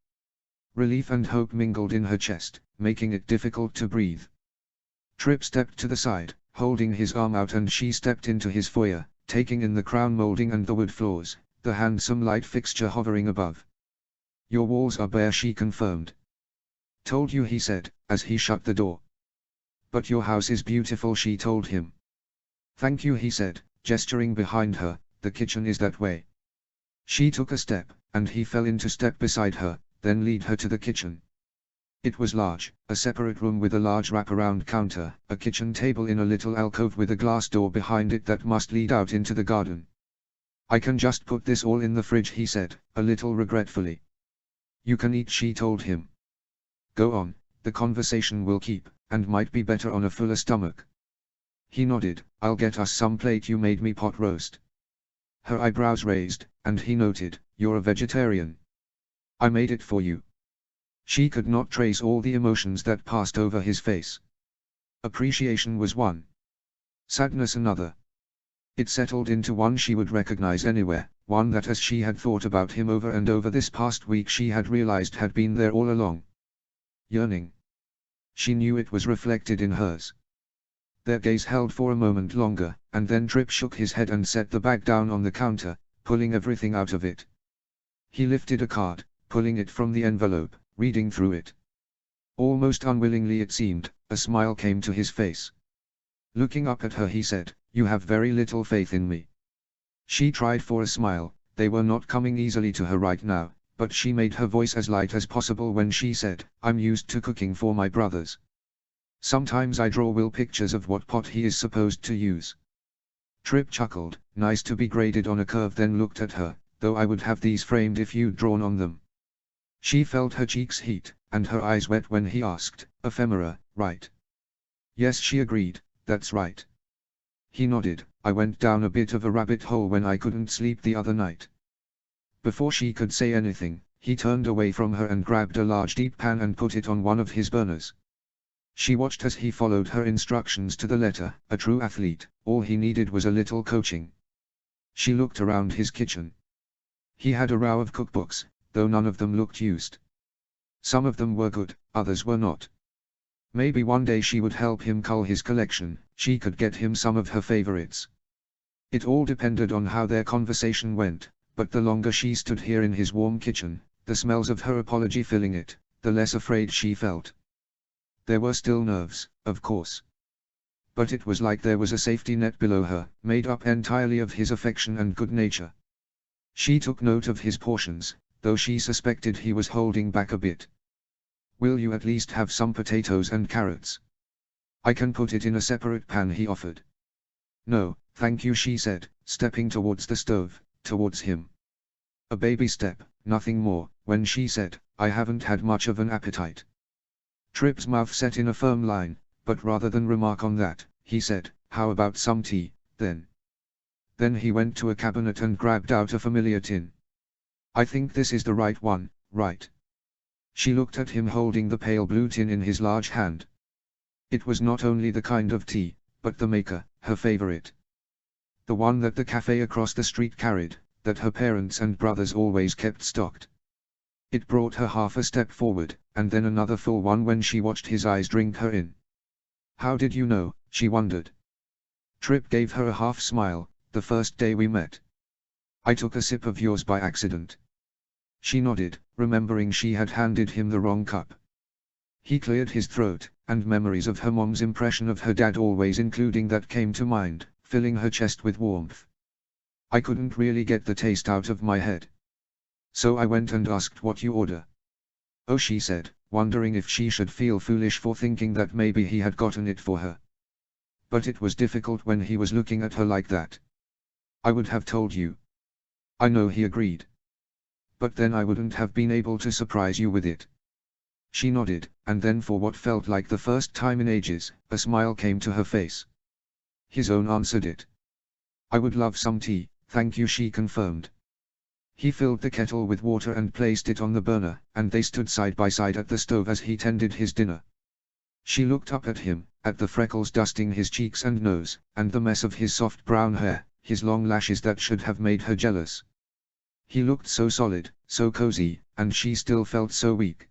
[SPEAKER 1] Relief and hope mingled in her chest, making it difficult to breathe. Trip stepped to the side, holding his arm out, and she stepped into his foyer, taking in the crown molding and the wood floors, the handsome light fixture hovering above. "Your walls are bare," she confirmed. "Told you," he said, as he shut the door. "But your house is beautiful," she told him. "Thank you," he said, gesturing behind her, "the kitchen is that way." She took a step, and he fell into step beside her, then led her to the kitchen. It was large, a separate room with a large wraparound counter, a kitchen table in a little alcove with a glass door behind it that must lead out into the garden. "I can just put this all in the fridge," he said, a little regretfully. "You can eat," she told him. "Go on, the conversation will keep, and might be better on a fuller stomach." He nodded. "I'll get us some plate. You made me pot roast." Her eyebrows raised, and he noted, "You're a vegetarian." "I made it for you." She could not trace all the emotions that passed over his face. Appreciation was one. Sadness another. It settled into one she would recognize anywhere, one that as she had thought about him over and over this past week she had realized had been there all along. Yearning. She knew it was reflected in hers. Their gaze held for a moment longer, and then Trip shook his head and set the bag down on the counter, pulling everything out of it. He lifted a card, pulling it from the envelope, reading through it. Almost unwillingly it seemed, a smile came to his face. Looking up at her he said, "You have very little faith in me." She tried for a smile, they were not coming easily to her right now, but she made her voice as light as possible when she said, "I'm used to cooking for my brothers. Sometimes I draw Will pictures of what pot he is supposed to use." Trip chuckled, "Nice to be graded on a curve," then looked at her, "Though I would have these framed if you'd drawn on them." She felt her cheeks heat, and her eyes wet when he asked, "Ephemera, right?" "Yes," she agreed, "that's right." He nodded, "I went down a bit of a rabbit hole when I couldn't sleep the other night." Before she could say anything, he turned away from her and grabbed a large deep pan and put it on one of his burners. She watched as he followed her instructions to the letter, a true athlete, all he needed was a little coaching. She looked around his kitchen. He had a row of cookbooks, though none of them looked used. Some of them were good, others were not. Maybe one day she would help him cull his collection, she could get him some of her favorites. It all depended on how their conversation went, but the longer she stood here in his warm kitchen, the smells of her apology filling it, the less afraid she felt. There were still nerves, of course. But it was like there was a safety net below her, made up entirely of his affection and good nature. She took note of his portions, though she suspected he was holding back a bit. "Will you at least have some potatoes and carrots?" "I can put it in a separate pan," he offered. "No, thank you," she said, stepping towards the stove, towards him. A baby step, nothing more, when she said, "I haven't had much of an appetite." Trip's mouth set in a firm line, but rather than remark on that, he said, "How about some tea, then?" Then he went to a cabinet and grabbed out a familiar tin. "I think this is the right one, right?" She looked at him holding the pale blue tin in his large hand. It was not only the kind of tea, but the maker, her favorite. The one that the cafe across the street carried, that her parents and brothers always kept stocked. It brought her half a step forward, and then another full one when she watched his eyes drink her in. "How did you know?" she wondered. Trip gave her a half smile, "The first day we met. I took a sip of yours by accident." She nodded, remembering she had handed him the wrong cup. He cleared his throat, and memories of her mom's impression of her dad, always including that, came to mind, filling her chest with warmth. "I couldn't really get the taste out of my head. So I went and asked what you order." "Oh," she said, wondering if she should feel foolish for thinking that maybe he had gotten it for her. But it was difficult when he was looking at her like that. "I would have told you." "I know," he agreed. "But then I wouldn't have been able to surprise you with it." She nodded, and then for what felt like the first time in ages, a smile came to her face. His own answered it. "I would love some tea, thank you," she confirmed. He filled the kettle with water and placed it on the burner, and they stood side by side at the stove as he tended his dinner. She looked up at him, at the freckles dusting his cheeks and nose, and the mess of his soft brown hair, his long lashes that should have made her jealous. He looked so solid, so cozy, and she still felt so weak.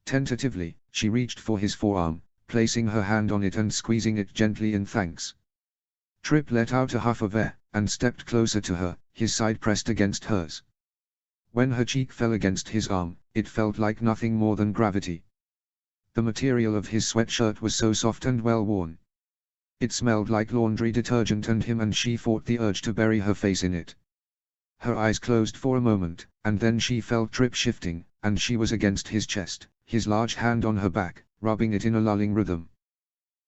[SPEAKER 1] Tentatively, she reached for his forearm, placing her hand on it and squeezing it gently in thanks. Trip let out a huff of air, and stepped closer to her, his side pressed against hers. When her cheek fell against his arm, it felt like nothing more than gravity. The material of his sweatshirt was so soft and well worn. It smelled like laundry detergent and she fought the urge to bury her face in it. Her eyes closed for a moment, and then she felt Trip shifting, and she was against his chest, his large hand on her back, rubbing it in a lulling rhythm.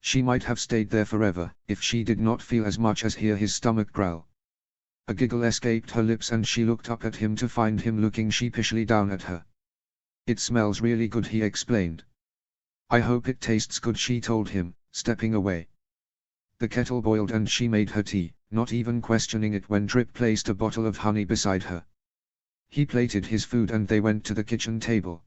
[SPEAKER 1] She might have stayed there forever, if she did not feel as much as hear his stomach growl. A giggle escaped her lips and she looked up at him to find him looking sheepishly down at her. "It smells really good," he explained. "I hope it tastes good," she told him, stepping away. The kettle boiled and she made her tea, not even questioning it when Trip placed a bottle of honey beside her. He plated his food and they went to the kitchen table.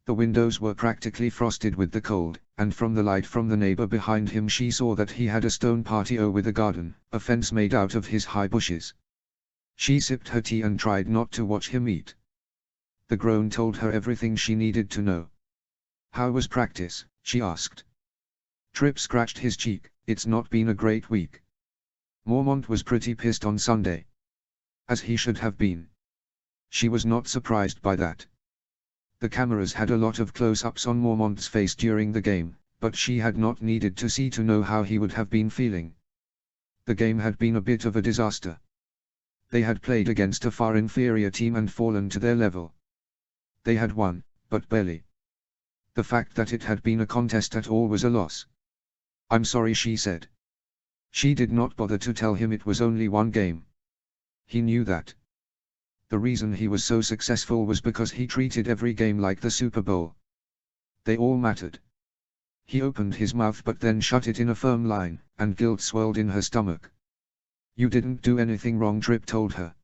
[SPEAKER 1] The windows were practically frosted with the cold, and from the light from the neighbor behind him she saw that he had a stone patio with a garden, a fence made out of his high bushes. She sipped her tea and tried not to watch him eat. The groan told her everything she needed to know. "How was practice?" she asked. Trip scratched his cheek. "It's not been a great week. Mormont was pretty pissed on Sunday." As he should have been. She was not surprised by that. The cameras had a lot of close-ups on Mormont's face during the game, but she had not needed to see to know how he would have been feeling. The game had been a bit of a disaster. They had played against a far inferior team and fallen to their level. They had won, but barely. The fact that it had been a contest at all was a loss. "I'm sorry," she said. She did not bother to tell him it was only one game. He knew that. The reason he was so successful was because he treated every game like the Super Bowl. They all mattered. He opened his mouth but then shut it in a firm line, and guilt swelled in her stomach. "You didn't do anything wrong," Tripp told her.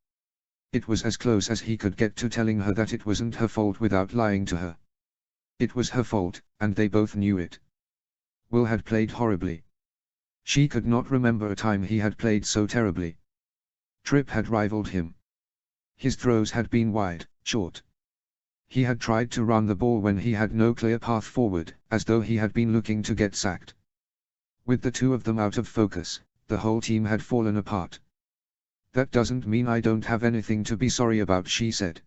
[SPEAKER 1] It was as close as he could get to telling her that it wasn't her fault without lying to her. It was her fault, and they both knew it. Will had played horribly. She could not remember a time he had played so terribly. Tripp had rivaled him. His throws had been wide, short. He had tried to run the ball when he had no clear path forward, as though he had been looking to get sacked. With the two of them out of focus, the whole team had fallen apart. "That doesn't mean I don't have anything to be sorry about," she said.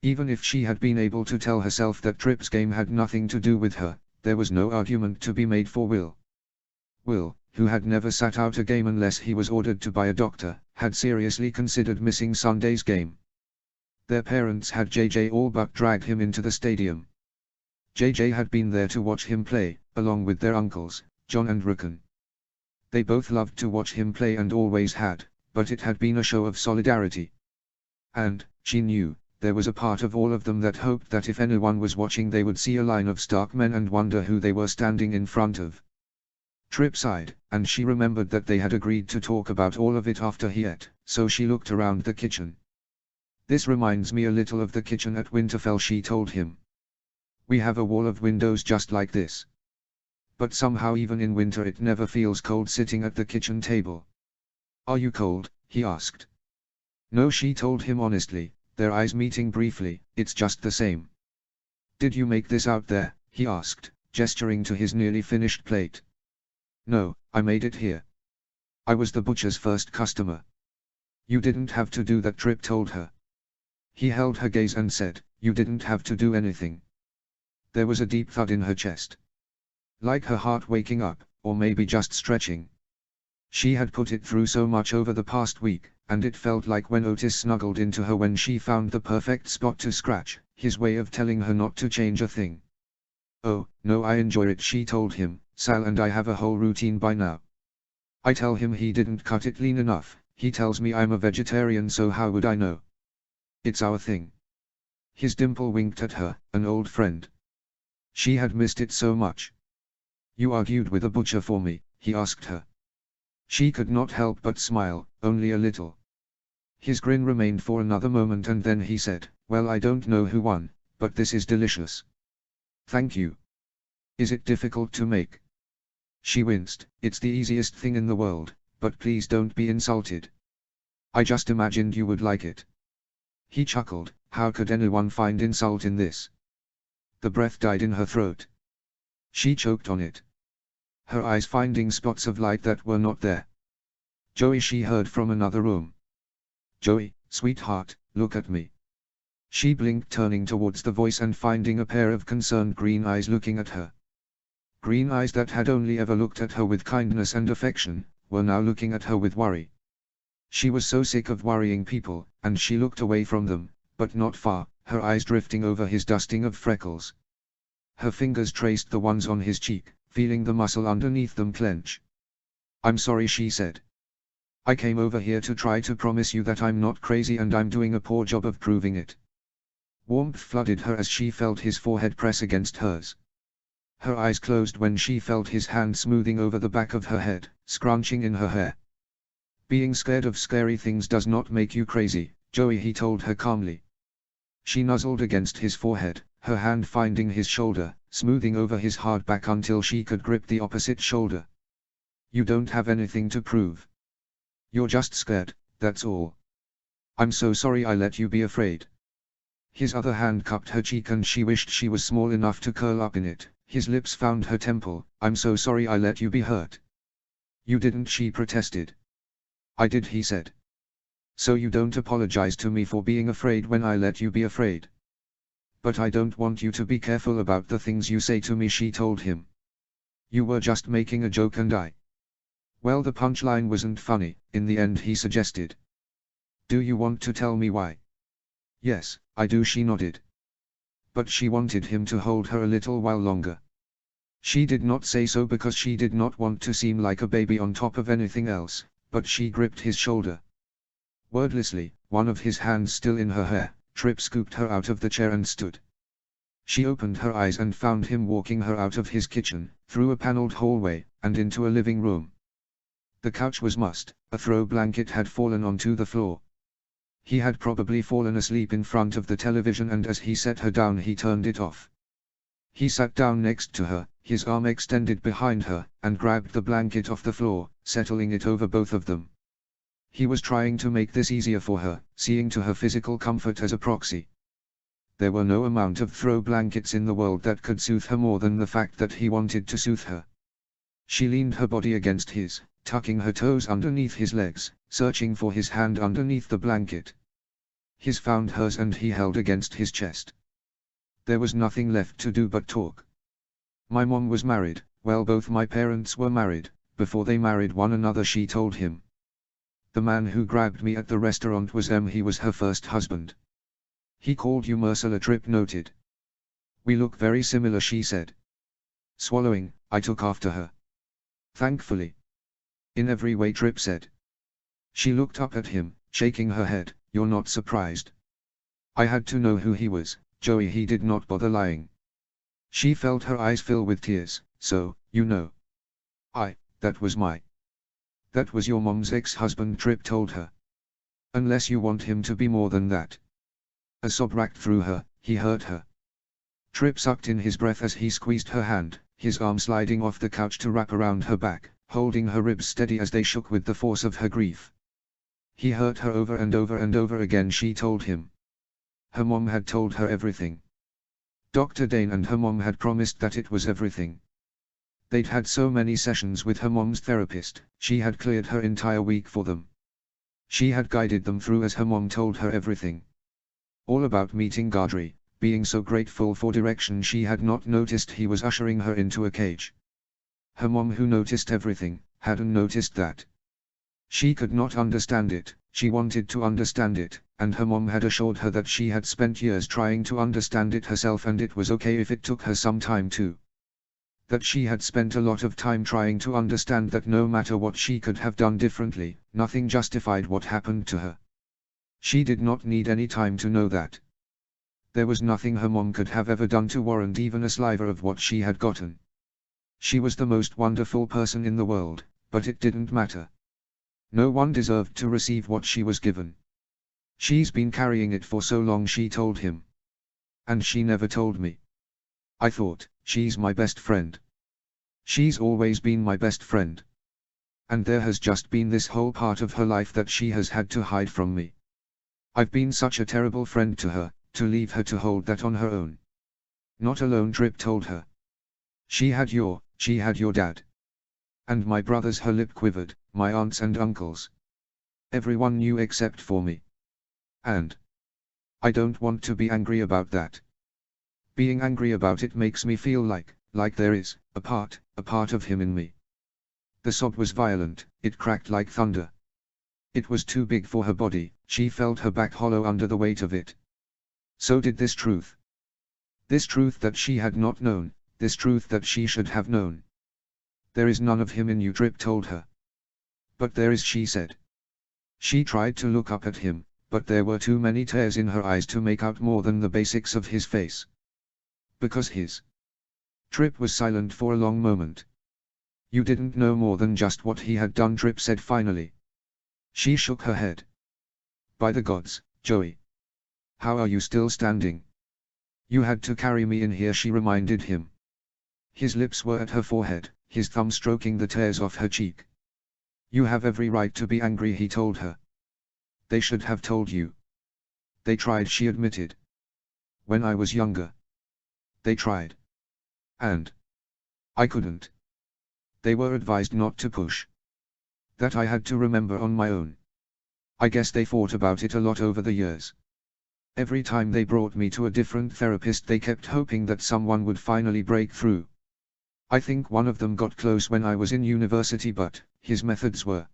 [SPEAKER 1] Even if she had been able to tell herself that Tripp's game had nothing to do with her, there was no argument to be made for Will. Will, who had never sat out a game unless he was ordered to by a doctor, had seriously considered missing Sunday's game. Their parents had JJ all but dragged him into the stadium. JJ had been there to watch him play, along with their uncles, John and Rukun. They both loved to watch him play and always had, but it had been a show of solidarity. And, she knew, there was a part of all of them that hoped that if anyone was watching they would see a line of stark men and wonder who they were standing in front of. Tripp sighed, and she remembered that they had agreed to talk about all of it after he ate, so she looked around the kitchen. "This reminds me a little of the kitchen at Winterfell," she told him. "We have a wall of windows just like this. But somehow even in winter it never feels cold sitting at the kitchen table." "Are you cold?" he asked. "No," she told him honestly, their eyes meeting briefly. "It's just the same." "Did you make this out there?" he asked, gesturing to his nearly finished plate. "No, I made it here. I was the butcher's first customer." "You didn't have to do that," Tripp told her. He held her gaze and said, "You didn't have to do anything." There was a deep thud in her chest. Like her heart waking up, or maybe just stretching. She had put it through so much over the past week, and it felt like when Otis snuggled into her when she found the perfect spot to scratch, his way of telling her not to change a thing. "Oh, no, I enjoy it," she told him. "Sal and I have a whole routine by now. I tell him he didn't cut it lean enough, he tells me I'm a vegetarian, so how would I know? It's our thing." His dimple winked at her, an old friend. She had missed it so much. "You argued with a butcher for me?" he asked her. She could not help but smile, only a little. His grin remained for another moment and then he said, "Well, I don't know who won, but this is delicious." "Thank you. Is it difficult to make?" She winced. "It's the easiest thing in the world, but please don't be insulted. I just imagined you would like it." He chuckled. How could anyone find insult in this? The breath died in her throat. She choked on it. Her eyes finding spots of light that were not there. "Joey," she heard from another room. "Joey, sweetheart, look at me." She blinked, turning towards the voice and finding a pair of concerned green eyes looking at her. Green eyes that had only ever looked at her with kindness and affection, were now looking at her with worry. She was so sick of worrying people, and she looked away from them, but not far, her eyes drifting over his dusting of freckles. Her fingers traced the ones on his cheek, feeling the muscle underneath them clench. "I'm sorry," she said. "I came over here to try to promise you that I'm not crazy, and I'm doing a poor job of proving it." Warmth flooded her as she felt his forehead press against hers. Her eyes closed when she felt his hand smoothing over the back of her head, scrunching in her hair. "Being scared of scary things does not make you crazy, Joey," he told her calmly. She nuzzled against his forehead, her hand finding his shoulder, smoothing over his hard back until she could grip the opposite shoulder. "You don't have anything to prove. You're just scared, that's all. I'm so sorry I let you be afraid." His other hand cupped her cheek and she wished she was small enough to curl up in it. His lips found her temple. "I'm so sorry I let you be hurt." "You didn't," she protested. "I did," he said. So you don't apologize to me for being afraid when I let you be afraid. But I don't want you to be careful about the things you say to me, she told him. You were just making a joke and well, the punchline wasn't funny, in the end, he suggested. Do you want to tell me why? Yes, I do, she nodded. But she wanted him to hold her a little while longer. She did not say so because she did not want to seem like a baby on top of anything else, but she gripped his shoulder. Wordlessly, one of his hands still in her hair, Tripp scooped her out of the chair and stood. She opened her eyes and found him walking her out of his kitchen, through a paneled hallway, and into a living room. The couch was mussed, a throw blanket had fallen onto the floor. He had probably fallen asleep in front of the television, and as he set her down he turned it off. He sat down next to her, his arm extended behind her, and grabbed the blanket off the floor, settling it over both of them. He was trying to make this easier for her, seeing to her physical comfort as a proxy. There were no amount of throw blankets in the world that could soothe her more than the fact that he wanted to soothe her. She leaned her body against his, tucking her toes underneath his legs, searching for his hand underneath the blanket. His found hers and he held against his chest. There was nothing left to do but talk. My mom was married, well, both my parents were married, before they married one another, she told him. The man who grabbed me at the restaurant was he was her first husband. He called you Ursula, Tripp noted. We look very similar, she said. Swallowing, I took after her. Thankfully. In every way, Tripp said. She looked up at him, shaking her head. You're not surprised? I had to know who he was, Joey. He did not bother lying. She felt her eyes fill with tears. So, you know. That was your mom's ex-husband, Tripp told her. Unless you want him to be more than that. A sob racked through her. He hurt her. Tripp sucked in his breath as he squeezed her hand, his arm sliding off the couch to wrap around her back, holding her ribs steady as they shook with the force of her grief. He hurt her over and over and over again, she told him. Her mom had told her everything. Dr. Dane and her mom had promised that it was everything. They'd had so many sessions with her mom's therapist, she had cleared her entire week for them. She had guided them through as her mom told her everything. All about meeting Gadri, being so grateful for direction she had not noticed he was ushering her into a cage. Her mom, who noticed everything, hadn't noticed that. She could not understand it, she wanted to understand it, and her mom had assured her that she had spent years trying to understand it herself and it was okay if it took her some time too. That she had spent a lot of time trying to understand that no matter what she could have done differently, nothing justified what happened to her. She did not need any time to know that. There was nothing her mom could have ever done to warrant even a sliver of what she had gotten. She was the most wonderful person in the world, but it didn't matter. No one deserved to receive what she was given. She's been carrying it for so long, she told him. And she never told me. I thought, she's my best friend. She's always been my best friend. And there has just been this whole part of her life that she has had to hide from me. I've been such a terrible friend to her, to leave her to hold that on her own. Not alone, Tripp told her. She had your dad. And my brothers, her lip quivered, my aunts and uncles. Everyone knew except for me. And I don't want to be angry about that. Being angry about it makes me feel like there is a part of him in me. The sob was violent, it cracked like thunder. It was too big for her body, she felt her back hollow under the weight of it. So did this truth. This truth that she had not known, this truth that she should have known. There is none of him in you, Tripp told her. But there is, she said. She tried to look up at him, but there were too many tears in her eyes to make out more than the basics of his face. Because his. Tripp was silent for a long moment. You didn't know more than just what he had done, Tripp said finally. She shook her head. By the gods, Joey. How are you still standing? You had to carry me in here, she reminded him. His lips were at her forehead, his thumb stroking the tears off her cheek. You have every right to be angry, he told her. They should have told you. They tried, she admitted. When I was younger. They tried. And I couldn't. They were advised not to push. That I had to remember on my own. I guess they fought about it a lot over the years. Every time they brought me to a different therapist they kept hoping that someone would finally break through. I think one of them got close when I was in university, but his methods were...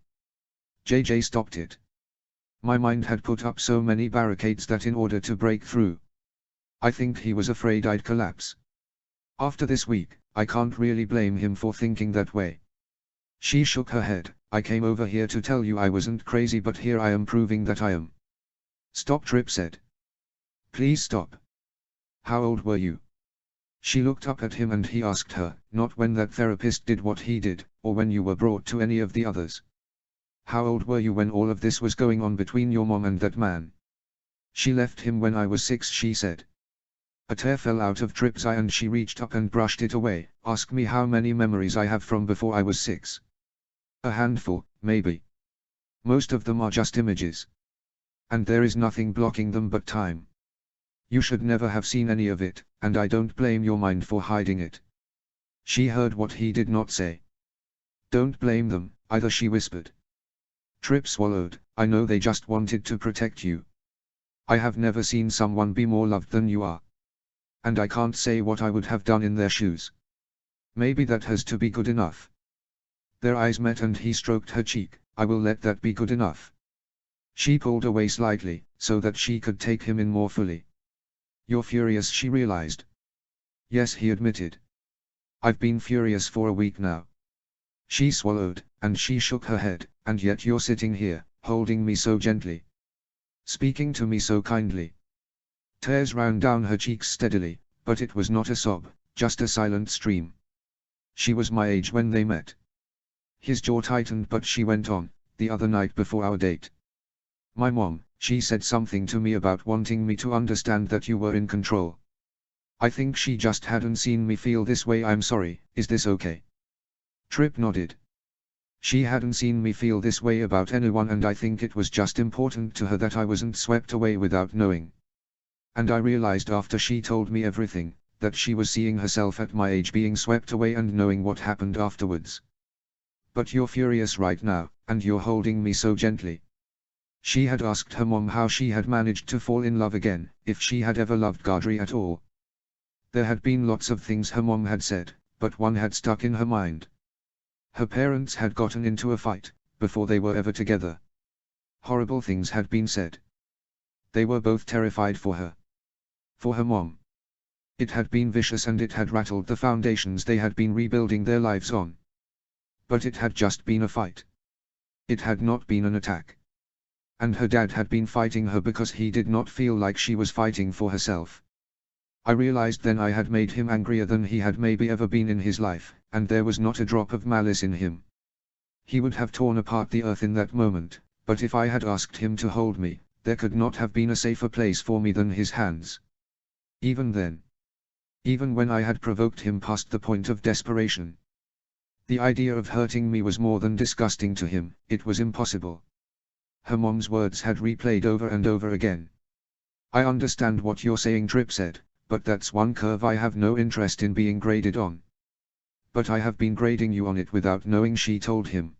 [SPEAKER 1] JJ stopped it. My mind had put up so many barricades that in order to break through, I think he was afraid I'd collapse. After this week, I can't really blame him for thinking that way. She shook her head. I came over here to tell you I wasn't crazy, but here I am proving that I am. Stop, Trip said. Please stop. How old were you? She looked up at him and he asked her, not when that therapist did what he did, or when you were brought to any of the others. How old were you when all of this was going on between your mom and that man? She left him when I was 6, she said. A tear fell out of Trip's eye and she reached up and brushed it away. Ask me how many memories I have from before I was 6. A handful, maybe. Most of them are just images. And there is nothing blocking them but time. You should never have seen any of it, and I don't blame your mind for hiding it. She heard what he did not say. Don't blame them, either, she whispered. Trip swallowed. I know they just wanted to protect you. I have never seen someone be more loved than you are. And I can't say what I would have done in their shoes. Maybe that has to be good enough. Their eyes met and he stroked her cheek. I will let that be good enough. She pulled away slightly, so that she could take him in more fully. You're furious, she realized. Yes, he admitted. I've been furious for a week now. She swallowed, and she shook her head, and yet you're sitting here, holding me so gently. Speaking to me so kindly. Tears ran down her cheeks steadily, but it was not a sob, just a silent stream. She was my age when they met. His jaw tightened, but she went on. The other night before our date. My mom, she said something to me about wanting me to understand that you were in control. I think she just hadn't seen me feel this way. I'm sorry, is this okay? Trip nodded. She hadn't seen me feel this way about anyone, and I think it was just important to her that I wasn't swept away without knowing. And I realized after she told me everything, that she was seeing herself at my age being swept away and knowing what happened afterwards. But you're furious right now, and you're holding me so gently. She had asked her mom how she had managed to fall in love again, if she had ever loved Gadri at all. There had been lots of things her mom had said, but one had stuck in her mind. Her parents had gotten into a fight, before they were ever together. Horrible things had been said. They were both terrified for her. For her mom. It had been vicious and it had rattled the foundations they had been rebuilding their lives on. But it had just been a fight. It had not been an attack. And her dad had been fighting her because he did not feel like she was fighting for herself. I realized then I had made him angrier than he had maybe ever been in his life, and there was not a drop of malice in him. He would have torn apart the earth in that moment, but if I had asked him to hold me, there could not have been a safer place for me than his hands. Even then. Even when I had provoked him past the point of desperation. The idea of hurting me was more than disgusting to him, it was impossible. Her mom's words had replayed over and over again. I understand what you're saying, Trip said, but that's one curve I have no interest in being graded on. But I have been grading you on it without knowing, she told him.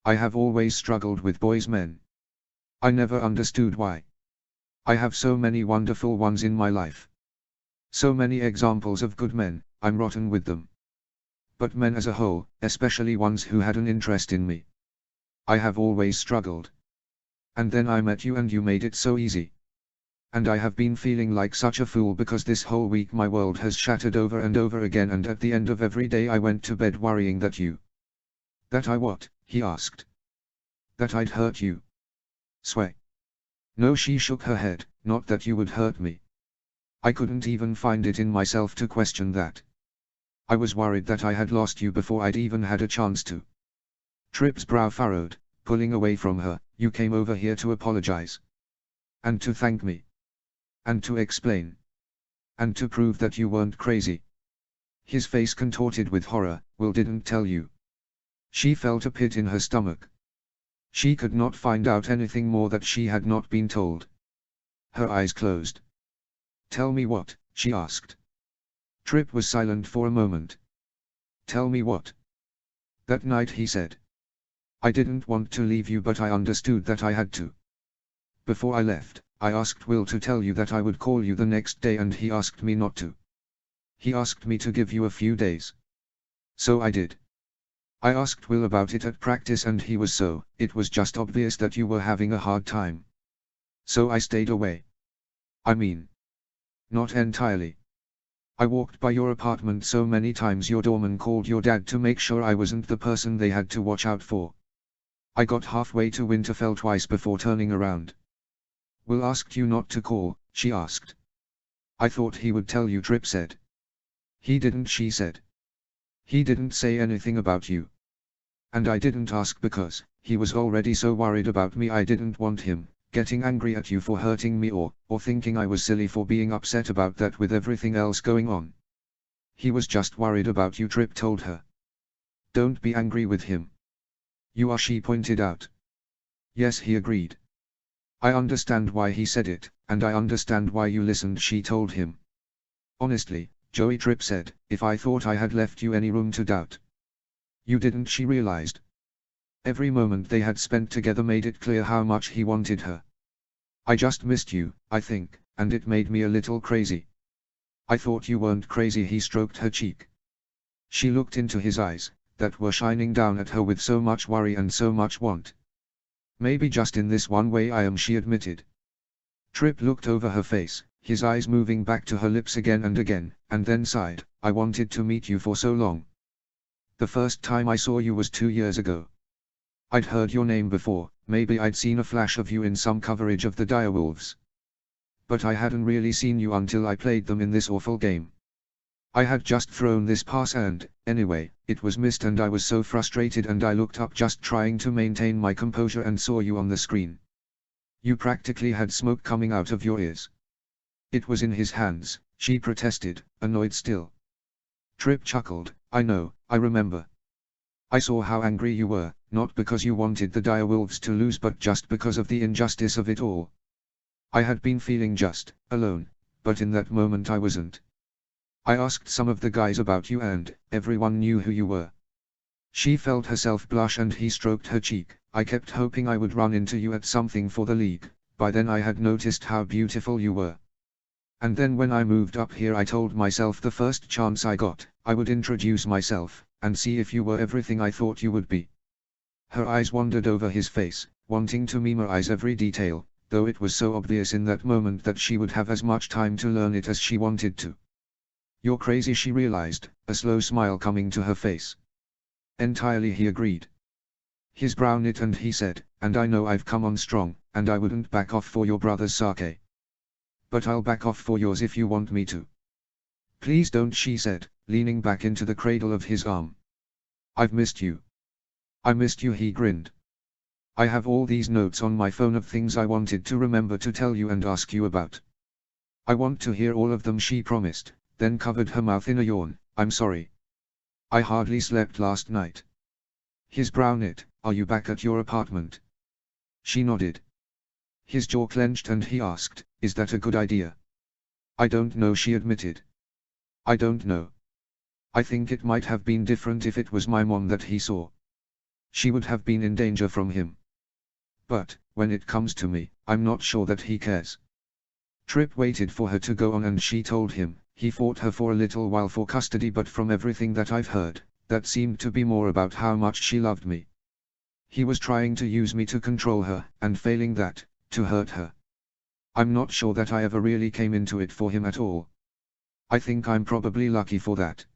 [SPEAKER 1] I have always struggled with boys' men. I never understood why. I have so many wonderful ones in my life. So many examples of good men, I'm rotten with them. But men as a whole, especially ones who had an interest in me. I have always struggled. And then I met you and you made it so easy. And I have been feeling like such a fool because this whole week my world has shattered over and over again, and at the end of every day I went to bed worrying that you... That I what? He asked. That I'd hurt you. Swear. No, she shook her head, not that you would hurt me. I couldn't even find it in myself to question that. I was worried that I had lost you before I'd even had a chance to. Trip's brow furrowed, pulling away from her. You came over here to apologize. And to thank me. And to explain. And to prove that you weren't crazy. His face contorted with horror. Will didn't tell you. She felt a pit in her stomach. She could not find out anything more that she had not been told. Her eyes closed. Tell me what? She asked. Trip was silent for a moment. Tell me what? That night, he said. I didn't want to leave you, but I understood that I had to. Before I left, I asked Will to tell you that I would call you the next day and he asked me not to. He asked me to give you a few days. So I did. I asked Will about it at practice and he was it was just obvious that you were having a hard time. So I stayed away. I mean, not entirely. I walked by your apartment so many times your doorman called your dad to make sure I wasn't the person they had to watch out for. I got halfway to Winterfell twice before turning around. Will asked you not to call, she asked. I thought he would tell you, Trip said. He didn't, she said. He didn't say anything about you. And I didn't ask because he was already so worried about me. I didn't want him getting angry at you for hurting me or thinking I was silly for being upset about that with everything else going on. He was just worried about you, Trip told her. Don't be angry with him. You are, she pointed out. Yes, he agreed. I understand why he said it, and I understand why you listened, she told him. Honestly, Joey, Trip said, if I thought I had left you any room to doubt. You didn't, she realized. Every moment they had spent together made it clear how much he wanted her. I just missed you, I think, and it made me a little crazy. I thought you weren't crazy, he stroked her cheek. She looked into his eyes, that were shining down at her with so much worry and so much want. Maybe just in this one way I am, she admitted. Trip looked over her face, his eyes moving back to her lips again, and then sighed. I wanted to meet you for so long. The first time I saw you was 2 years ago. I'd heard your name before, maybe I'd seen a flash of you in some coverage of the Direwolves. But I hadn't really seen you until I played them in this awful game. I had just thrown this pass and, anyway, it was missed and I was so frustrated and I looked up just trying to maintain my composure and saw you on the screen. You practically had smoke coming out of your ears. It was in his hands, she protested, annoyed still. Trip chuckled, I know, I remember. I saw how angry you were, not because you wanted the Direwolves to lose but just because of the injustice of it all. I had been feeling just alone, but in that moment I wasn't. I asked some of the guys about you and everyone knew who you were. She felt herself blush and he stroked her cheek. I kept hoping I would run into you at something for the league. By then I had noticed how beautiful you were. And then when I moved up here I told myself the first chance I got, I would introduce myself, and see if you were everything I thought you would be. Her eyes wandered over his face, wanting to memorize every detail, though it was so obvious in that moment that she would have as much time to learn it as she wanted to. You're crazy, she realized, a slow smile coming to her face. Entirely, he agreed. His brow knit and he said, and I know I've come on strong, and I wouldn't back off for your brother's sake. But I'll back off for yours if you want me to. Please don't, she said, leaning back into the cradle of his arm. I've missed you. I missed you, he grinned. I have all these notes on my phone of things I wanted to remember to tell you and ask you about. I want to hear all of them, she promised, then covered her mouth in a yawn. I'm sorry. I hardly slept last night. His brow knit. Are you back at your apartment? She nodded. His jaw clenched and he asked, is that a good idea? I don't know, she admitted. I don't know. I think it might have been different if it was my mom that he saw. She would have been in danger from him. But, when it comes to me, I'm not sure that he cares. Trip waited for her to go on and she told him, he fought her for a little while for custody, but from everything that I've heard, that seemed to be more about how much she loved me. He was trying to use me to control her, and failing that, to hurt her. I'm not sure that I ever really came into it for him at all. I think I'm probably lucky for that.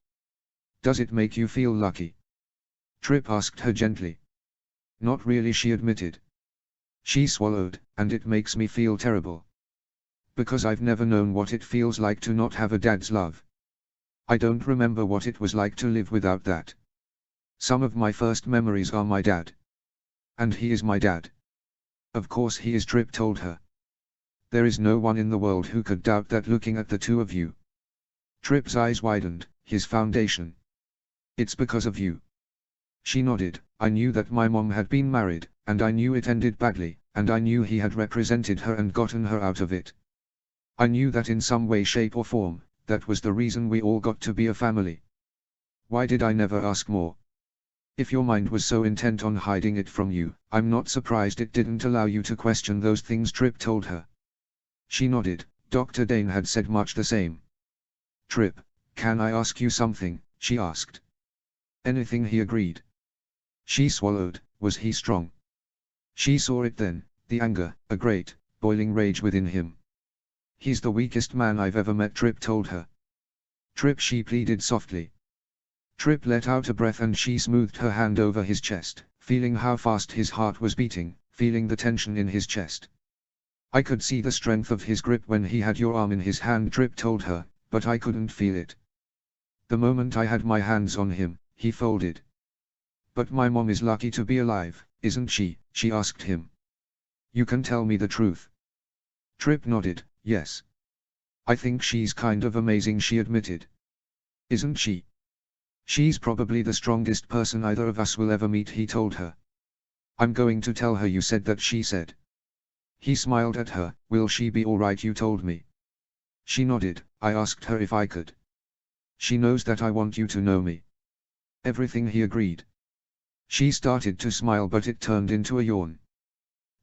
[SPEAKER 1] Does it make you feel lucky? Trip asked her gently. Not really, she admitted. She swallowed, and it makes me feel terrible. Because I've never known what it feels like to not have a dad's love. I don't remember what it was like to live without that. Some of my first memories are my dad. And he is my dad. Of course he is, Trip told her. There is no one in the world who could doubt that looking at the two of you. Trip's eyes widened, his foundation. It's because of you. She nodded. I knew that my mom had been married, and I knew it ended badly, and I knew he had represented her and gotten her out of it. I knew that in some way, shape or form, that was the reason we all got to be a family. Why did I never ask more? If your mind was so intent on hiding it from you, I'm not surprised it didn't allow you to question those things, Trip told her. She nodded. Dr. Dane had said much the same. Trip, can I ask you something? She asked. Anything, he agreed. She swallowed. Was he strong? She saw it then, the anger, a great, boiling rage within him. He's the weakest man I've ever met, Trip told her. Trip, she pleaded softly. Trip let out a breath and she smoothed her hand over his chest, feeling how fast his heart was beating, feeling the tension in his chest. I could see the strength of his grip when he had your arm in his hand, Trip told her, but I couldn't feel it. The moment I had my hands on him, he folded. But my mom is lucky to be alive, isn't she? She asked him. You can tell me the truth. Trip nodded. Yes. I think she's kind of amazing, she admitted. Isn't she? She's probably the strongest person either of us will ever meet, he told her. I'm going to tell her you said that, she said. He smiled at her. Will she be alright, you told me? She nodded. I asked her if I could. She knows that I want you to know me. Everything, he agreed. She started to smile but it turned into a yawn.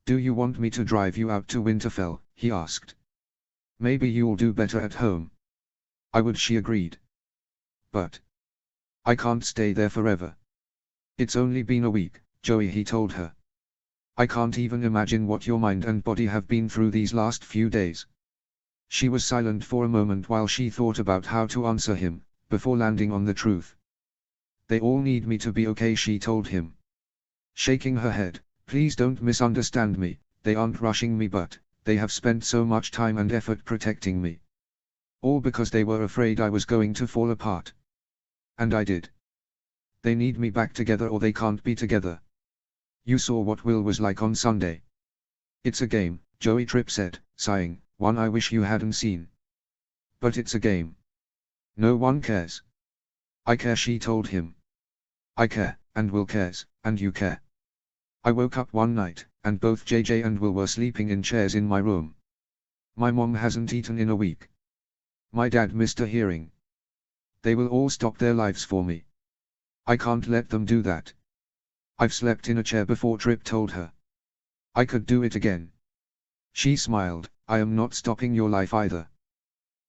[SPEAKER 1] Do you want me to drive you out to Winterfell? He asked. Maybe you'll do better at home. I would, she agreed. But I can't stay there forever. It's only been a week, Joey, he told her. I can't even imagine what your mind and body have been through these last few days. She was silent for a moment while she thought about how to answer him, before landing on the truth. They all need me to be okay, she told him. Shaking her head, please don't misunderstand me, they aren't rushing me, but they have spent so much time and effort protecting me. All because they were afraid I was going to fall apart. And I did. They need me back together or they can't be together. You saw what Will was like on Sunday. It's a game, Joey, Trip said, sighing, one I wish you hadn't seen. But it's a game. No one cares. I care, she told him. I care, and Will cares, and you care. I woke up one night, and both JJ and Will were sleeping in chairs in my room. My mom hasn't eaten in a week. My dad missed a hearing. They will all stop their lives for me. I can't let them do that. I've slept in a chair before, Trip told her. I could do it again. She smiled. I am not stopping your life either.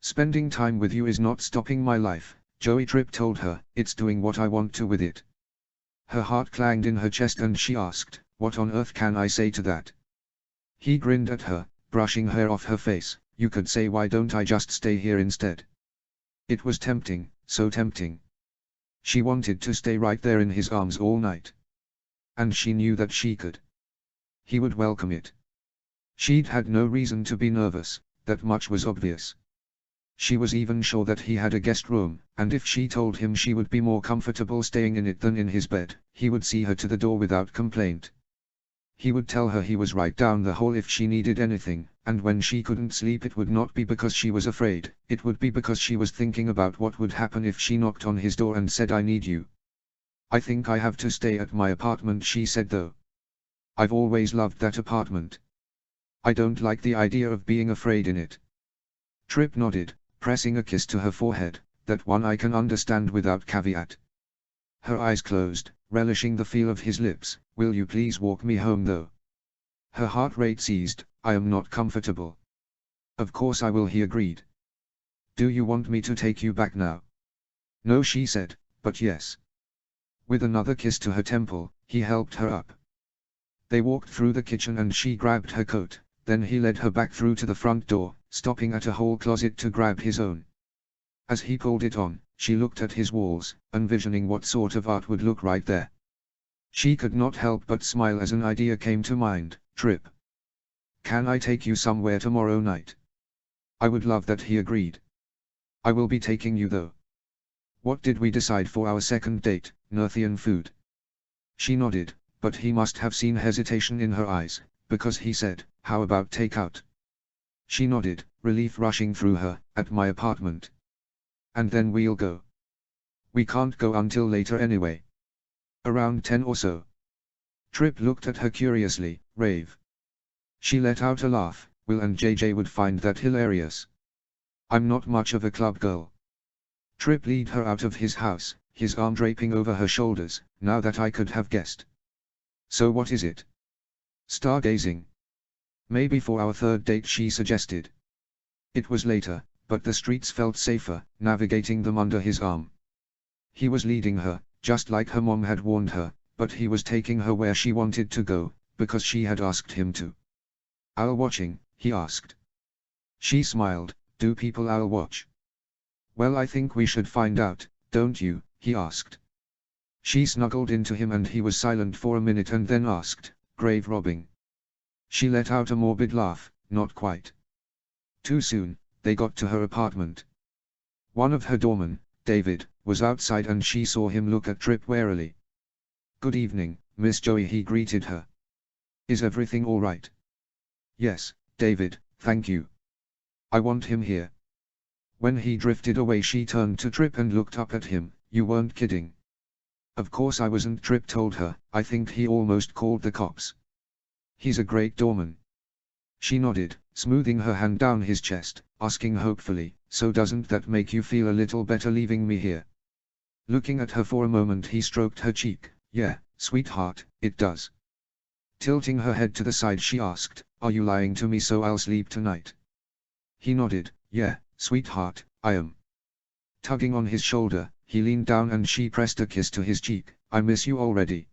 [SPEAKER 1] Spending time with you is not stopping my life, Joey, Trip told her. It's doing what I want to with it. Her heart clanged in her chest and she asked, what on earth can I say to that? He grinned at her, brushing hair off her face. You could say, why don't I just stay here instead? It was tempting, so tempting. She wanted to stay right there in his arms all night. And she knew that she could. He would welcome it. She'd had no reason to be nervous, that much was obvious. She was even sure that he had a guest room, and if she told him she would be more comfortable staying in it than in his bed, he would see her to the door without complaint. He would tell her he was right down the hall if she needed anything, and when she couldn't sleep it would not be because she was afraid, it would be because she was thinking about what would happen if she knocked on his door and said, I need you. I think I have to stay at my apartment, she said, though. I've always loved that apartment. I don't like the idea of being afraid in it. Trip nodded, pressing a kiss to her forehead, that one I can understand without caveat. Her eyes closed, relishing the feel of his lips. Will you please walk me home though? Her heart rate seized. I am not comfortable. Of course I will, he agreed. Do you want me to take you back now? No, she said, but yes. With another kiss to her temple, he helped her up. They walked through the kitchen and she grabbed her coat, then he led her back through to the front door, stopping at a hall closet to grab his own. As he pulled it on, she looked at his walls, envisioning what sort of art would look right there. She could not help but smile as an idea came to mind. Trip. Can I take you somewhere tomorrow night? I would love that, he agreed. I will be taking you though. What did we decide for our second date? Nerthian food. She nodded, but he must have seen hesitation in her eyes, because he said, how about takeout? She nodded, relief rushing through her. At my apartment. And then we'll go. We can't go until later anyway. Around 10 or so. Trip looked at her curiously. Rave. She let out a laugh. Will and JJ would find that hilarious. I'm not much of a club girl. Trip lead her out of his house, his arm draping over her shoulders. Now that I could have guessed. So what is it? Stargazing. Maybe for our third date, she suggested. It was later, but the streets felt safer, navigating them under his arm. He was leading her, just like her mom had warned her, but he was taking her where she wanted to go, because she had asked him to. Owl watching, he asked. She smiled. Do people owl watch? Well, I think we should find out, don't you? He asked. She snuggled into him and he was silent for a minute and then asked, grave robbing? She let out a morbid laugh. Not quite. Too soon. They got to her apartment. One of her doormen, David, was outside and she saw him look at Trip warily. Good evening, Miss Joey, he greeted her. Is everything all right? Yes, David, thank you. I want him here. When he drifted away, she turned to Trip and looked up at him. You weren't kidding. Of course I wasn't, Trip told her. I think he almost called the cops. He's a great doorman. She nodded, smoothing her hand down his chest, asking hopefully, so doesn't that make you feel a little better leaving me here? Looking at her for a moment, he stroked her cheek. Yeah, sweetheart, it does. Tilting her head to the side, she asked, are you lying to me so I'll sleep tonight? He nodded. Yeah, sweetheart, I am. Tugging on his shoulder, he leaned down and she pressed a kiss to his cheek. I miss you already.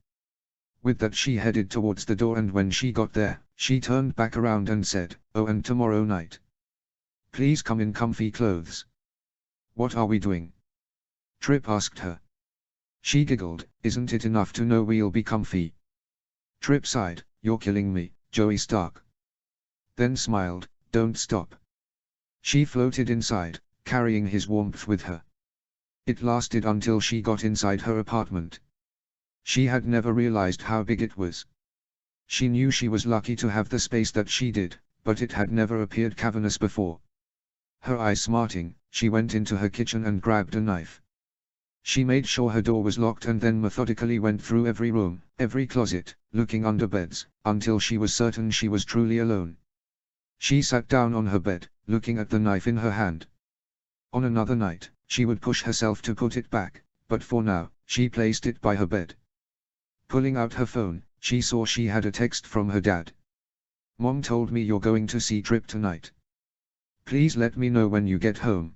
[SPEAKER 1] With that, she headed towards the door, and when she got there, she turned back around and said, oh, and tomorrow night. Please come in comfy clothes. What are we doing? Trip asked her. She giggled. Isn't it enough to know we'll be comfy? Trip sighed. You're killing me, Joey Stark. Then smiled. Don't stop. She floated inside, carrying his warmth with her. It lasted until she got inside her apartment. She had never realized how big it was. She knew she was lucky to have the space that she did, but it had never appeared cavernous before. Her eyes smarting, she went into her kitchen and grabbed a knife. She made sure her door was locked and then methodically went through every room, every closet, looking under beds, until she was certain she was truly alone. She sat down on her bed, looking at the knife in her hand. On another night, she would push herself to put it back, but for now, she placed it by her bed. Pulling out her phone, she saw she had a text from her dad. Mom told me you're going to see Trip tonight. Please let me know when you get home.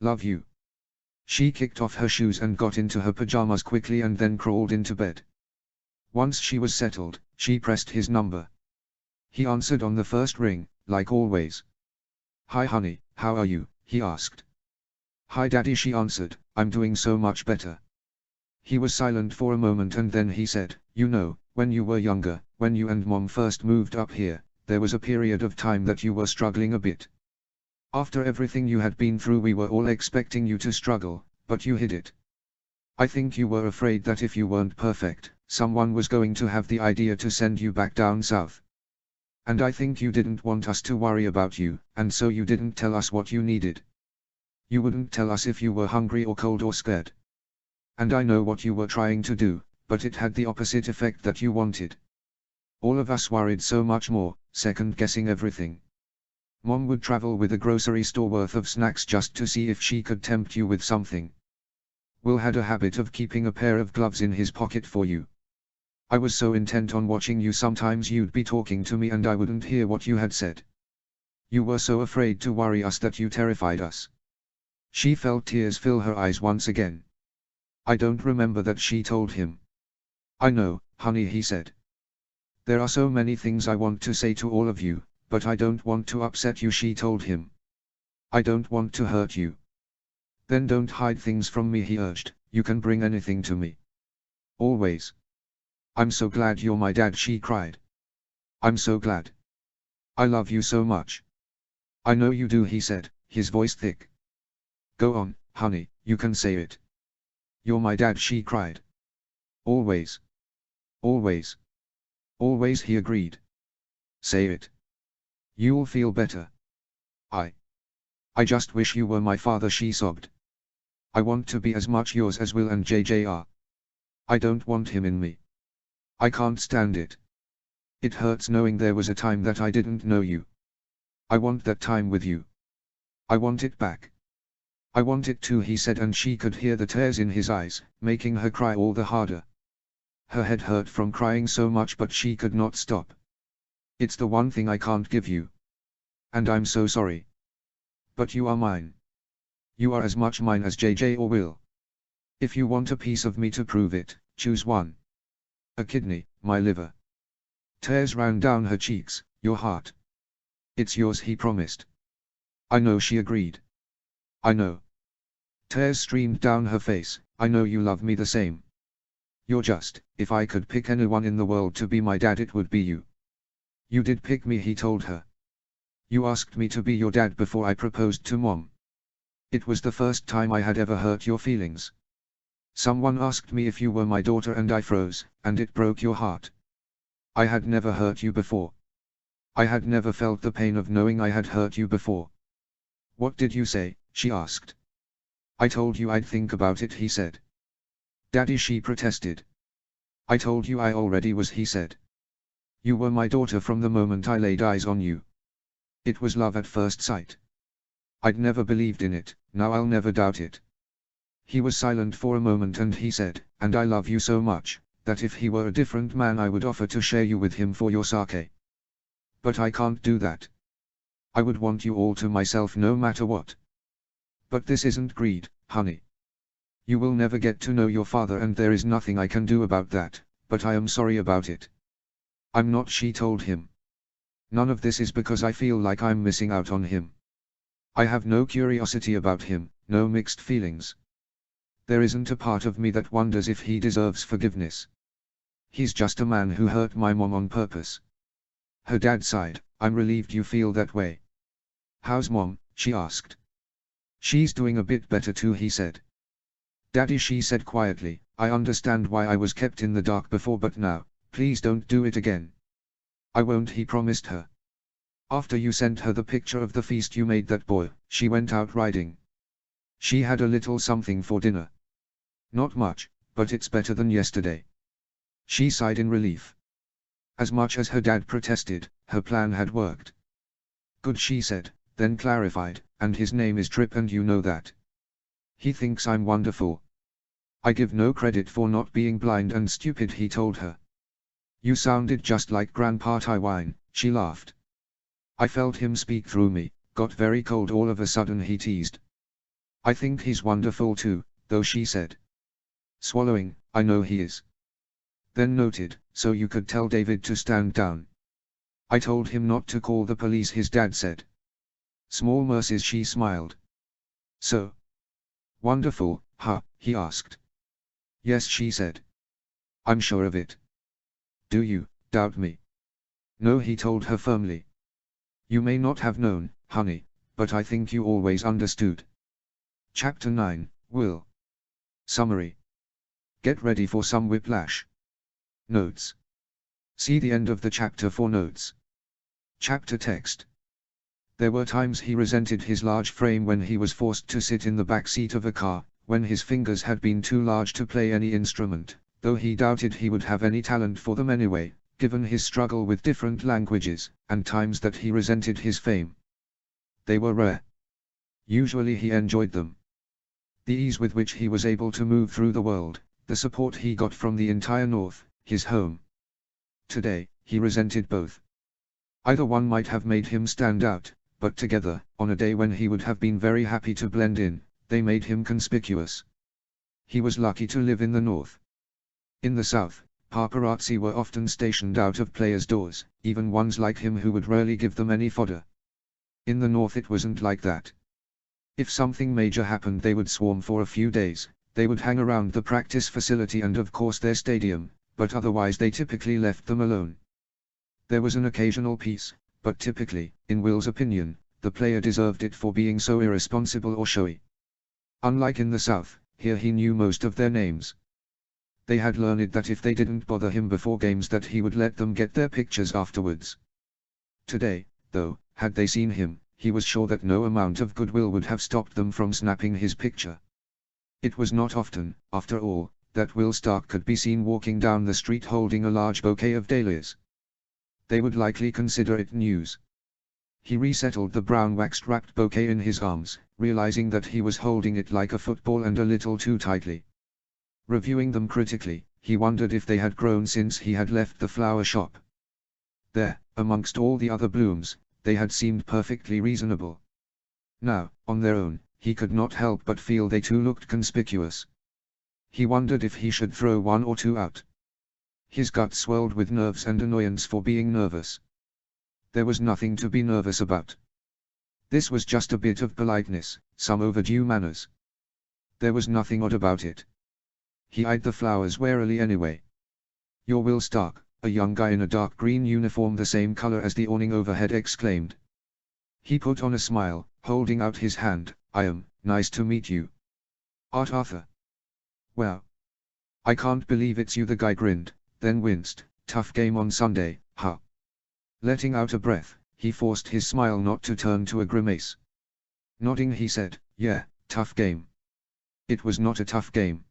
[SPEAKER 1] Love you. She kicked off her shoes and got into her pajamas quickly and then crawled into bed. Once she was settled, she pressed his number. He answered on the first ring, like always. Hi honey, how are you? He asked. Hi daddy, she answered. I'm doing so much better. He was silent for a moment and then he said, you know, when you were younger, when you and Mom first moved up here, there was a period of time that you were struggling a bit. After everything you had been through, we were all expecting you to struggle, but you hid it. I think you were afraid that if you weren't perfect, someone was going to have the idea to send you back down south. And I think you didn't want us to worry about you, and so you didn't tell us what you needed. You wouldn't tell us if you were hungry or cold or scared. And I know what you were trying to do, but it had the opposite effect that you wanted. All of us worried so much more, second-guessing everything. Mom would travel with a grocery store worth of snacks just to see if she could tempt you with something. Will had a habit of keeping a pair of gloves in his pocket for you. I was so intent on watching you, sometimes you'd be talking to me and I wouldn't hear what you had said. You were so afraid to worry us that you terrified us. She felt tears fill her eyes once again. I don't remember that, she told him. I know, honey, he said. There are so many things I want to say to all of you, but I don't want to upset you, she told him. I don't want to hurt you. Then don't hide things from me, he urged. You can bring anything to me. Always. I'm so glad you're my dad, she cried. I'm so glad. I love you so much. I know you do, he said, his voice thick. Go on, honey, you can say it. You're my dad, she cried. Always. Always. Always, he agreed. Say it. You'll feel better. I just wish you were my father, she sobbed. I want to be as much yours as Will and JJ are. I don't want him in me. I can't stand it. It hurts knowing there was a time that I didn't know you. I want that time with you. I want it back. I want it too, he said, and she could hear the tears in his eyes, making her cry all the harder. Her head hurt from crying so much, but she could not stop. It's the one thing I can't give you. And I'm so sorry. But you are mine. You are as much mine as JJ or Will. If you want a piece of me to prove it, choose one. A kidney, my liver. Tears ran down her cheeks. Your heart. It's yours, he promised. I know, she agreed. I know. Tears streamed down her face. I know you love me the same. You're just, if I could pick anyone in the world to be my dad, it would be you. You did pick me, he told her. You asked me to be your dad before I proposed to Mom. It was the first time I had ever hurt your feelings. Someone asked me if you were my daughter and I froze, and it broke your heart. I had never hurt you before. I had never felt the pain of knowing I had hurt you before. What did you say? She asked. I told you I'd think about it, he said. Daddy, she protested. I told you I already was, he said. You were my daughter from the moment I laid eyes on you. It was love at first sight. I'd never believed in it, now I'll never doubt it. He was silent for a moment and he said, and I love you so much, that if he were a different man I would offer to share you with him for your sake. But I can't do that. I would want you all to myself no matter what. But this isn't greed, honey. You will never get to know your father and there is nothing I can do about that, but I am sorry about it. I'm not, she told him. None of this is because I feel like I'm missing out on him. I have no curiosity about him, no mixed feelings. There isn't a part of me that wonders if he deserves forgiveness. He's just a man who hurt my mom on purpose. Her dad sighed. I'm relieved you feel that way. How's Mom? She asked. She's doing a bit better too, he said. Daddy, she said quietly, I understand why I was kept in the dark before, but now, please don't do it again. I won't, he promised her. After you sent her the picture of the feast you made that boy, she went out riding. She had a little something for dinner. Not much, but it's better than yesterday. She sighed in relief. As much as her dad protested, her plan had worked. Good, she said, then clarified, and his name is Trip and you know that. He thinks I'm wonderful. I give no credit for not being blind and stupid, he told her. You sounded just like Grandpa Tywine, she laughed. I felt him speak through me, got very cold all of a sudden, he teased. I think he's wonderful too, though, she said. Swallowing, I know he is. Then noted, so you could tell David to stand down. I told him not to call the police, his dad said. Small mercies, she smiled. So wonderful, huh? He asked. Yes, she said. I'm sure of it. Do you doubt me? No, he told her firmly. You may not have known, honey, but I think you always understood. Chapter 9, Will. Summary. Get ready for some whiplash. Notes. See the end of the chapter for notes. Chapter text. There were times he resented his large frame when he was forced to sit in the back seat of a car, when his fingers had been too large to play any instrument, though he doubted he would have any talent for them anyway, given his struggle with different languages, and times that he resented his fame. They were rare. Usually he enjoyed them. The ease with which he was able to move through the world, the support he got from the entire North, his home. Today, he resented both. Either one might have made him stand out, but together, on a day when he would have been very happy to blend in, they made him conspicuous. He was lucky to live in the North. In the South, paparazzi were often stationed out of players' doors, even ones like him who would rarely give them any fodder. In the North it wasn't like that. If something major happened they would swarm for a few days, they would hang around the practice facility and of course their stadium, but otherwise they typically left them alone. There was an occasional peace, but typically, in Will's opinion, the player deserved it for being so irresponsible or showy. Unlike in the South, here he knew most of their names. They had learned that if they didn't bother him before games that he would let them get their pictures afterwards. Today, though, had they seen him, he was sure that no amount of goodwill would have stopped them from snapping his picture. It was not often, after all, that Will Stark could be seen walking down the street holding a large bouquet of dahlias. They would likely consider it news. He resettled the brown wax-wrapped bouquet in his arms, realizing that he was holding it like a football and a little too tightly. Reviewing them critically, he wondered if they had grown since he had left the flower shop. There, amongst all the other blooms, they had seemed perfectly reasonable. Now, on their own, he could not help but feel they too looked conspicuous. He wondered if he should throw one or two out. His gut swelled with nerves and annoyance for being nervous. There was nothing to be nervous about. This was just a bit of politeness, some overdue manners. There was nothing odd about it. He eyed the flowers warily anyway. "You're Will Stark," a young guy in a dark green uniform the same color as the awning overhead exclaimed. He put on a smile, holding out his hand. "I am, nice to meet you." "Art Arthur." "Well. I can't believe it's you," the guy grinned, then winced. "Tough game on Sunday, huh?" Letting out a breath, he forced his smile not to turn to a grimace. Nodding he said, "Yeah, tough game." It was not a tough game.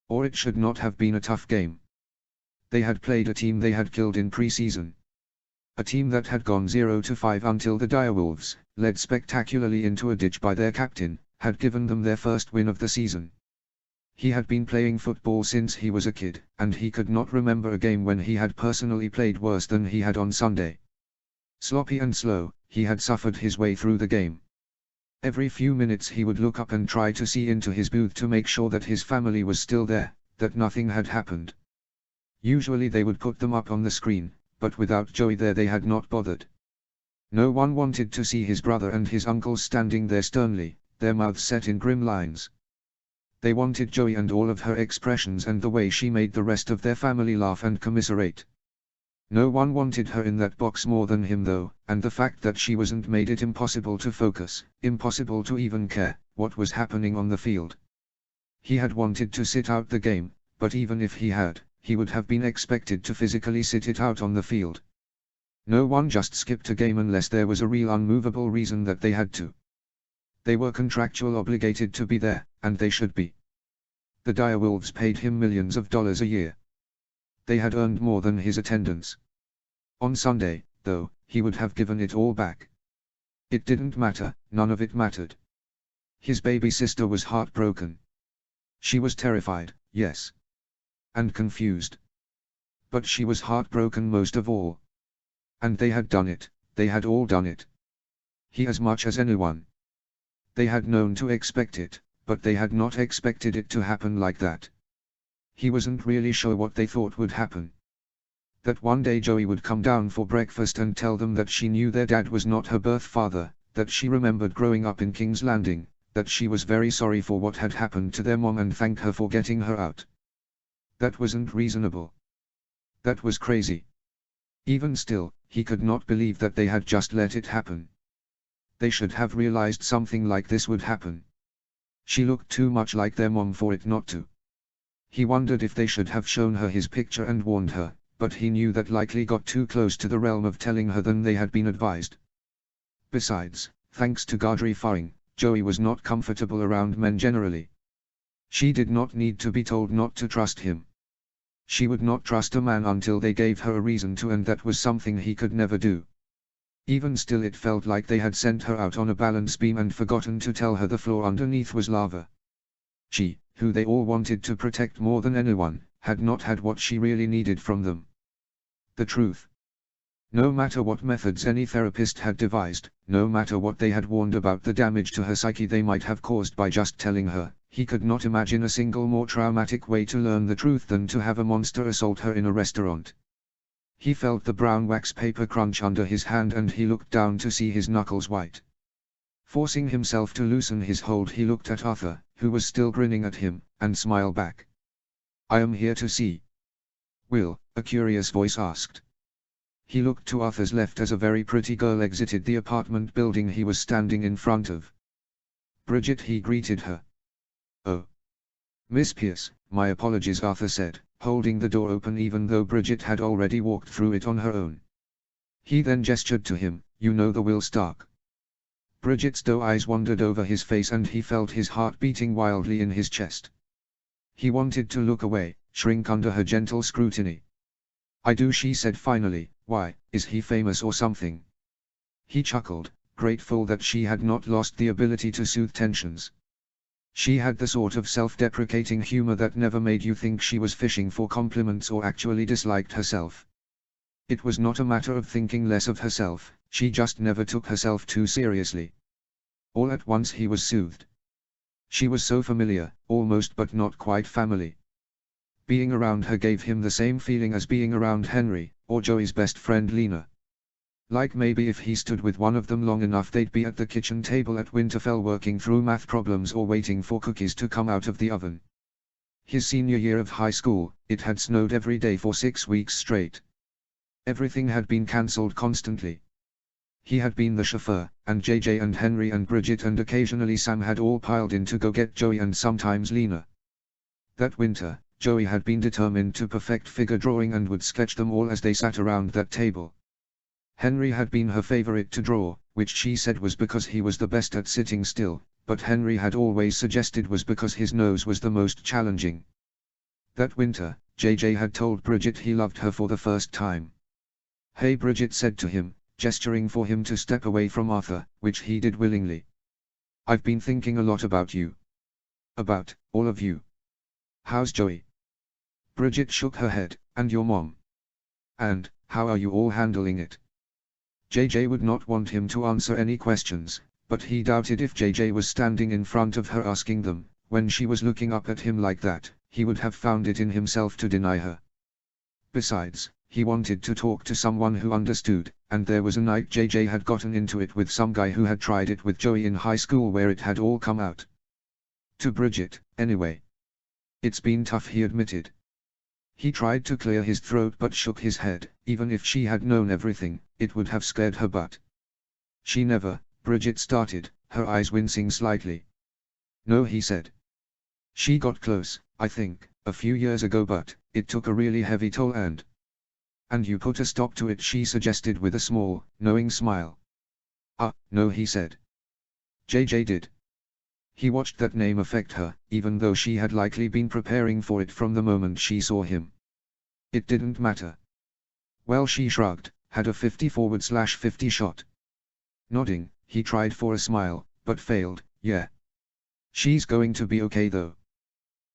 [SPEAKER 1] Or it should not have been a tough game. They had played a team they had killed in pre-season. A team that had gone 0-5 until the Direwolves, led spectacularly into a ditch by their captain, had given them their first win of the season. He had been playing football since he was a kid, and he could not remember a game when he had personally played worse than he had on Sunday. Sloppy and slow, he had suffered his way through the game. Every few minutes he would look up and try to see into his booth to make sure that his family was still there, that nothing had happened. Usually they would put them up on the screen, but without Joey there they had not bothered. No one wanted to see his brother and his uncles standing there sternly, their mouths set in grim lines. They wanted Joey and all of her expressions and the way she made the rest of their family laugh and commiserate. No one wanted her in that box more than him though, and the fact that she wasn't made it impossible to focus, impossible to even care what was happening on the field. He had wanted to sit out the game, but even if he had, he would have been expected to physically sit it out on the field. No one just skipped a game unless there was a real unmovable reason that they had to. They were contractual obligated to be there, and they should be. The Direwolves paid him millions of dollars a year. They had earned more than his attendance. On Sunday, though, he would have given it all back. It didn't matter, none of it mattered. His baby sister was heartbroken. She was terrified, yes. And confused. But she was heartbroken most of all. And they had done it, they had all done it. He as much as anyone. They had known to expect it, but they had not expected it to happen like that. He wasn't really sure what they thought would happen. That one day Joey would come down for breakfast and tell them that she knew their dad was not her birth father, that she remembered growing up in King's Landing, that she was very sorry for what had happened to their mom and thank her for getting her out. That wasn't reasonable. That was crazy. Even still, he could not believe that they had just let it happen. They should have realized something like this would happen. She looked too much like their mom for it not to. He wondered if they should have shown her his picture and warned her, but he knew that likely got too close to the realm of telling her than they had been advised. Besides, thanks to Gadri Faring, Joey was not comfortable around men generally. She did not need to be told not to trust him. She would not trust a man until they gave her a reason to, and that was something he could never do. Even still it felt like they had sent her out on a balance beam and forgotten to tell her the floor underneath was lava. She, who they all wanted to protect more than anyone, had not had what she really needed from them. The truth. No matter what methods any therapist had devised, no matter what they had warned about the damage to her psyche they might have caused by just telling her, he could not imagine a single more traumatic way to learn the truth than to have a monster assault her in a restaurant. He felt the brown wax paper crunch under his hand and he looked down to see his knuckles white. Forcing himself to loosen his hold he looked at Arthur, who was still grinning at him, and smiled back. "I am here to see Will," a curious voice asked. He looked to Arthur's left as a very pretty girl exited the apartment building he was standing in front of. "Bridget," he greeted her. "Oh. Miss Pierce, my apologies," Arthur said, holding the door open even though Bridget had already walked through it on her own. He then gestured to him, "You know the Will Stark?" Bridget's doe eyes wandered over his face and he felt his heart beating wildly in his chest. He wanted to look away, shrink under her gentle scrutiny. "I do," she said finally. "Why, is he famous or something?" He chuckled, grateful that she had not lost the ability to soothe tensions. She had the sort of self-deprecating humor that never made you think she was fishing for compliments or actually disliked herself. It was not a matter of thinking less of herself, she just never took herself too seriously. All at once he was soothed. She was so familiar, almost but not quite family. Being around her gave him the same feeling as being around Henry, or Joey's best friend Lena. Like maybe if he stood with one of them long enough they'd be at the kitchen table at Winterfell working through math problems or waiting for cookies to come out of the oven. His senior year of high school, it had snowed every day for 6 weeks straight. Everything had been cancelled constantly. He had been the chauffeur, and JJ and Henry and Bridget and occasionally Sam had all piled in to go get Joey and sometimes Lena. That winter, Joey had been determined to perfect figure drawing and would sketch them all as they sat around that table. Henry had been her favorite to draw, which she said was because he was the best at sitting still, but Henry had always suggested was because his nose was the most challenging. That winter, JJ had told Bridget he loved her for the first time. "Hey," Bridget said to him, gesturing for him to step away from Arthur, which he did willingly. "I've been thinking a lot about you. About all of you. How's Joey?" Bridget shook her head. "And your mom? And how are you all handling it?" JJ would not want him to answer any questions, but he doubted if JJ was standing in front of her asking them. When she was looking up at him like that, he would have found it in himself to deny her. Besides, he wanted to talk to someone who understood, and there was a night JJ had gotten into it with some guy who had tried it with Joey in high school where it had all come out. To Bridget, anyway. "It's been tough," he admitted. He tried to clear his throat but shook his head. Even if she had known everything, it would have scared her but. "She never," Bridget started, her eyes wincing slightly. "No," he said. "She got close, I think, a few years ago but, it took a really heavy toll and you put a stop to it," she suggested with a small, knowing smile. No," he said. JJ did. He watched that name affect her, even though she had likely been preparing for it from the moment she saw him. It didn't matter. Well, she shrugged, had a 50/50 shot. Nodding, he tried for a smile, but failed. "Yeah. She's going to be okay though.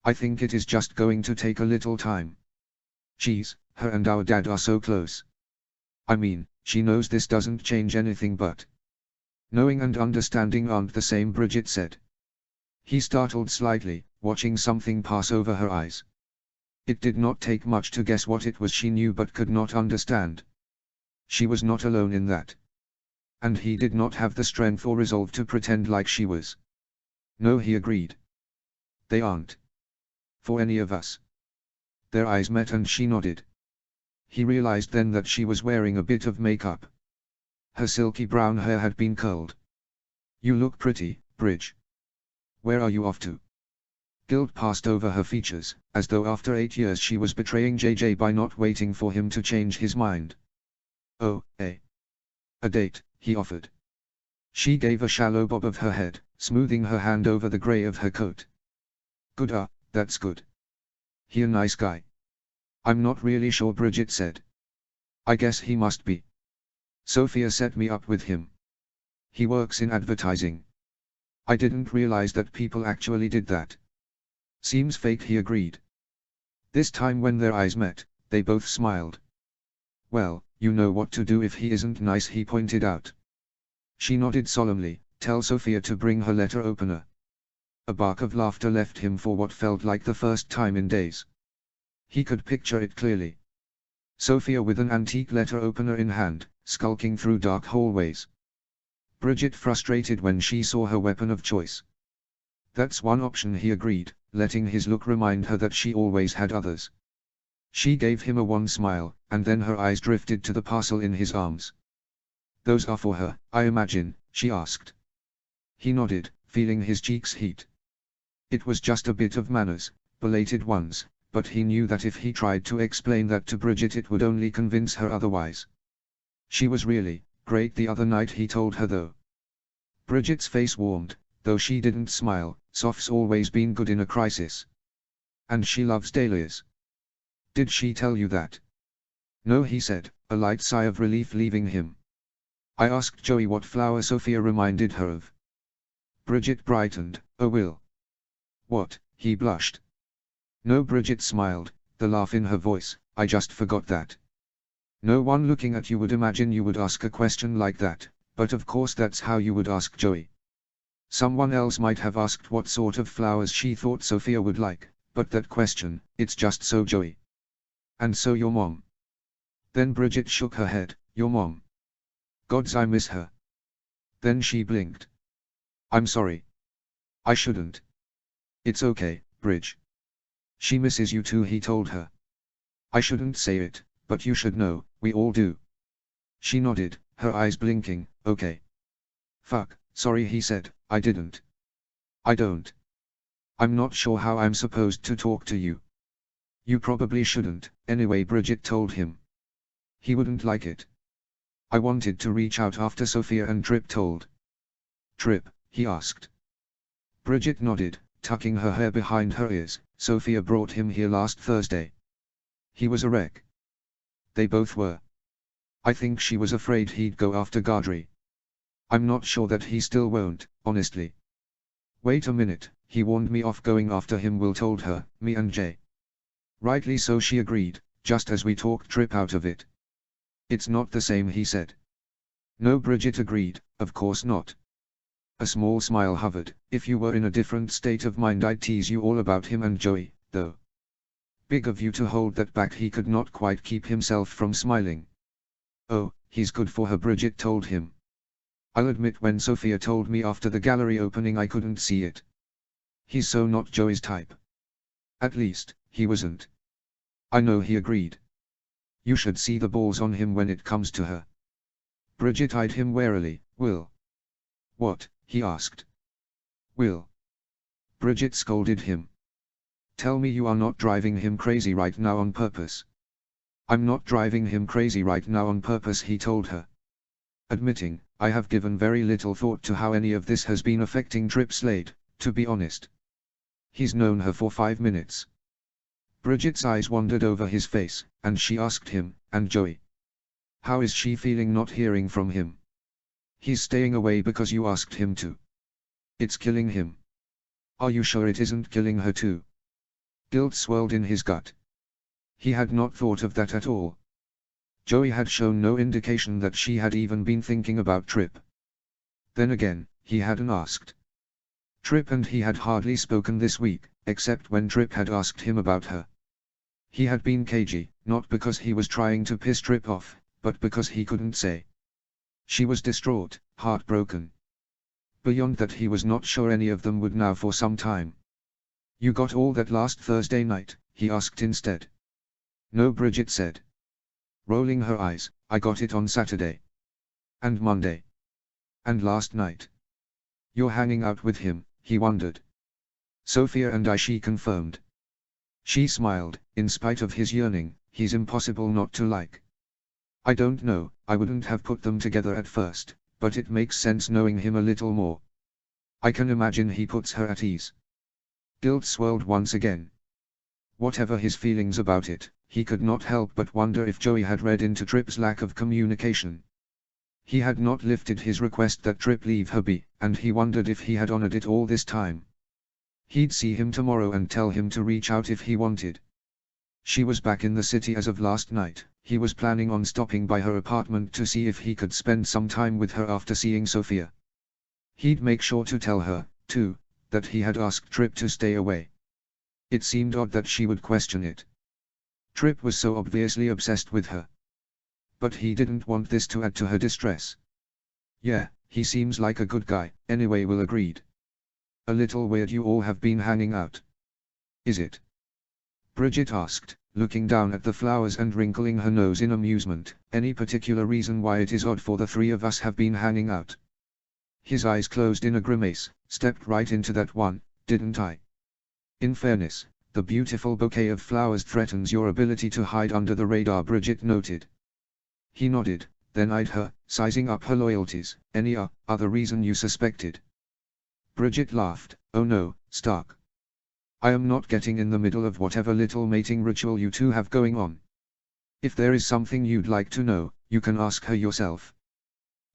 [SPEAKER 1] I think it is just going to take a little time. Her and our dad are so close. I mean, she knows this doesn't change anything but knowing and understanding aren't the same," Bridget said. He startled slightly, watching something pass over her eyes. It did not take much to guess what it was she knew but could not understand. She was not alone in that. And he did not have the strength or resolve to pretend like she was. "No," he agreed. "They aren't. For any of us." Their eyes met and she nodded. He realized then that she was wearing a bit of makeup. Her silky brown hair had been curled. "You look pretty, Bridge. Where are you off to?" Guilt passed over her features, as though after 8 years she was betraying JJ by not waiting for him to change his mind. "Oh, a date," he offered. She gave a shallow bob of her head, smoothing her hand over the gray of her coat. "Good, that's good. He a nice guy?" "I'm not really sure," Bridget said. "I guess he must be. Sophia set me up with him. He works in advertising. I didn't realize that people actually did that." "Seems fake," he agreed. This time when their eyes met, they both smiled. "Well, you know what to do if he isn't nice," he pointed out. She nodded solemnly. "Tell Sophia to bring her letter opener." A bark of laughter left him for what felt like the first time in days. He could picture it clearly. Sophia with an antique letter opener in hand, skulking through dark hallways. Bridget frustrated when she saw her weapon of choice. "That's one option," he agreed, letting his look remind her that she always had others. She gave him a wan smile, and then her eyes drifted to the parcel in his arms. "Those are for her, I imagine?" she asked. He nodded, feeling his cheeks heat. It was just a bit of manners, belated ones, but he knew that if he tried to explain that to Bridget it would only convince her otherwise. "She was really great the other night," he told her though. Bridget's face warmed, though she didn't smile. Soph's always been good in a crisis. "And she loves dahlias. Did she tell you that?" "No," he said, a light sigh of relief leaving him. I asked Joey what flower Sophia reminded her of. Bridget brightened. Oh Will. What? He blushed. No, Bridget smiled, the laugh in her voice. I just forgot that. No one looking at you would imagine you would ask a question like that, but of course that's how you would ask Joey. Someone else might have asked what sort of flowers she thought Sophia would like, but that question, it's just so Joey. And so your mom. Then Bridget shook her head. Your mom. Gods, I miss her. Then she blinked. I'm sorry. I shouldn't. It's okay, Bridge. She misses you too, he told her. I shouldn't say it, but you should know, we all do. She nodded, her eyes blinking. Okay. Fuck, sorry, he said, I didn't. I don't. I'm not sure how I'm supposed to talk to you. You probably shouldn't, anyway, Bridget told him. He wouldn't like it. I wanted to reach out after Sophia and Trip told. Trip, he asked. Bridget nodded, tucking her hair behind her ears. Sophia brought him here last Thursday. He was a wreck. They both were. I think she was afraid he'd go after Gardry. I'm not sure that he still won't, honestly. Wait a minute, he warned me off going after him, Will told her, me and Jay. Rightly so, she agreed, just as we talked Trip out of it. It's not the same, he said. No, Bridget agreed, of course not. A small smile hovered. If you were in a different state of mind I'd tease you all about him and Joey, though. Big of you to hold that back. He could not quite keep himself from smiling. Oh, he's good for her, Bridget told him. I'll admit when Sophia told me after the gallery opening I couldn't see it. He's so not Joey's type. At least, he wasn't. I know, he agreed. You should see the balls on him when it comes to her. Bridget eyed him warily. Will. What? He asked. Will. Bridget scolded him. Tell me you are not driving him crazy right now on purpose. I'm not driving him crazy right now on purpose, he told her. Admitting, I have given very little thought to how any of this has been affecting Trip Slade, to be honest. He's known her for 5 minutes. Bridget's eyes wandered over his face, and she asked him, and Joey? How is she feeling not hearing from him? He's staying away because you asked him to. It's killing him. Are you sure it isn't killing her too? Guilt swirled in his gut. He had not thought of that at all. Joey had shown no indication that she had even been thinking about Trip. Then again, he hadn't asked. Trip and he had hardly spoken this week, except when Trip had asked him about her. He had been cagey, not because he was trying to piss Trip off, but because he couldn't say. She was distraught, heartbroken. Beyond that, he was not sure any of them would now for some time. You got all that last Thursday night? He asked instead. No, Bridget said. Rolling her eyes, I got it on Saturday. And Monday. And last night. You're hanging out with him, he wondered. Sophia and I, she confirmed. She smiled. In spite of his yearning, he's impossible not to like. I don't know, I wouldn't have put them together at first, but it makes sense knowing him a little more. I can imagine he puts her at ease. Guilt swirled once again. Whatever his feelings about it, he could not help but wonder if Joey had read into Trip's lack of communication. He had not lifted his request that Trip leave her be, and he wondered if he had honored it all this time. He'd see him tomorrow and tell him to reach out if he wanted. She was back in the city as of last night. He was planning on stopping by her apartment to see if he could spend some time with her after seeing Sophia. He'd make sure to tell her, too, that he had asked Trip to stay away. It seemed odd that she would question it. Trip was so obviously obsessed with her. But he didn't want this to add to her distress. Yeah, he seems like a good guy, anyway, Will agreed. A little weird you all have been hanging out. Is it? Bridget asked, looking down at the flowers and wrinkling her nose in amusement. Any particular reason why it is odd for the three of us have been hanging out? His eyes closed in a grimace. Stepped right into that one, didn't I? In fairness, the beautiful bouquet of flowers threatens your ability to hide under the radar, Bridget noted. He nodded, then eyed her, sizing up her loyalties. Any other reason you suspected? Bridget laughed. Oh no, Stark. I am not getting in the middle of whatever little mating ritual you two have going on. If there is something you'd like to know, you can ask her yourself.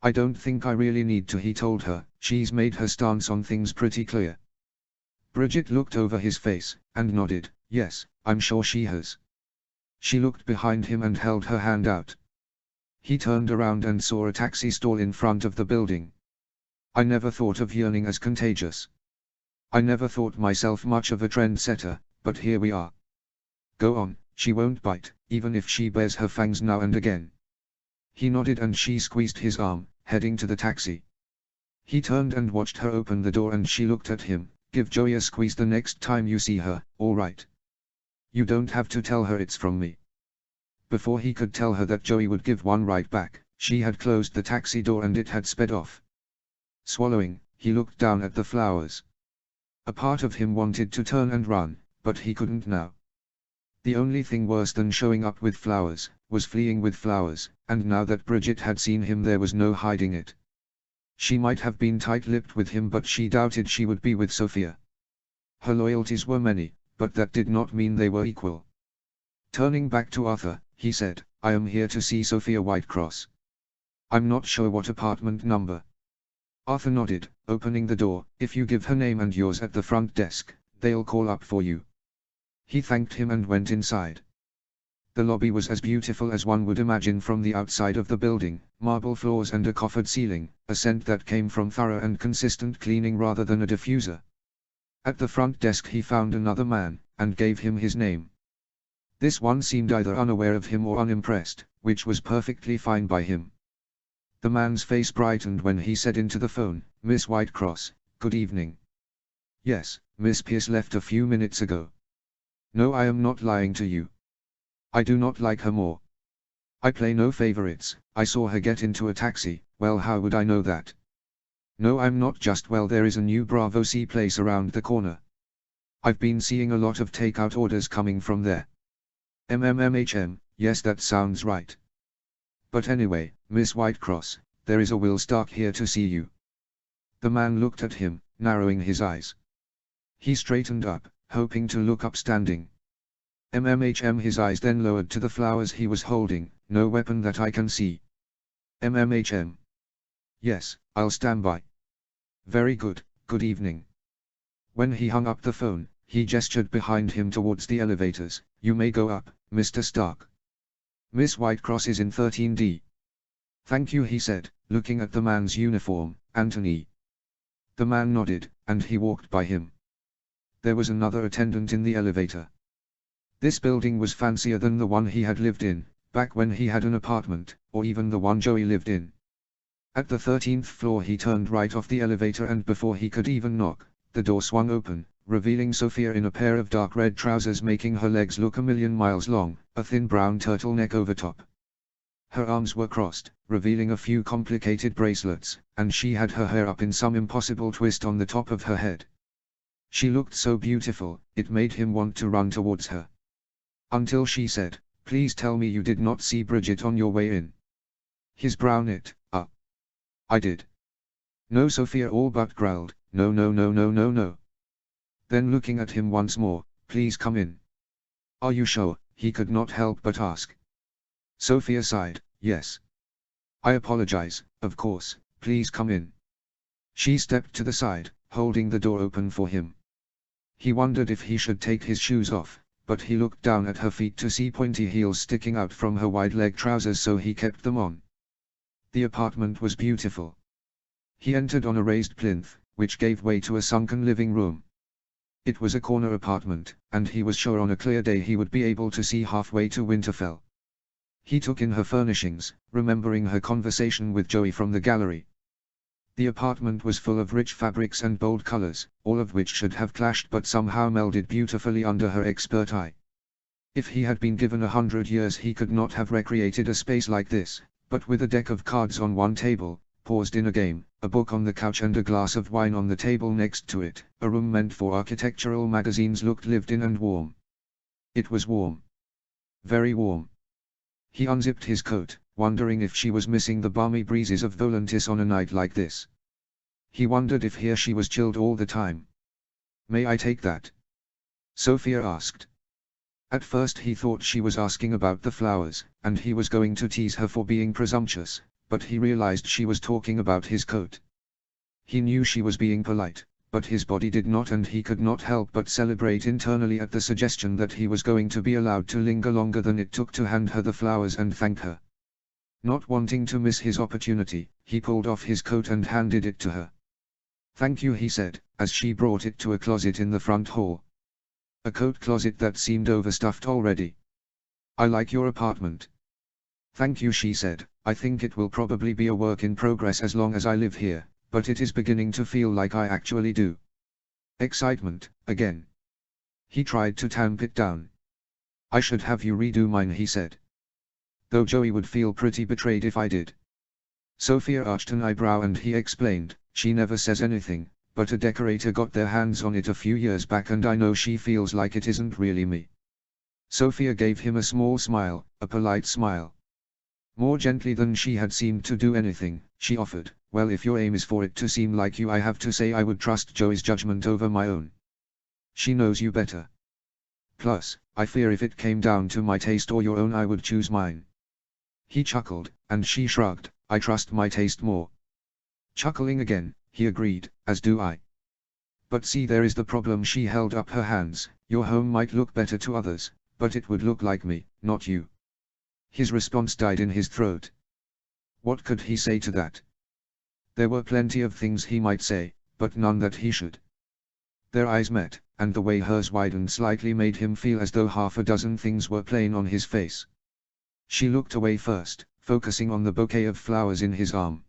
[SPEAKER 1] I don't think I really need to, he told her. She's made her stance on things pretty clear. Bridget looked over his face, and nodded. Yes, I'm sure she has. She looked behind him and held her hand out. He turned around and saw a taxi stall in front of the building. I never thought of yearning as contagious. I never thought myself much of a trendsetter, but here we are. Go on, she won't bite, even if she bares her fangs now and again. He nodded and she squeezed his arm, heading to the taxi. He turned and watched her open the door and she looked at him. Give Joey a squeeze the next time you see her, all right? You don't have to tell her it's from me. Before he could tell her that Joey would give one right back, she had closed the taxi door and it had sped off. Swallowing, he looked down at the flowers. A part of him wanted to turn and run, but he couldn't now. The only thing worse than showing up with flowers, was fleeing with flowers, and now that Bridget had seen him there was no hiding it. She might have been tight-lipped with him but she doubted she would be with Sophia. Her loyalties were many, but that did not mean they were equal. Turning back to Arthur, he said, I am here to see Sophia Whitecross. I'm not sure what apartment number. Arthur nodded, opening the door. If you give her name and yours at the front desk, they'll call up for you. He thanked him and went inside. The lobby was as beautiful as one would imagine from the outside of the building, marble floors and a coffered ceiling, a scent that came from thorough and consistent cleaning rather than a diffuser. At the front desk he found another man, and gave him his name. This one seemed either unaware of him or unimpressed, which was perfectly fine by him. The man's face brightened when he said into the phone, Miss Whitecross, good evening. Yes, Miss Pierce left a few minutes ago. No, I am not lying to you. I do not like her more. I play no favorites. I saw her get into a taxi. Well, how would I know that? No, I'm not just well, there is a new Bravo C place around the corner. I've been seeing a lot of takeout orders coming from there. Yes, that sounds right. But anyway, Miss Whitecross, there is a Will Stark here to see you. The man looked at him, narrowing his eyes. He straightened up, hoping to look upstanding. His eyes then lowered to the flowers he was holding. No weapon that I can see. Yes, I'll stand by. Very good, good evening. When he hung up the phone, he gestured behind him towards the elevators. You may go up, Mr. Stark. Miss Whitecross is in 13D. Thank you, he said, looking at the man's uniform. Anthony. The man nodded, and he walked by him. There was another attendant in the elevator. This building was fancier than the one he had lived in, back when he had an apartment, or even the one Joey lived in. At the 13th floor he turned right off the elevator and before he could even knock, the door swung open, revealing Sophia in a pair of dark red trousers making her legs look a million miles long, a thin brown turtleneck over top. Her arms were crossed, revealing a few complicated bracelets, and she had her hair up in some impossible twist on the top of her head. She looked so beautiful, it made him want to run towards her. Until she said, please tell me you did not see Bridget on your way in. His brow knit. I did. No, Sophia all but growled, no no no no no no. Then looking at him once more, please come in. Are you sure? He could not help but ask. Sophia sighed, yes. I apologize, of course, please come in. She stepped to the side, holding the door open for him. He wondered if he should take his shoes off, but he looked down at her feet to see pointy heels sticking out from her wide-leg trousers, so he kept them on. The apartment was beautiful. He entered on a raised plinth, which gave way to a sunken living room. It was a corner apartment, and he was sure on a clear day he would be able to see halfway to Winterfell. He took in her furnishings, remembering her conversation with Joey from the gallery. The apartment was full of rich fabrics and bold colors, all of which should have clashed but somehow melded beautifully under her expert eye. If he had been given 100 years he could not have recreated a space like this, but with a deck of cards on one table, paused in a game, a book on the couch and a glass of wine on the table next to it, a room meant for architectural magazines looked lived in and warm. It was warm. Very warm. He unzipped his coat, wondering if she was missing the balmy breezes of Volantis on a night like this. He wondered if here she was chilled all the time. May I take that? Sophia asked. At first he thought she was asking about the flowers, and he was going to tease her for being presumptuous, but he realized she was talking about his coat. He knew she was being polite, but his body did not, and he could not help but celebrate internally at the suggestion that he was going to be allowed to linger longer than it took to hand her the flowers and thank her. Not wanting to miss his opportunity, he pulled off his coat and handed it to her. "Thank you," he said, as she brought it to a closet in the front hall. A coat closet that seemed overstuffed already. "I like your apartment." "Thank you," she said. "I think it will probably be a work in progress as long as I live here, but it is beginning to feel like I actually do." Excitement, again. He tried to tamp it down. "I should have you redo mine," he said. "Though Joey would feel pretty betrayed if I did." Sophia arched an eyebrow and he explained, "She never says anything, but a decorator got their hands on it a few years back and I know she feels like it isn't really me." Sophia gave him a small smile, a polite smile. More gently than she had seemed to do anything, she offered, "Well, if your aim is for it to seem like you, I have to say I would trust Joey's judgment over my own. She knows you better. Plus, I fear if it came down to my taste or your own, I would choose mine." He chuckled, and she shrugged. "I trust my taste more." Chuckling again, he agreed, "As do I. But see, there is the problem." She held up her hands. "Your home might look better to others, but it would look like me, not you." His response died in his throat. What could he say to that? There were plenty of things he might say, but none that he should. Their eyes met, and the way hers widened slightly made him feel as though half a dozen things were plain on his face. She looked away first, focusing on the bouquet of flowers in his arm.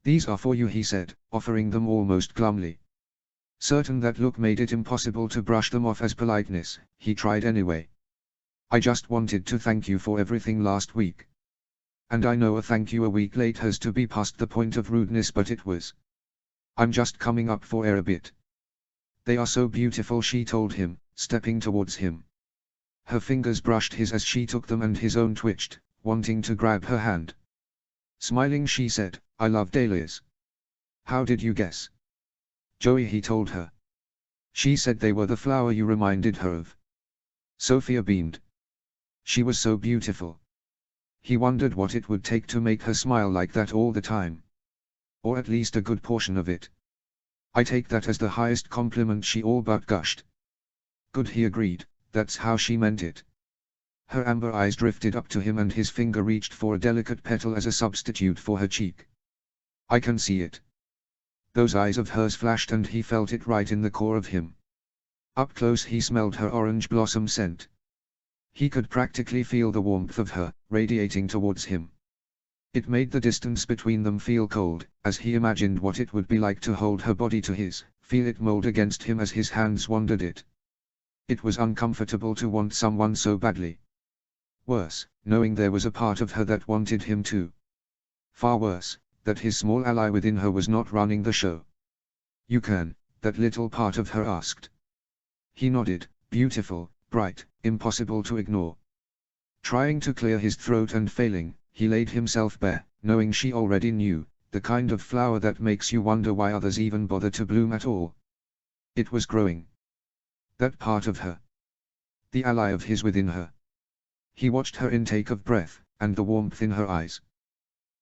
[SPEAKER 1] "These are for you," he said, offering them almost glumly. Certain that look made it impossible to brush them off as politeness, he tried anyway. "I just wanted to thank you for everything last week. And I know a thank you a week late has to be past the point of rudeness, but it was. I'm just coming up for air a bit." "They are so beautiful," she told him, stepping towards him. Her fingers brushed his as she took them and his own twitched, wanting to grab her hand. Smiling, she said, "I love dahlias." "How did you guess?" "Joey," he told her. "She said they were the flower you reminded her of." Sophia beamed. She was so beautiful. He wondered what it would take to make her smile like that all the time. Or at least a good portion of it. "I take that as the highest compliment," she all but gushed. "Good," he agreed, "that's how she meant it." Her amber eyes drifted up to him and his finger reached for a delicate petal as a substitute for her cheek. "I can see it." Those eyes of hers flashed and he felt it right in the core of him. Up close he smelled her orange blossom scent. He could practically feel the warmth of her, radiating towards him. It made the distance between them feel cold, as he imagined what it would be like to hold her body to his, feel it mold against him as his hands wandered it. It was uncomfortable to want someone so badly. Worse, knowing there was a part of her that wanted him too. Far worse, that his small ally within her was not running the show. "You can," that little part of her asked. He nodded, beautiful, bright, impossible to ignore. Trying to clear his throat and failing, he laid himself bare, knowing she already knew, the kind of flower that makes you wonder why others even bother to bloom at all. It was growing. That part of her. The ally of his within her. He watched her intake of breath, and the warmth in her eyes.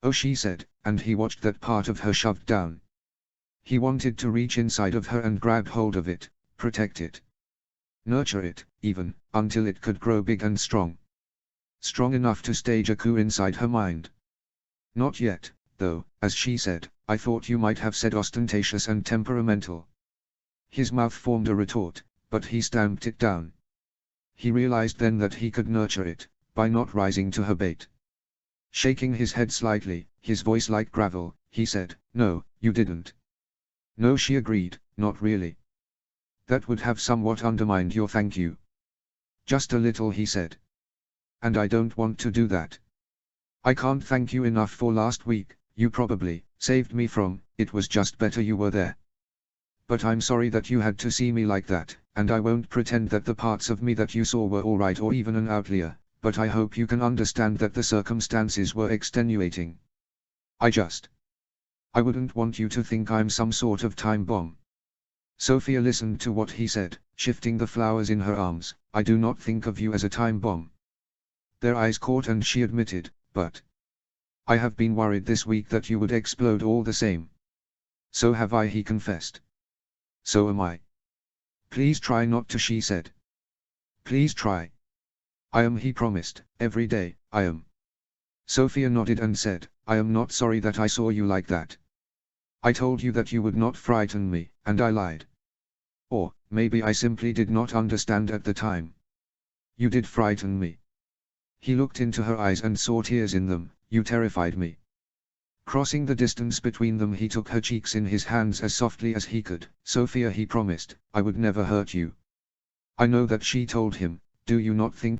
[SPEAKER 1] "Oh," she said, and he watched that part of her shoved down. He wanted to reach inside of her and grab hold of it, protect it. Nurture it, even, until it could grow big and strong. Strong enough to stage a coup inside her mind. "Not yet, though," as she said, "I thought you might have said ostentatious and temperamental." His mouth formed a retort, but he stamped it down. He realized then that he could nurture it, by not rising to her bait. Shaking his head slightly, his voice like gravel, he said, "No, you didn't." "No," she agreed, "not really. That would have somewhat undermined your thank you." "Just a little," he said. "And I don't want to do that. I can't thank you enough for last week. You probably saved me from, it was just better you were there. But I'm sorry that you had to see me like that, and I won't pretend that the parts of me that you saw were alright or even an outlier, but I hope you can understand that the circumstances were extenuating. I wouldn't want you to think I'm some sort of time bomb." Sophia listened to what he said, shifting the flowers in her arms. "I do not think of you as a time bomb." Their eyes caught and she admitted, "But I have been worried this week that you would explode all the same. So have I, he confessed. So am I. Please try not to, she said. Please try. I am, he promised, every day, I am. Sophia nodded and said, I am not sorry that I saw you like that. I told you that you would not frighten me, and I lied. Or, maybe I simply did not understand at the time. You did frighten me. He looked into her eyes and saw tears in them. You terrified me. Crossing the distance between them, he took her cheeks in his hands as softly as he could. Sophia, he promised, I would never hurt you. I know that, she told him. Do you not think